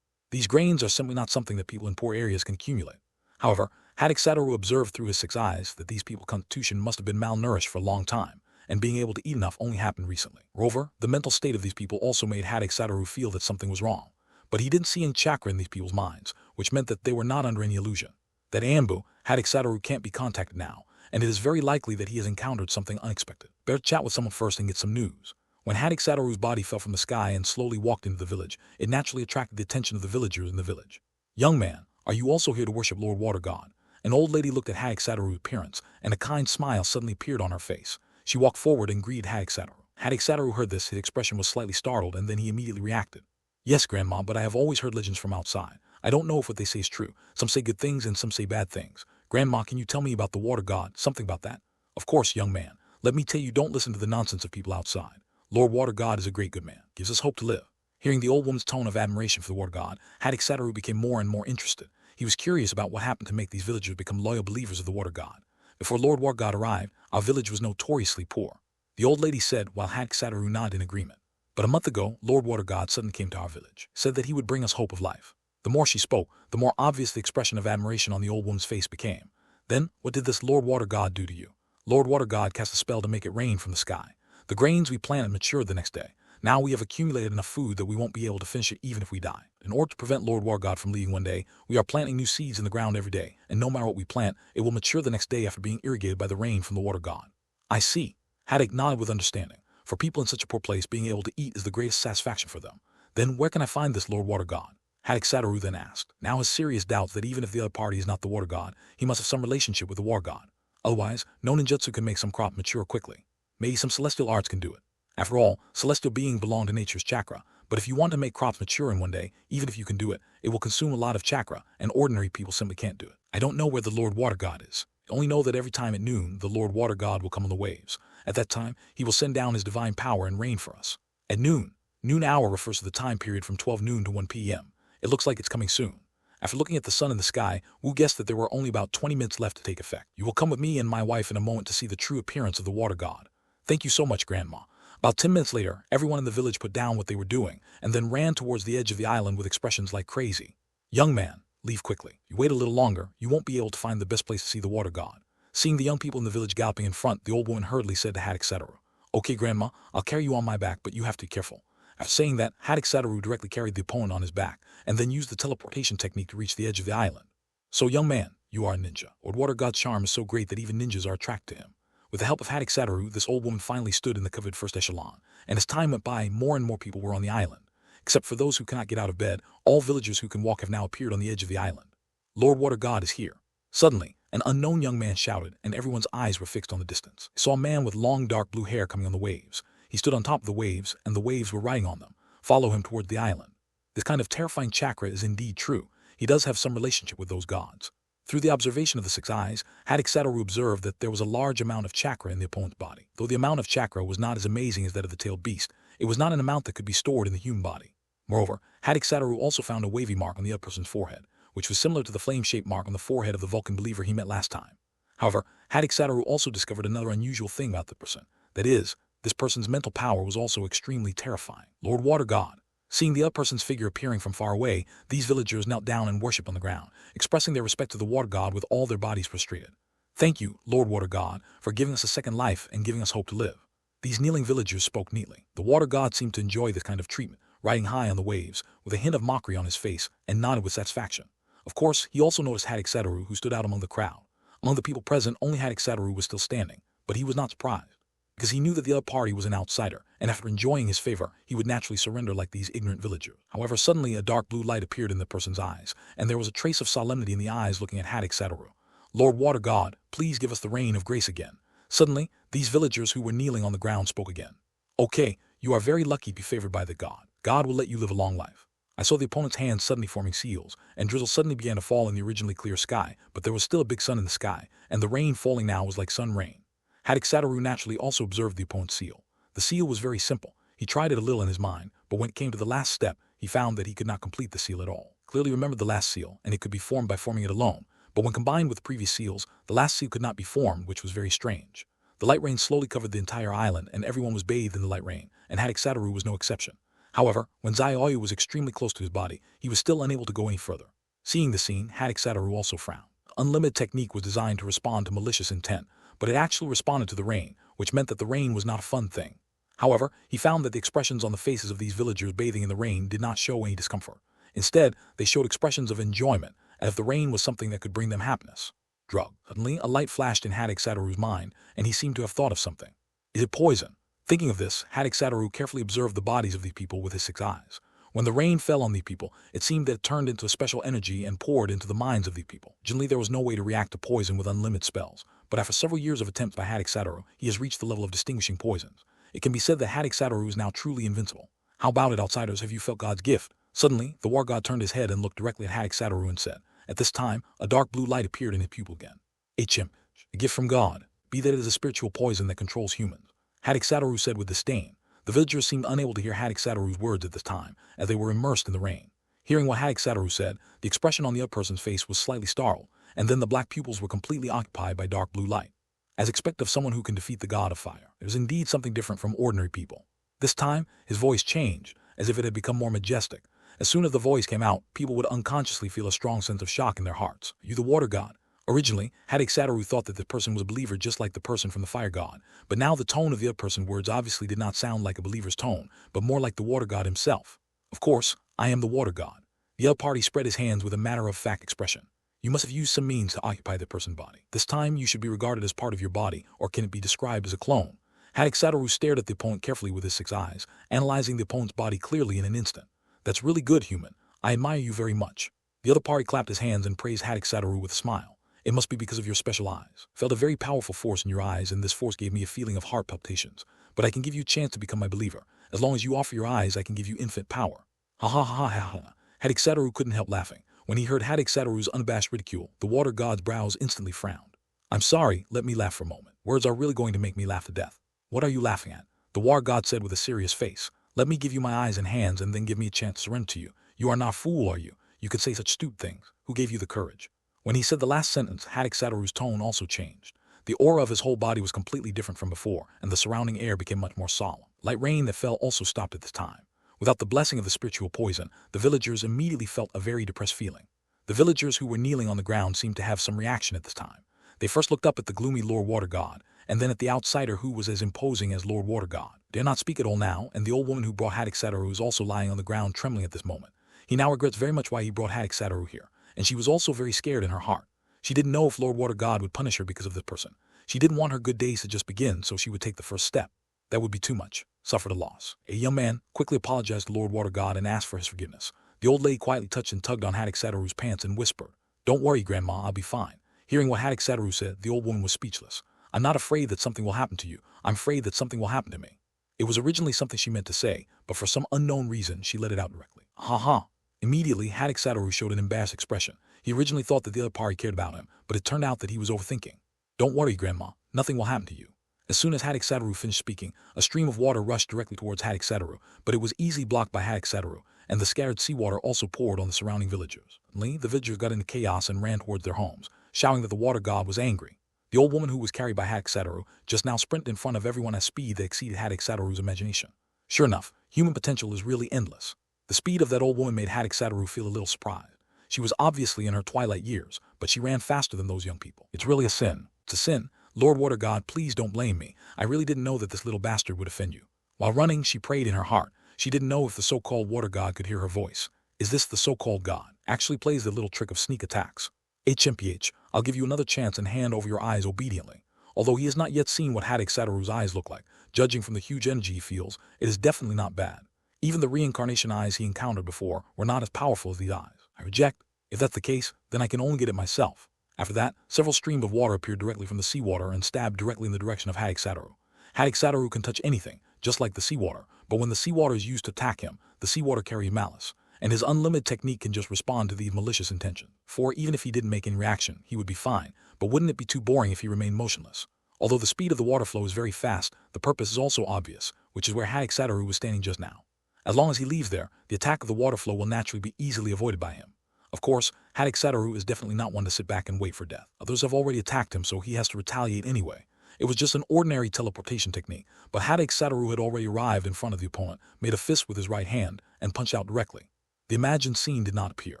Speaker 2: These grains are simply not something that people in poor areas can accumulate. However, Hatake Satoru observed through his 6 eyes that these people's constitution must have been malnourished for a long time, and being able to eat enough only happened recently. Moreover, the mental state of these people also made Hatake Satoru feel that something was wrong. But he didn't see any chakra in these people's minds, which meant that they were not under any illusion. That Anbu, Hatake Satoru can't be contacted now, and it is very likely that he has encountered something unexpected. Better chat with someone first and get some news. When Hatake Satoru's body fell from the sky and slowly walked into the village, it naturally attracted the attention of the villagers in the village. Young man, are you also here to worship Lord Water God? An old lady looked at Hatake Satoru's appearance, and a kind smile suddenly appeared on her face. She walked forward and greeted Hatake Satoru. Hatake Satoru heard this, his expression was slightly startled, and then he immediately reacted. Yes, Grandma, but I have always heard legends from outside. I don't know if what they say is true. Some say good things and some say bad things. Grandma, can you tell me about the water god, something about that? Of course, young man. Let me tell you, don't listen to the nonsense of people outside. Lord Water God is a great good man, gives us hope to live. Hearing the old woman's tone of admiration for the water god, Hatake Satoru became more and more interested. He was curious about what happened to make these villagers become loyal believers of the water god. Before Lord Water God arrived, our village was notoriously poor. The old lady said while Hatake Satoru nodded in agreement. But a month ago, Lord Water God suddenly came to our village, said that he would bring us hope of life. The more she spoke, the more obvious the expression of admiration on the old woman's face became. Then, what did this Lord Water God do to you? Lord Water God cast a spell to make it rain from the sky. The grains we planted matured the next day. Now we have accumulated enough food that we won't be able to finish it even if we die. In order to prevent Lord Water God from leaving one day, we are planting new seeds in the ground every day, and no matter what we plant, it will mature the next day after being irrigated by the rain from the water god. I see. Hatake nodded with understanding. For people in such a poor place, being able to eat is the greatest satisfaction for them. Then where can I find this Lord Water God? Hatake Satoru then asked, now his serious doubts that even if the other party is not the water god, he must have some relationship with the water god. Otherwise, no ninjutsu can make some crop mature quickly. Maybe some celestial arts can do it. After all, celestial beings belong to nature's chakra, but if you want to make crops mature in one day, even if you can do it, it will consume a lot of chakra, and ordinary people simply can't do it. I don't know where the Lord Water God is. I only know that every time at noon, the Lord Water God will come on the waves. At that time, he will send down his divine power and rain for us. At noon. Noon hour refers to the time period from 12 noon to 1 p.m. It looks like it's coming soon. After looking at the sun in the sky, Wu guessed that there were only about 20 minutes left to take effect. You will come with me and my wife in a moment to see the true appearance of the Water God. Thank you so much, Grandma. About 10 minutes later, everyone in the village put down what they were doing and then ran towards the edge of the island with expressions like crazy. Young man, leave quickly. You wait a little longer, you won't be able to find the best place to see the water god. Seeing the young people in the village galloping in front, the old woman hurriedly said to Hatake Satoru, okay, Grandma, I'll carry you on my back, but you have to be careful. After saying that, Hatake Satoru directly carried the opponent on his back and then used the teleportation technique to reach the edge of the island. So, young man, you are a ninja. Lord Water God's charm is so great that even ninjas are attracted to him. With the help of Hatake Satoru, this old woman finally stood in the coveted first echelon, and as time went by, more and more people were on the island. Except for those who cannot get out of bed, all villagers who can walk have now appeared on the edge of the island. Lord Water God is here. Suddenly, an unknown young man shouted, and everyone's eyes were fixed on the distance. He saw a man with long dark blue hair coming on the waves. He stood on top of the waves, and the waves were riding on them. Follow him toward the island. This kind of terrifying chakra is indeed true. He does have some relationship with those gods. Through the observation of the 6 eyes, Hatake Satoru observed that there was a large amount of chakra in the opponent's body. Though the amount of chakra was not as amazing as that of the tailed beast, it was not an amount that could be stored in the human body. Moreover, Hatake Satoru also found a wavy mark on the other person's forehead, which was similar to the flame-shaped mark on the forehead of the Vulcan believer he met last time. However, Hatake Satoru also discovered another unusual thing about the person. That is, this person's mental power was also extremely terrifying. Lord Water God. Seeing the other person's figure appearing from far away, these villagers knelt down and worshipped on the ground, expressing their respect to the water god with all their bodies prostrated. Thank you, Lord Water God, for giving us a second life and giving us hope to live. These kneeling villagers spoke neatly. The water god seemed to enjoy this kind of treatment, riding high on the waves, with a hint of mockery on his face, and nodded with satisfaction. Of course, he also noticed Hatake Satoru, who stood out among the crowd. Among the people present, only Hatake Satoru was still standing, but he was not surprised, because he knew that the other party was an outsider, and after enjoying his favor, he would naturally surrender like these ignorant villagers. However, suddenly a dark blue light appeared in the person's eyes, and there was a trace of solemnity in the eyes looking at Hatake Satoru. Lord Water God, please give us the rain of grace again. Suddenly, these villagers who were kneeling on the ground spoke again. Okay, you are very lucky to be favored by the god. God will let you live a long life. I saw the opponent's hands suddenly forming seals, and drizzle suddenly began to fall in the originally clear sky, but there was still a big sun in the sky, and the rain falling now was like sun rain. Hatake Satoru naturally also observed the opponent's seal. The seal was very simple. He tried it a little in his mind, but when it came to the last step, he found that he could not complete the seal at all. Clearly remembered the last seal, and it could be formed by forming it alone, but when combined with the previous seals, the last seal could not be formed, which was very strange. The light rain slowly covered the entire island, and everyone was bathed in the light rain, and Hatake Satoru was no exception. However, when Zaioi was extremely close to his body, he was still unable to go any further. Seeing the scene, Hatake Satoru also frowned. Unlimited technique was designed to respond to malicious intent, but it actually responded to the rain, which meant that the rain was not a fun thing. However, he found that the expressions on the faces of these villagers bathing in the rain did not show any discomfort. Instead, they showed expressions of enjoyment, as if the rain was something that could bring them happiness. Drug. Suddenly, a light flashed in Hatake Satoru's mind, and he seemed to have thought of something. Is it poison? Thinking of this, Hatake Satoru carefully observed the bodies of the people with his 6 eyes. When the rain fell on the people, it seemed that it turned into a special energy and poured into the minds of the people. Generally, there was no way to react to poison with unlimited spells, but after several years of attempts by Hatake Satoru, he has reached the level of distinguishing poisons. It can be said that Hatake Satoru is now truly invincible. How about it, outsiders? Have you felt God's gift? Suddenly, the war god turned his head and looked directly at Hatake Satoru and said, at this time, a dark blue light appeared in his pupil again. A chimp, a gift from God, be that it is a spiritual poison that controls humans. Hatake Satoru said with disdain. The villagers seemed unable to hear Hatake Satoru's words at this time, as they were immersed in the rain. Hearing what Hatake Satoru said, the expression on the other person's face was slightly startled, and then the black pupils were completely occupied by dark blue light. As expected of someone who can defeat the god of fire, there was indeed something different from ordinary people. This time, his voice changed, as if it had become more majestic. As soon as the voice came out, people would unconsciously feel a strong sense of shock in their hearts. "You the water god?" Originally, Hatake Satoru thought that the person was a believer just like the person from the fire god, but now the tone of the other person's words obviously did not sound like a believer's tone, but more like the water god himself. "Of course, I am the water god." The other party spread his hands with a matter-of-fact expression. "You must have used some means to occupy the person's body. This time you should be regarded as part of your body, or can it be described as a clone?" Hatake Satoru stared at the opponent carefully with his 6 eyes, analyzing the opponent's body clearly in an instant. "That's really good, human. I admire you very much." The other party clapped his hands and praised Hatake Satoru with a smile. "It must be because of your special eyes. Felt a very powerful force in your eyes, and this force gave me a feeling of heart palpitations. But I can give you a chance to become my believer. As long as you offer your eyes, I can give you infinite power." Ha ha ha ha ha. Hatake Satoru couldn't help laughing. When he heard Hatake Satoru's unabashed ridicule, the water god's brows instantly frowned. "I'm sorry, let me laugh for a moment. Words are really going to make me laugh to death." "What are you laughing at?" the water god said with a serious face. "Let me give you my eyes and hands and then give me a chance to surrender to you. You are not a fool, are you? You could say such stupid things. Who gave you the courage?" When he said the last sentence, Hatake Satoru's tone also changed. The aura of his whole body was completely different from before, and the surrounding air became much more solemn. Light rain that fell also stopped at this time. Without the blessing of the spiritual poison, the villagers immediately felt a very depressed feeling. The villagers who were kneeling on the ground seemed to have some reaction at this time. They first looked up at the gloomy Lord Water God, and then at the outsider who was as imposing as Lord Water God. Dare not speak at all now, and the old woman who brought Hatake Satoru was also lying on the ground trembling at this moment. He now regrets very much why he brought Hatake Satoru here, and she was also very scared in her heart. She didn't know if Lord Water God would punish her because of this person. She didn't want her good days to just begin, so she would take the first step. That would be too much. Suffered a loss. A young man quickly apologized to Lord Water God and asked for his forgiveness. The old lady quietly touched and tugged on Hatake Satoru's pants and whispered, "Don't worry, Grandma, I'll be fine." Hearing what Hatake Satoru said, the old woman was speechless. "I'm not afraid that something will happen to you. I'm afraid that something will happen to me." It was originally something she meant to say, but for some unknown reason, she let it out directly. "Ha ha." Immediately, Hatake Satoru showed an embarrassed expression. He originally thought that the other party cared about him, but it turned out that he was overthinking. "Don't worry, Grandma. Nothing will happen to you." As soon as Hatake Satoru finished speaking, a stream of water rushed directly towards Hatake Satoru, but it was easily blocked by Hatake Satoru, and the scattered seawater also poured on the surrounding villagers. Suddenly, the villagers got into chaos and ran towards their homes, shouting that the water god was angry. The old woman who was carried by Hatake Satoru just now sprinted in front of everyone at speed that exceeded Hatake Satoru's imagination. Sure enough, human potential is really endless. The speed of that old woman made Hatake Satoru feel a little surprised. She was obviously in her twilight years, but she ran faster than those young people. "It's really a sin. It's a sin. Lord Water God, please don't blame me. I really didn't know that this little bastard would offend you." While running, she prayed in her heart. She didn't know if the so-called water god could hear her voice. Is this the so-called god? Actually plays the little trick of sneak attacks. "HMPH, I'll give you another chance and hand over your eyes obediently." Although he has not yet seen what Hatake Satoru's eyes look like, judging from the huge energy he feels, it is definitely not bad. Even the reincarnation eyes he encountered before were not as powerful as these eyes. "I reject. If that's the case, then I can only get it myself." After that, several streams of water appeared directly from the seawater and stabbed directly in the direction of Hatake Satoru. Hatake Satoru can touch anything, just like the seawater, but when the seawater is used to attack him, the seawater carries malice, and his unlimited technique can just respond to these malicious intentions. For even if he didn't make any reaction, he would be fine, but wouldn't it be too boring if he remained motionless? Although the speed of the water flow is very fast, the purpose is also obvious, which is where Hatake Satoru was standing just now. As long as he leaves there, the attack of the water flow will naturally be easily avoided by him. Of course, Hatake Satoru is definitely not one to sit back and wait for death. Others have already attacked him, so he has to retaliate anyway. It was just an ordinary teleportation technique, but Hatake Satoru had already arrived in front of the opponent, made a fist with his right hand, and punched out directly. The imagined scene did not appear.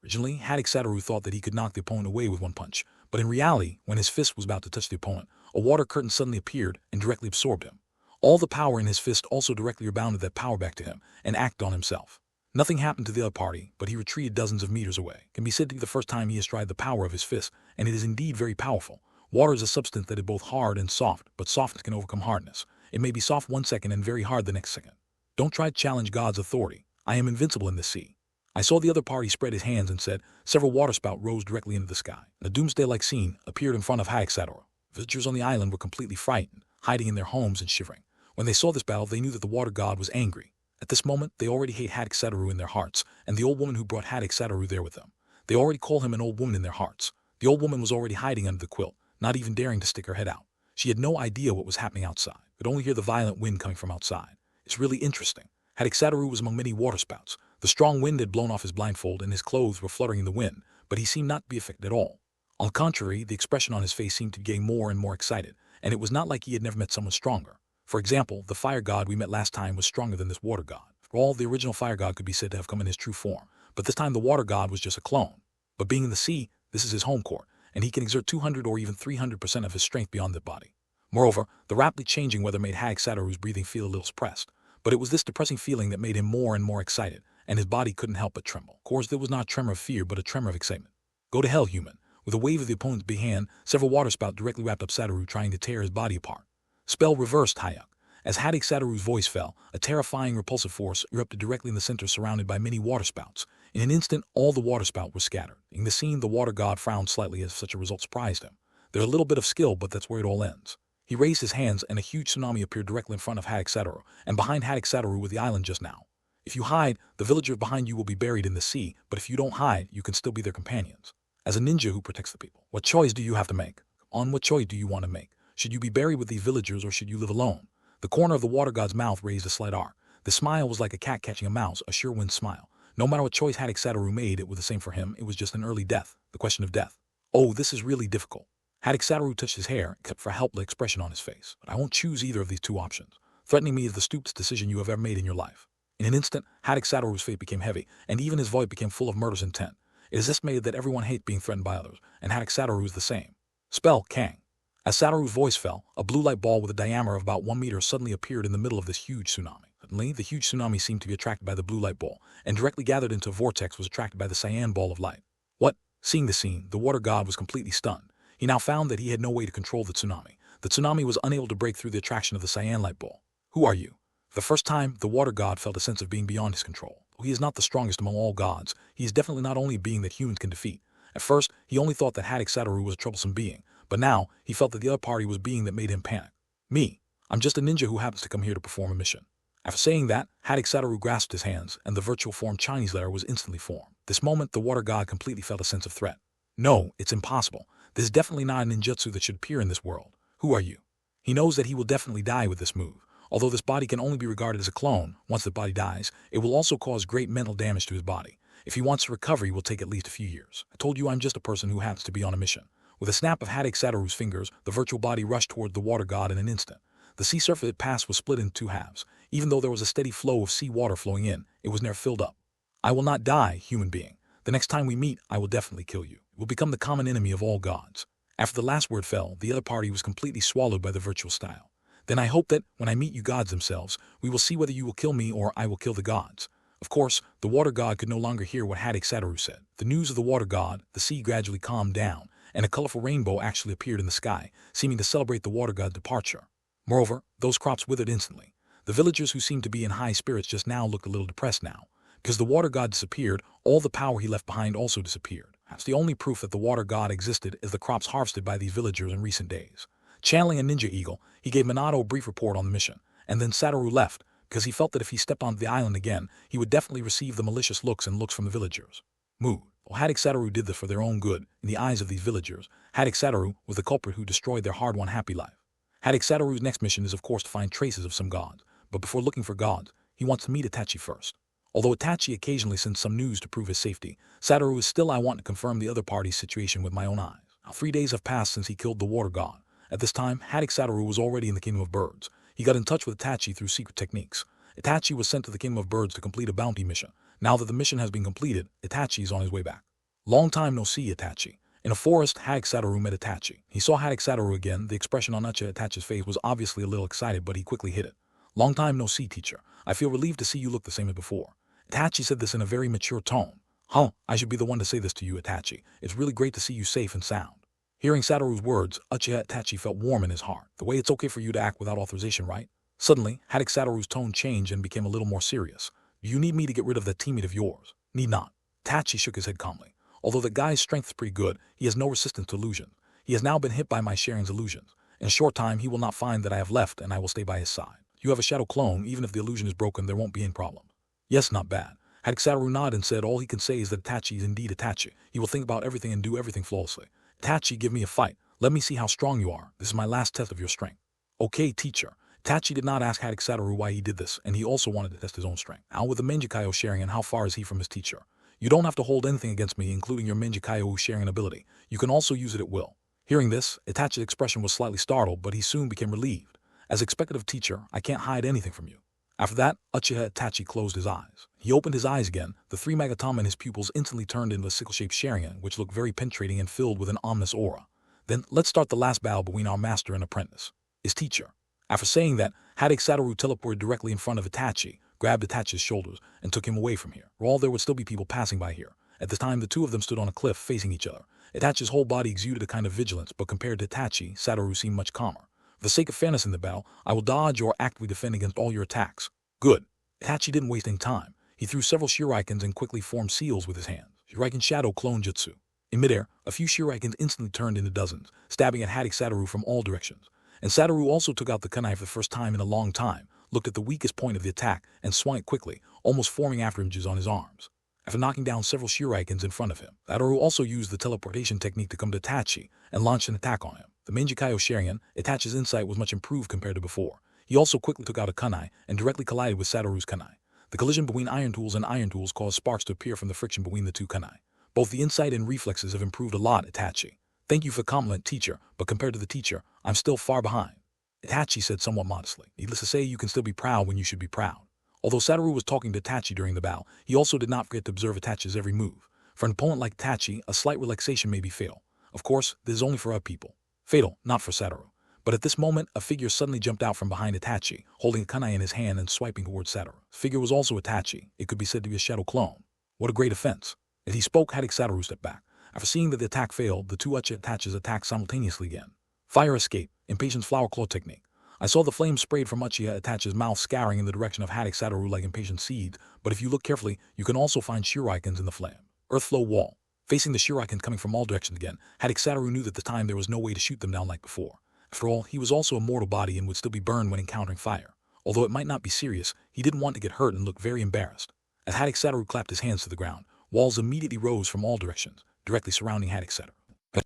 Speaker 2: Originally, Hatake Satoru thought that he could knock the opponent away with one punch, but in reality, when his fist was about to touch the opponent, a water curtain suddenly appeared and directly absorbed him. All the power in his fist also directly rebounded that power back to him and acted on himself. Nothing happened to the other party, but he retreated dozens of meters away. It can be said to be the first time he has tried the power of his fist, and it is indeed very powerful. Water is a substance that is both hard and soft, but softness can overcome hardness. It may be soft one second and very hard the next second. Don't try to challenge God's authority. I am invincible in this sea. I saw the other party spread his hands and said, several waterspouts rose directly into the sky. A doomsday-like scene appeared in front of Hatake Satoru. Villagers on the island were completely frightened, hiding in their homes and shivering. When they saw this battle, they knew that the water god was angry. At this moment, they already hate Hatake Satoru in their hearts, and the old woman who brought Hatake Satoru there with them. They already call him an old woman in their hearts. The old woman was already hiding under the quilt, not even daring to stick her head out. She had no idea what was happening outside, could only hear the violent wind coming from outside. It's really interesting. Hatake Satoru was among many waterspouts. The strong wind had blown off his blindfold and his clothes were fluttering in the wind, but he seemed not to be affected at all. On the contrary, the expression on his face seemed to be getting more and more excited, and it was not like he had never met someone stronger. For example, the fire god we met last time was stronger than this water god. For all, the original fire god could be said to have come in his true form, but this time the water god was just a clone. But being in the sea, this is his home court, and he can exert 200 or even 300% of his strength beyond the body. Moreover, the rapidly changing weather made Hatake Satoru's breathing feel a little suppressed, but it was this depressing feeling that made him more and more excited, and his body couldn't help but tremble. Of course, there was not a tremor of fear, but a tremor of excitement. Go to hell, human. With a wave of the opponent's big hand, several waterspouts directly wrapped up Satoru, trying to tear his body apart. Spell reversed, Hayuk. As Hatake Satoru's voice fell, a terrifying repulsive force erupted directly in the center, surrounded by many waterspouts. In an instant, all the waterspouts were scattered. In the scene, the water god frowned slightly as such a result surprised him. There's a little bit of skill, but that's where it all ends. He raised his hands, and a huge tsunami appeared directly in front of Hatake Satoru, and behind Hatake Satoru was the island just now. If you hide, the villagers behind you will be buried in the sea, but if you don't hide, you can still be their companions. As a ninja who protects the people, what choice do you have to make? On what choice do you want to make? Should you be buried with these villagers, or should you live alone? The corner of the water god's mouth raised a slight arc. The smile was like a cat catching a mouse, a sure wind smile. No matter what choice Hatake Satoru made, it was the same for him. It was just an early death, the question of death. Oh, this is really difficult. Hatake Satoru touched his hair, kept for a helpless expression on his face. But I won't choose either of these two options. Threatening me is the stupidest decision you have ever made in your life. In an instant, Hatake Satoru's face became heavy, and even his voice became full of murderous intent. It is estimated that everyone hates being threatened by others, and Hatake Satoru is the same. Spell Kang. As Satoru's voice fell, a blue light ball with a diameter of about 1 meter suddenly appeared in the middle of this huge tsunami. Suddenly, the huge tsunami seemed to be attracted by the blue light ball, and directly gathered into a vortex was attracted by the cyan ball of light. What? Seeing the scene, the water god was completely stunned. He now found that he had no way to control the tsunami. The tsunami was unable to break through the attraction of the cyan light ball. Who are you? For the first time, the water god felt a sense of being beyond his control. Though he is not the strongest among all gods, he is definitely not only a being that humans can defeat. At first, he only thought that Hatake Satoru was a troublesome being, but now he felt that the other party was a being that made him panic. Me. I'm just a ninja who happens to come here to perform a mission. After saying that, Hatake Satoru grasped his hands, and the virtual form Chinese letter was instantly formed. This moment, the water god completely felt a sense of threat. No, it's impossible. This is definitely not a ninjutsu that should appear in this world. Who are you? He knows that he will definitely die with this move. Although this body can only be regarded as a clone, once the body dies, it will also cause great mental damage to his body. If he wants to recover, he will take at least a few years. I told you I'm just a person who happens to be on a mission. With a snap of Hatake Satoru's fingers, the virtual body rushed toward the water god in an instant. The sea surface it passed was split in two halves. Even though there was a steady flow of sea water flowing in, it was never filled up. I will not die, human being. The next time we meet, I will definitely kill you. It will become the common enemy of all gods. After the last word fell, the other party was completely swallowed by the virtual style. Then I hope that, when I meet you gods themselves, we will see whether you will kill me or I will kill the gods. Of course, the water god could no longer hear what Hatake Satoru said. The news of the water god, the sea gradually calmed down, and a colorful rainbow actually appeared in the sky, seeming to celebrate the water god's departure. Moreover, those crops withered instantly. The villagers who seemed to be in high spirits just now looked a little depressed now. Because the water god disappeared, all the power he left behind also disappeared. Perhaps the only proof that the water god existed is the crops harvested by these villagers in recent days. Channeling a ninja eagle, he gave Minato a brief report on the mission, and then Satoru left, because he felt that if he stepped onto the island again, he would definitely receive the malicious looks and looks from the villagers. Mood. While Hatake Satoru did this for their own good, in the eyes of these villagers, Hatake Satoru was the culprit who destroyed their hard-won happy life. Hatake Satoru's next mission is of course to find traces of some gods, but before looking for gods, he wants to meet Itachi first. Although Itachi occasionally sends some news to prove his safety, Satoru is still I want to confirm the other party's situation with my own eyes. Now 3 days have passed since he killed the water god. At this time, Hatake Satoru was already in the Kingdom of Birds. He got in touch with Itachi through secret techniques. Itachi was sent to the Kingdom of Birds to complete a bounty mission. Now that the mission has been completed, Itachi is on his way back. Long time no see, Itachi. In a forest, Hatake Satoru met Itachi. He saw Hatake Satoru again. The expression on Itachi's face was obviously a little excited, but he quickly hid it. Long time no see, teacher. I feel relieved to see you look the same as before. Itachi said this in a very mature tone. Huh, I should be the one to say this to you, Itachi. It's really great to see you safe and sound. Hearing Satoru's words, Itachi felt warm in his heart. The way it's okay for you to act without authorization, right? Suddenly, Hatake Satoru's tone changed and became a little more serious. Do you need me to get rid of that teammate of yours? Need not. Itachi shook his head calmly. Although the guy's strength is pretty good, he has no resistance to illusion. He has now been hit by my Sharingan's illusions. In a short time, he will not find that I have left, and I will stay by his side. You have a shadow clone. Even if the illusion is broken, there won't be any problem. Yes, not bad. Hatake Satoru nodded and said all he can say is that Itachi is indeed Itachi. He will think about everything and do everything flawlessly. Itachi, give me a fight. Let me see how strong you are. This is my last test of your strength. Okay, teacher. Itachi did not ask Hatake Satoru why he did this, and he also wanted to test his own strength. Now with the Manjikayo Sharingan, how far is he from his teacher? You don't have to hold anything against me, including your Manjikayo Sharingan ability. You can also use it at will. Hearing this, Itachi's expression was slightly startled, but he soon became relieved. As expected of teacher, I can't hide anything from you. After that, Uchiha Itachi closed his eyes. He opened his eyes again. The three Magatama in his pupils instantly turned into a sickle-shaped Sharingan, which looked very penetrating and filled with an ominous aura. Then, let's start the last battle between our master and apprentice, his teacher. After saying that, Hatake Satoru teleported directly in front of Itachi, grabbed Itachi's shoulders, and took him away from here. For all there would still be people passing by here. At this time, the two of them stood on a cliff facing each other. Itachi's whole body exuded a kind of vigilance, but compared to Itachi, Satoru seemed much calmer. For the sake of fairness in the battle, I will dodge or actively defend against all your attacks. Good. Itachi didn't waste any time. He threw several shurikens and quickly formed seals with his hands. Shuriken Shadow Clone Jutsu. In midair, a few shurikens instantly turned into dozens, stabbing at Hatake Satoru from all directions. And Satoru also took out the kunai for the first time in a long time, looked at the weakest point of the attack, and swung it quickly, almost forming afterimages on his arms. After knocking down several shurikens in front of him, Satoru also used the teleportation technique to come to Itachi and launched an attack on him. The Manjikayo Sharingan, Itachi's insight was much improved compared to before. He also quickly took out a kunai and directly collided with Satoru's kunai. The collision between iron tools and iron tools caused sparks to appear from the friction between the two kunai. Both the insight and reflexes have improved a lot, Itachi. Thank you for the compliment, teacher, but compared to the teacher, I'm still far behind. Itachi said somewhat modestly. Needless to say, you can still be proud when you should be proud. Although Satoru was talking to Itachi during the battle, he also did not forget to observe Itachi's every move. For an opponent like Itachi, a slight relaxation may be fatal. Of course, this is only for other people. Fatal, not for Satoru. But at this moment, a figure suddenly jumped out from behind Itachi, holding a kunai in his hand and swiping towards Satoru. The figure was also Itachi. It could be said to be a shadow clone. What a great offense. As he spoke, Hatake Satoru stepped back. After seeing that the attack failed, the two Uchiha Itachis attacked simultaneously again. Fire escape, impatience flower claw technique. I saw the flame sprayed from Uchiha Itachi's mouth scouring in the direction of Hatake Satoru like impatient seeds, but if you look carefully, you can also find shurikens in the flame. Earth flow wall. Facing the shuriken coming from all directions again, Hatake Satoru knew that this time there was no way to shoot them down like before. After all, he was also a mortal body and would still be burned when encountering fire. Although it might not be serious, he didn't want to get hurt and looked very embarrassed. As Hatake Satoru clapped his hands to the ground, walls immediately rose from all directions, directly surrounding Hatake Satoru.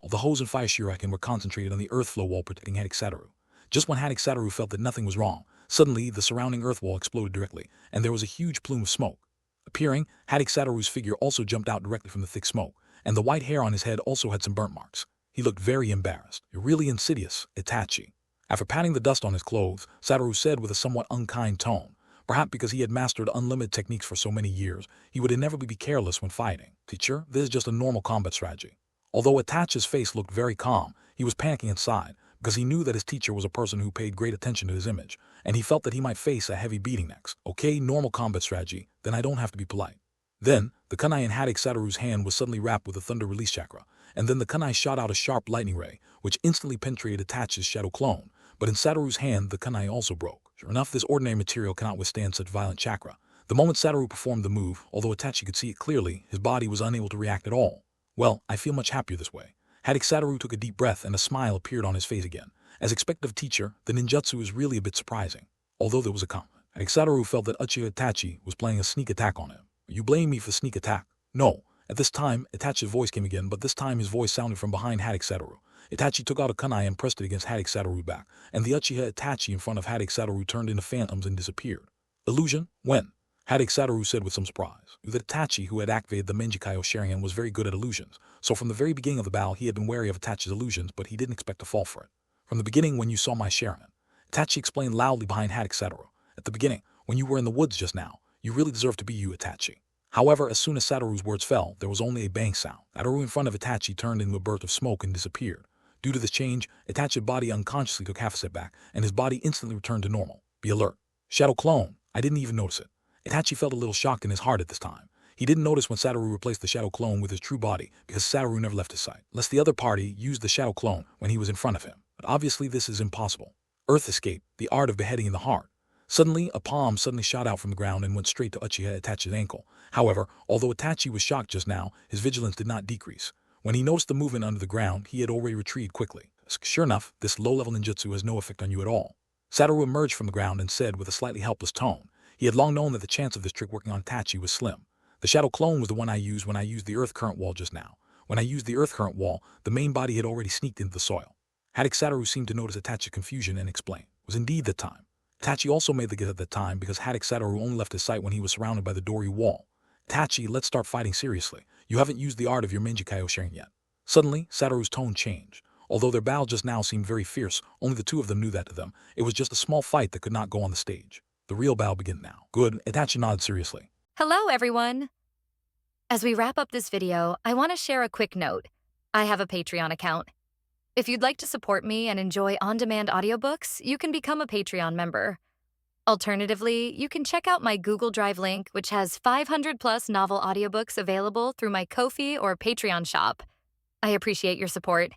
Speaker 2: All the hose and fire shuriken were concentrated on the earth flow wall protecting Hatake Satoru. Just when Hatake Satoru felt that nothing was wrong, suddenly the surrounding earth wall exploded directly, and there was a huge plume of smoke. Appearing, Hatake Satoru's figure also jumped out directly from the thick smoke, and the white hair on his head also had some burnt marks. He looked very embarrassed. You're really insidious, Itachi. After patting the dust on his clothes, Satoru said with a somewhat unkind tone, perhaps because he had mastered unlimited techniques for so many years, he would inevitably be careless when fighting. Teacher, this is just a normal combat strategy. Although Itachi's face looked very calm, he was panicking inside, because he knew that his teacher was a person who paid great attention to his image, and he felt that he might face a heavy beating next. Okay, normal combat strategy, then I don't have to be polite. Then, the kunai in Hatake Satoru's hand was suddenly wrapped with a thunder release chakra, and then the kunai shot out a sharp lightning ray, which instantly penetrated Itachi's shadow clone, but in Satoru's hand the kunai also broke. Sure enough, this ordinary material cannot withstand such violent chakra. The moment Satoru performed the move, although Itachi could see it clearly, his body was unable to react at all. Well, I feel much happier this way. Hatake Satoru took a deep breath and a smile appeared on his face again. As expected of teacher, the ninjutsu was really a bit surprising, although there was a compliment. Hatake Satoru felt that Uchiha Itachi was playing a sneak attack on him. You blame me for sneak attack? No. At this time, Itachi's voice came again, but this time his voice sounded from behind Hatake Satoru. Itachi took out a kunai and pressed it against Hatake Satoru's back, and the Uchiha Itachi in front of Hatake Satoru turned into phantoms and disappeared. Illusion? When? Hatake Satoru said with some surprise. That Itachi, who had activated the Manjikayo Sharingan, was very good at illusions, so from the very beginning of the battle he had been wary of Itachi's illusions, but he didn't expect to fall for it. From the beginning when you saw my Sharingan, Itachi explained loudly behind Hatake Satoru. At the beginning, when you were in the woods just now, you really deserve to be you, Itachi. However, as soon as Satoru's words fell, there was only a bang sound. Satoru in front of Itachi turned into a burst of smoke and disappeared. Due to this change, Itachi's body unconsciously took half a step back, and his body instantly returned to normal. Be alert. Shadow clone. I didn't even notice it. Itachi felt a little shocked in his heart at this time. He didn't notice when Satoru replaced the shadow clone with his true body, because Satoru never left his sight, lest the other party used the shadow clone when he was in front of him. But obviously this is impossible. Earth escape, the art of beheading in the heart. Suddenly, a palm suddenly shot out from the ground and went straight to Uchiha Itachi's ankle. However, although Itachi was shocked just now, his vigilance did not decrease. When he noticed the movement under the ground, he had already retreated quickly. Sure enough, this low-level ninjutsu has no effect on you at all. Satoru emerged from the ground and said with a slightly helpless tone. He had long known that the chance of this trick working on Itachi was slim. The shadow clone was the one I used when I used the earth current wall just now. When I used the earth current wall, the main body had already sneaked into the soil. Hatake Satoru seemed to notice Itachi's confusion and explained. It was indeed the time. Itachi also made the guess at the time because Hatake Satoru only left his sight when he was surrounded by the Dori wall. Itachi, let's start fighting seriously. You haven't used the art of your Menjikaio Sharingan yet. Suddenly, Satoru's tone changed. Although their battle just now seemed very fierce, only the two of them knew that to them. It was just a small fight that could not go on the stage. The real battle began now. Good, Itachi nodded seriously.
Speaker 3: Hello, everyone. As we wrap up this video, I want to share a quick note. I have a Patreon account. If you'd like to support me and enjoy on-demand audiobooks, you can become a Patreon member. Alternatively, you can check out my Google Drive link, which has 500+ novel audiobooks available through my Ko-fi or Patreon shop. I appreciate your support.